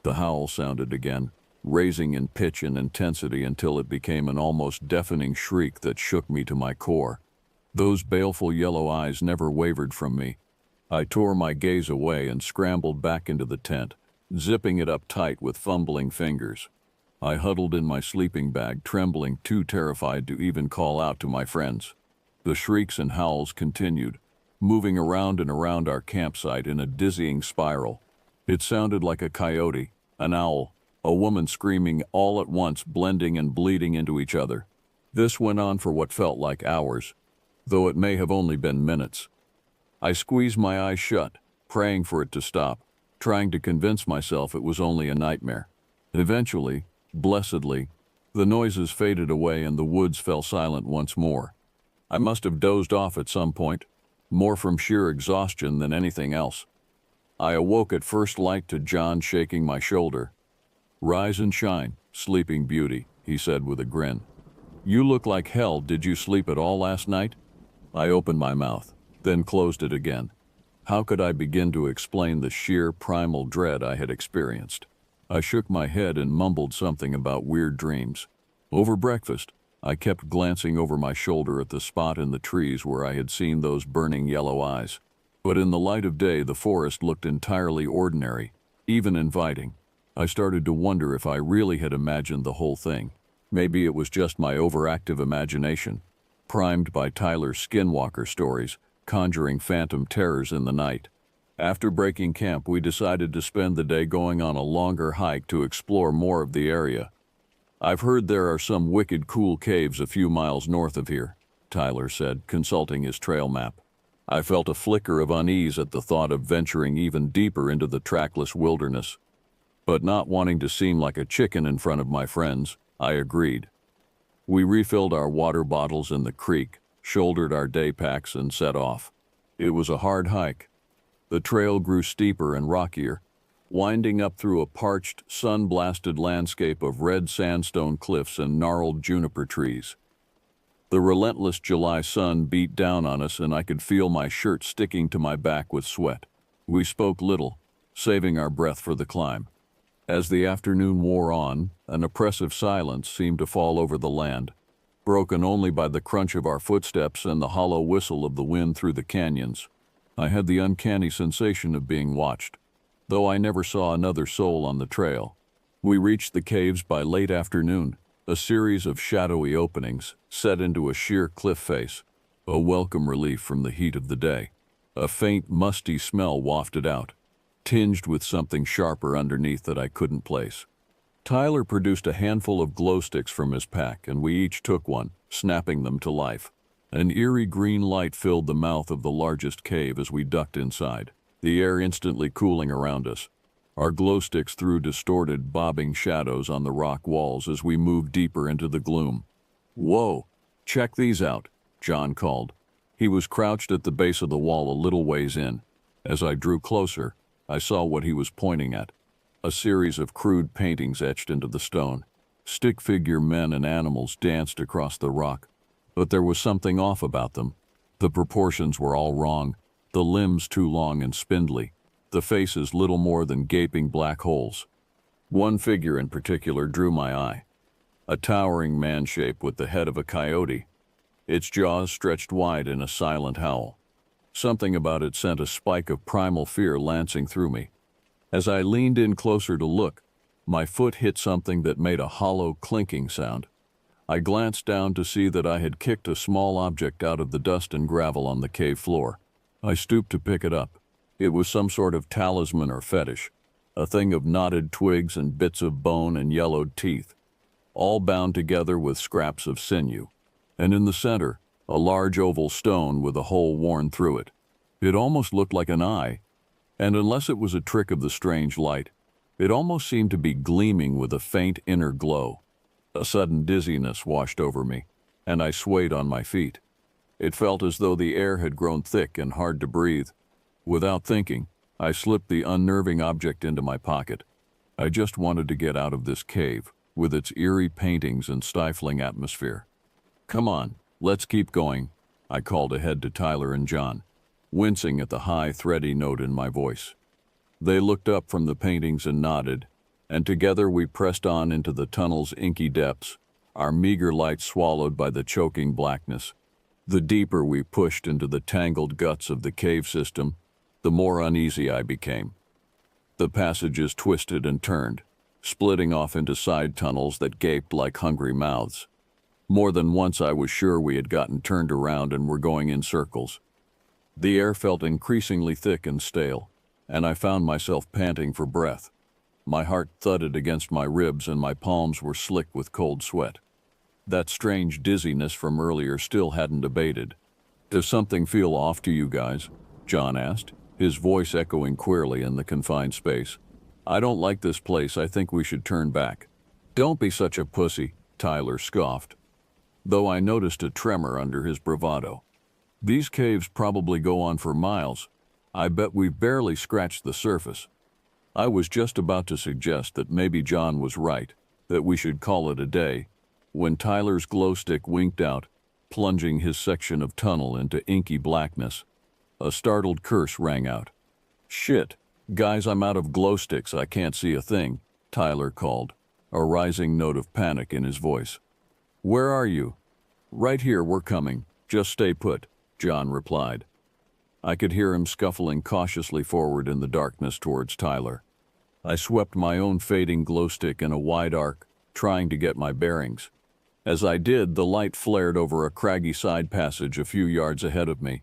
The howl sounded again, raising in pitch and intensity until it became an almost deafening shriek that shook me to my core. Those baleful yellow eyes never wavered from me. I tore my gaze away and scrambled back into the tent, zipping it up tight with fumbling fingers. I huddled in my sleeping bag, trembling, too terrified to even call out to my friends. The shrieks and howls continued, moving around and around our campsite in a dizzying spiral. It sounded like a coyote, an owl, a woman screaming all at once, blending and bleeding into each other. This went on for what felt like hours, though it may have only been minutes. I squeezed my eyes shut, praying for it to stop, trying to convince myself it was only a nightmare. Eventually, blessedly, the noises faded away and the woods fell silent once more. I must have dozed off at some point, more from sheer exhaustion than anything else. I awoke at first light to John shaking my shoulder. "Rise and shine, sleeping beauty," he said with a grin. "You look like hell. Did you sleep at all last night?" I opened my mouth, then closed it again. How could I begin to explain the sheer primal dread I had experienced? I shook my head and mumbled something about weird dreams. Over breakfast, I kept glancing over my shoulder at the spot in the trees where I had seen those burning yellow eyes. But in the light of day, the forest looked entirely ordinary, even inviting. I started to wonder if I really had imagined the whole thing. Maybe it was just my overactive imagination, primed by Tyler's skinwalker stories, conjuring phantom terrors in the night. After breaking camp, we decided to spend the day going on a longer hike to explore more of the area. "I've heard there are some wicked cool caves a few miles north of here," Tyler said, consulting his trail map. I felt a flicker of unease at the thought of venturing even deeper into the trackless wilderness. But not wanting to seem like a chicken in front of my friends, I agreed. We refilled our water bottles in the creek, shouldered our day packs, and set off. It was a hard hike. The trail grew steeper and rockier, winding up through a parched, sun-blasted landscape of red sandstone cliffs and gnarled juniper trees. The relentless July sun beat down on us, and I could feel my shirt sticking to my back with sweat. We spoke little, saving our breath for the climb. As the afternoon wore on, an oppressive silence seemed to fall over the land, broken only by the crunch of our footsteps and the hollow whistle of the wind through the canyons. I had the uncanny sensation of being watched, though I never saw another soul on the trail. We reached the caves by late afternoon, a series of shadowy openings set into a sheer cliff face, a welcome relief from the heat of the day. A faint, musty smell wafted out, tinged with something sharper underneath that I couldn't place. Tyler produced a handful of glow sticks from his pack, and we each took one, snapping them to life. An eerie green light filled the mouth of the largest cave as we ducked inside, the air instantly cooling around us. Our glow sticks threw distorted, bobbing shadows on the rock walls as we moved deeper into the gloom. "Whoa, check these out," John called. He was crouched at the base of the wall a little ways in. As I drew closer, I saw what he was pointing at. A series of crude paintings etched into the stone. Stick figure men and animals danced across the rock. But there was something off about them. The proportions were all wrong, the limbs too long and spindly, the faces little more than gaping black holes. One figure in particular drew my eye. A towering man shape with the head of a coyote. Its jaws stretched wide in a silent howl. Something about it sent a spike of primal fear lancing through me. As I leaned in closer to look, my foot hit something that made a hollow clinking sound. I glanced down to see that I had kicked a small object out of the dust and gravel on the cave floor. I stooped to pick it up. It was some sort of talisman or fetish, a thing of knotted twigs and bits of bone and yellowed teeth, all bound together with scraps of sinew. And in the center, a large oval stone with a hole worn through it. It almost looked like an eye, and unless it was a trick of the strange light, it almost seemed to be gleaming with a faint inner glow. A sudden dizziness washed over me, and I swayed on my feet. It felt as though the air had grown thick and hard to breathe. Without thinking, I slipped the unnerving object into my pocket. I just wanted to get out of this cave, with its eerie paintings and stifling atmosphere. "Come on, let's keep going," I called ahead to Tyler and John, wincing at the high, thready note in my voice. They looked up from the paintings and nodded, and together we pressed on into the tunnel's inky depths, our meager light swallowed by the choking blackness. The deeper we pushed into the tangled guts of the cave system, the more uneasy I became. The passages twisted and turned, splitting off into side tunnels that gaped like hungry mouths. More than once I was sure we had gotten turned around and were going in circles. The air felt increasingly thick and stale, and I found myself panting for breath. My heart thudded against my ribs and my palms were slick with cold sweat. That strange dizziness from earlier still hadn't abated. "Does something feel off to you guys?" John asked, his voice echoing queerly in the confined space. "I don't like this place. I think we should turn back." "Don't be such a pussy," Tyler scoffed, though I noticed a tremor under his bravado. "These caves probably go on for miles. I bet we've barely scratched the surface." I was just about to suggest that maybe John was right, that we should call it a day, when Tyler's glow stick winked out, plunging his section of tunnel into inky blackness. A startled curse rang out. "Shit, guys, I'm out of glow sticks. I can't see a thing," Tyler called, a rising note of panic in his voice. "Where are you?" "Right here, we're coming. Just stay put," John replied. I could hear him scuffling cautiously forward in the darkness towards Tyler. I swept my own fading glow stick in a wide arc, trying to get my bearings. As I did, the light flared over a craggy side passage a few yards ahead of me.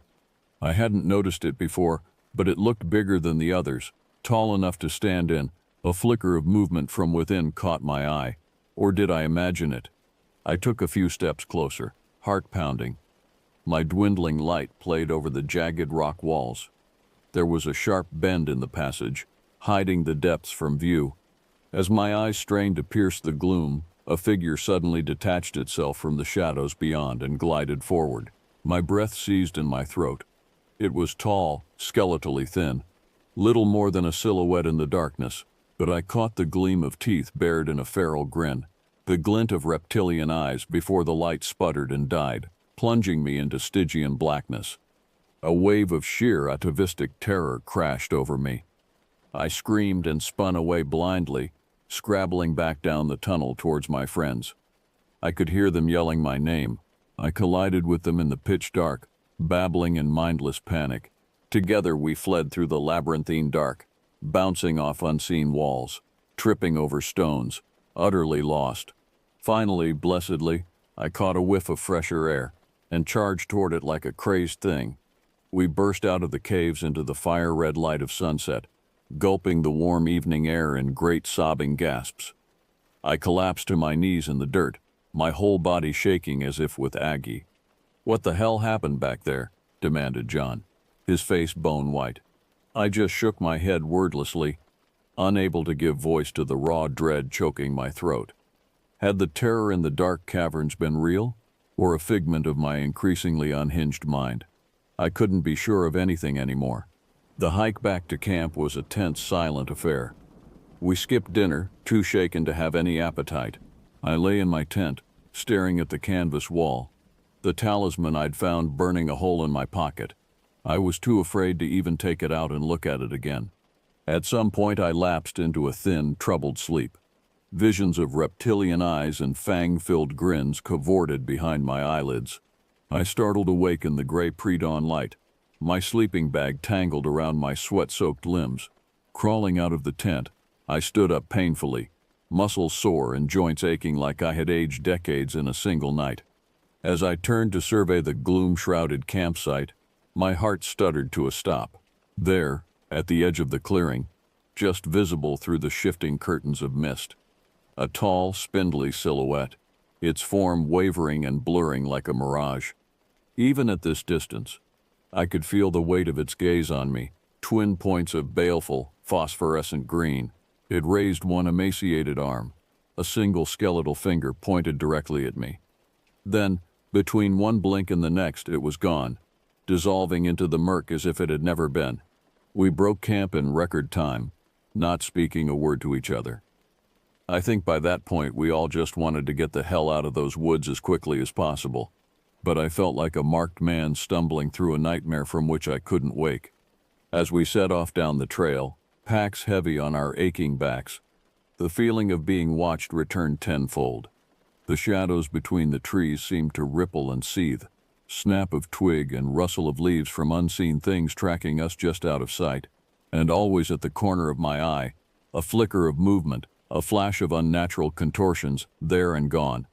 I hadn't noticed it before, but it looked bigger than the others, tall enough to stand in. A flicker of movement from within caught my eye. Or did I imagine it? I took a few steps closer, heart pounding. My dwindling light played over the jagged rock walls. There was a sharp bend in the passage, hiding the depths from view. As my eyes strained to pierce the gloom, a figure suddenly detached itself from the shadows beyond and glided forward. My breath seized in my throat. It was tall, skeletally thin, little more than a silhouette in the darkness, but I caught the gleam of teeth bared in a feral grin, the glint of reptilian eyes before the light sputtered and died, plunging me into Stygian blackness. A wave of sheer atavistic terror crashed over me. I screamed and spun away blindly, scrabbling back down the tunnel towards my friends. I could hear them yelling my name. I collided with them in the pitch dark, babbling in mindless panic. Together we fled through the labyrinthine dark, bouncing off unseen walls, tripping over stones, utterly lost. Finally, blessedly, I caught a whiff of fresher air and charged toward it like a crazed thing. We burst out of the caves into the fire-red light of sunset, gulping the warm evening air in great sobbing gasps. I collapsed to my knees in the dirt, my whole body shaking as if with ague. "What the hell happened back there?" demanded John, his face bone white. I just shook my head wordlessly. unable to give voice to the raw dread choking my throat. Had the terror in the dark caverns been real, or a figment of my increasingly unhinged mind? I couldn't be sure of anything anymore. The hike back to camp was a tense, silent affair. We skipped dinner, too shaken to have any appetite. I lay in my tent, staring at the canvas wall, the talisman I'd found burning a hole in my pocket. I was too afraid to even take it out and look at it again. At some point I lapsed into a thin, troubled sleep. Visions of reptilian eyes and fang-filled grins cavorted behind my eyelids. I startled awake in the gray pre-dawn light, my sleeping bag tangled around my sweat-soaked limbs. Crawling out of the tent, I stood up painfully, muscles sore and joints aching like I had aged decades in a single night. As I turned to survey the gloom-shrouded campsite, my heart stuttered to a stop. There, at the edge of the clearing, just visible through the shifting curtains of mist, a tall, spindly silhouette, its form wavering and blurring like a mirage. Even at this distance, I could feel the weight of its gaze on me, twin points of baleful, phosphorescent green. It raised one emaciated arm, a single skeletal finger pointed directly at me. Then, between one blink and the next, it was gone, dissolving into the murk as if it had never been. We broke camp in record time, not speaking a word to each other. I think by that point we all just wanted to get the hell out of those woods as quickly as possible, but I felt like a marked man stumbling through a nightmare from which I couldn't wake. As we set off down the trail, packs heavy on our aching backs, the feeling of being watched returned tenfold. The shadows between the trees seemed to ripple and seethe, snap of twig and rustle of leaves from unseen things tracking us just out of sight, and always at the corner of my eye, a flicker of movement, a flash of unnatural contortions, there and gone.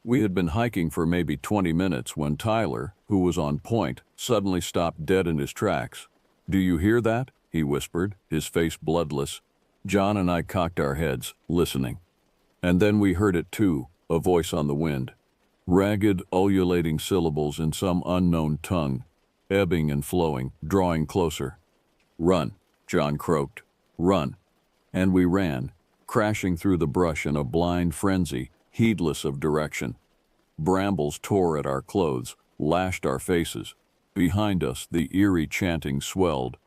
We had been hiking for maybe 20 minutes when Tyler, who was on point, suddenly stopped dead in his tracks. "Do you hear that?" he whispered, his face bloodless. John and I cocked our heads, listening. And then we heard it too, a voice on the wind. Ragged, ululating syllables in some unknown tongue, ebbing and flowing, drawing closer. "Run," John croaked. "Run." And we ran, crashing through the brush in a blind frenzy, heedless of direction. Brambles tore at our clothes, lashed our faces. Behind us, the eerie chanting swelled,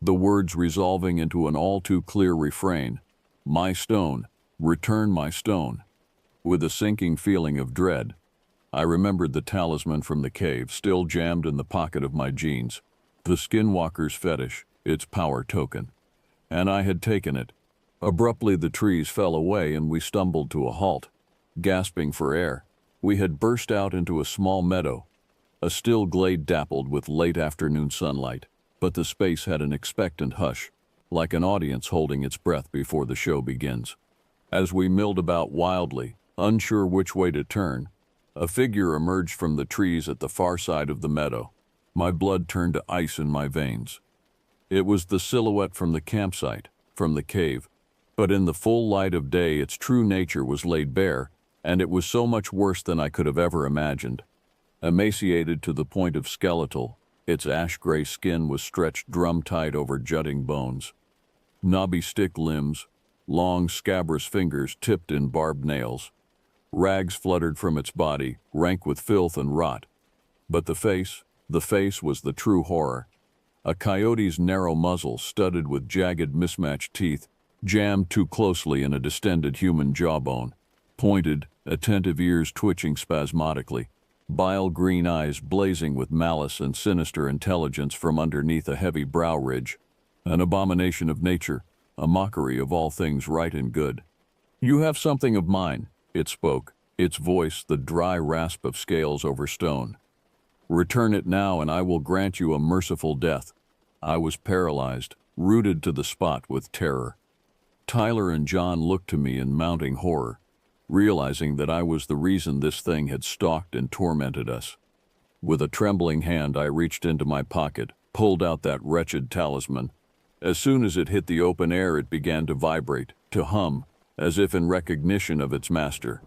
the words resolving into an all-too-clear refrain. "My stone, return my stone." With a sinking feeling of dread, I remembered the talisman from the cave still jammed in the pocket of my jeans, the skinwalker's fetish, its power token. And I had taken it. Abruptly the trees fell away and we stumbled to a halt. Gasping for air, we had burst out into a small meadow, a still glade dappled with late afternoon sunlight, but the space had an expectant hush, like an audience holding its breath before the show begins. As we milled about wildly, unsure which way to turn, a figure emerged from the trees at the far side of the meadow. My blood turned to ice in my veins. It was the silhouette from the campsite, from the cave, but in the full light of day its true nature was laid bare, and it was so much worse than I could have ever imagined. Emaciated to the point of skeletal, its ash-gray skin was stretched drum-tight over jutting bones. Knobby stick limbs, long scabrous fingers tipped in barbed nails. Rags fluttered from its body, rank with filth and rot. But the face was the true horror. A coyote's narrow muzzle studded with jagged mismatched teeth, jammed too closely in a distended human jawbone. Pointed, attentive ears twitching spasmodically. Bile green eyes blazing with malice and sinister intelligence from underneath a heavy brow ridge. An abomination of nature, a mockery of all things right and good. "You have something of mine," it spoke, its voice the dry rasp of scales over stone. "Return it now and I will grant you a merciful death." I was paralyzed, rooted to the spot with terror. Tyler and John looked to me in mounting horror, realizing that I was the reason this thing had stalked and tormented us. With a trembling hand I reached into my pocket, pulled out that wretched talisman. As soon as it hit the open air it began to vibrate, to hum, as if in recognition of its master.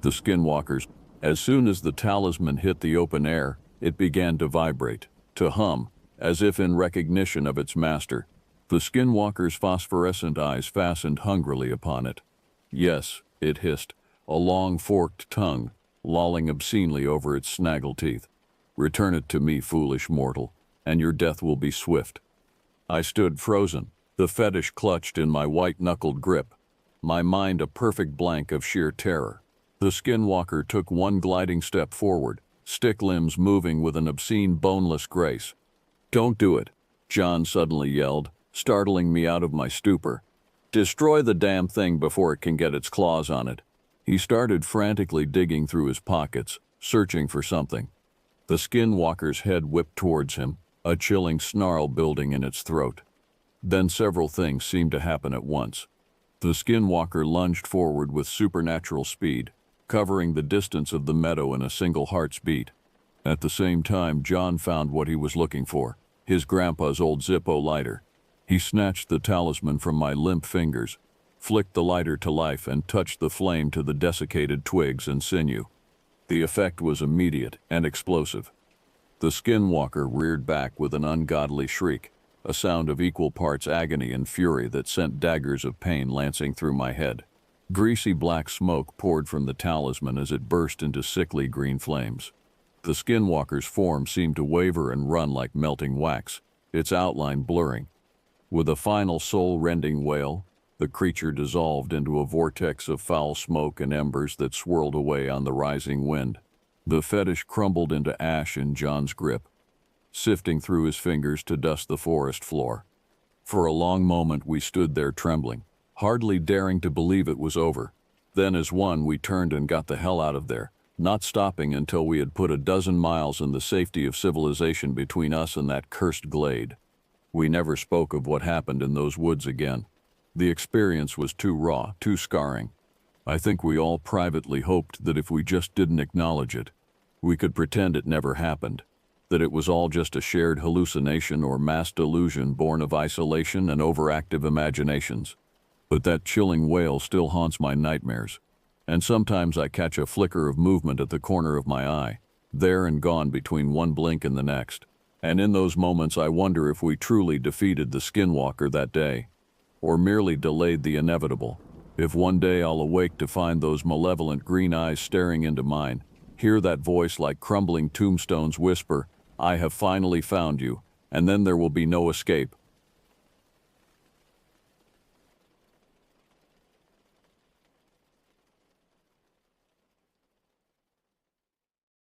The skinwalkers. As soon as the talisman hit the open air, it began to vibrate, to hum, as if in recognition of its master. The skinwalker's phosphorescent eyes fastened hungrily upon it. Yes, it hissed, a long forked tongue, lolling obscenely over its snaggle teeth. Return it to me, foolish mortal, and your death will be swift. I stood frozen, the fetish clutched in my white-knuckled grip, my mind a perfect blank of sheer terror. The skinwalker took one gliding step forward, stick limbs moving with an obscene boneless grace. Don't do it, John suddenly yelled, startling me out of my stupor. Destroy the damn thing before it can get its claws on it. He started frantically digging through his pockets, searching for something. The skinwalker's head whipped towards him, a chilling snarl building in its throat. Then several things seemed to happen at once. The skinwalker lunged forward with supernatural speed, covering the distance of the meadow in a single heart's beat. At the same time, John found what he was looking for, his grandpa's old Zippo lighter. He snatched the talisman from my limp fingers, flicked the lighter to life, and touched the flame to the desiccated twigs and sinew. The effect was immediate and explosive. The skinwalker reared back with an ungodly shriek, a sound of equal parts agony and fury that sent daggers of pain lancing through my head. Greasy black smoke poured from the talisman as it burst into sickly green flames. The skinwalker's form seemed to waver and run like melting wax, its outline blurring. With a final soul-rending wail, the creature dissolved into a vortex of foul smoke and embers that swirled away on the rising wind. The fetish crumbled into ash in John's grip, sifting through his fingers to dust the forest floor. For a long moment we stood there trembling, hardly daring to believe it was over. Then as one we turned and got the hell out of there, not stopping until we had put a dozen miles in the safety of civilization between us and that cursed glade. We never spoke of what happened in those woods again. The experience was too raw, too scarring. I think we all privately hoped that if we just didn't acknowledge it, we could pretend it never happened, that it was all just a shared hallucination or mass delusion born of isolation and overactive imaginations. But that chilling wail still haunts my nightmares, and sometimes I catch a flicker of movement at the corner of my eye, there and gone between one blink and the next. And in those moments I wonder if we truly defeated the skinwalker that day, or merely delayed the inevitable. If one day I'll awake to find those malevolent green eyes staring into mine, hear that voice like crumbling tombstones whisper, "I have finally found you," and then there will be no escape.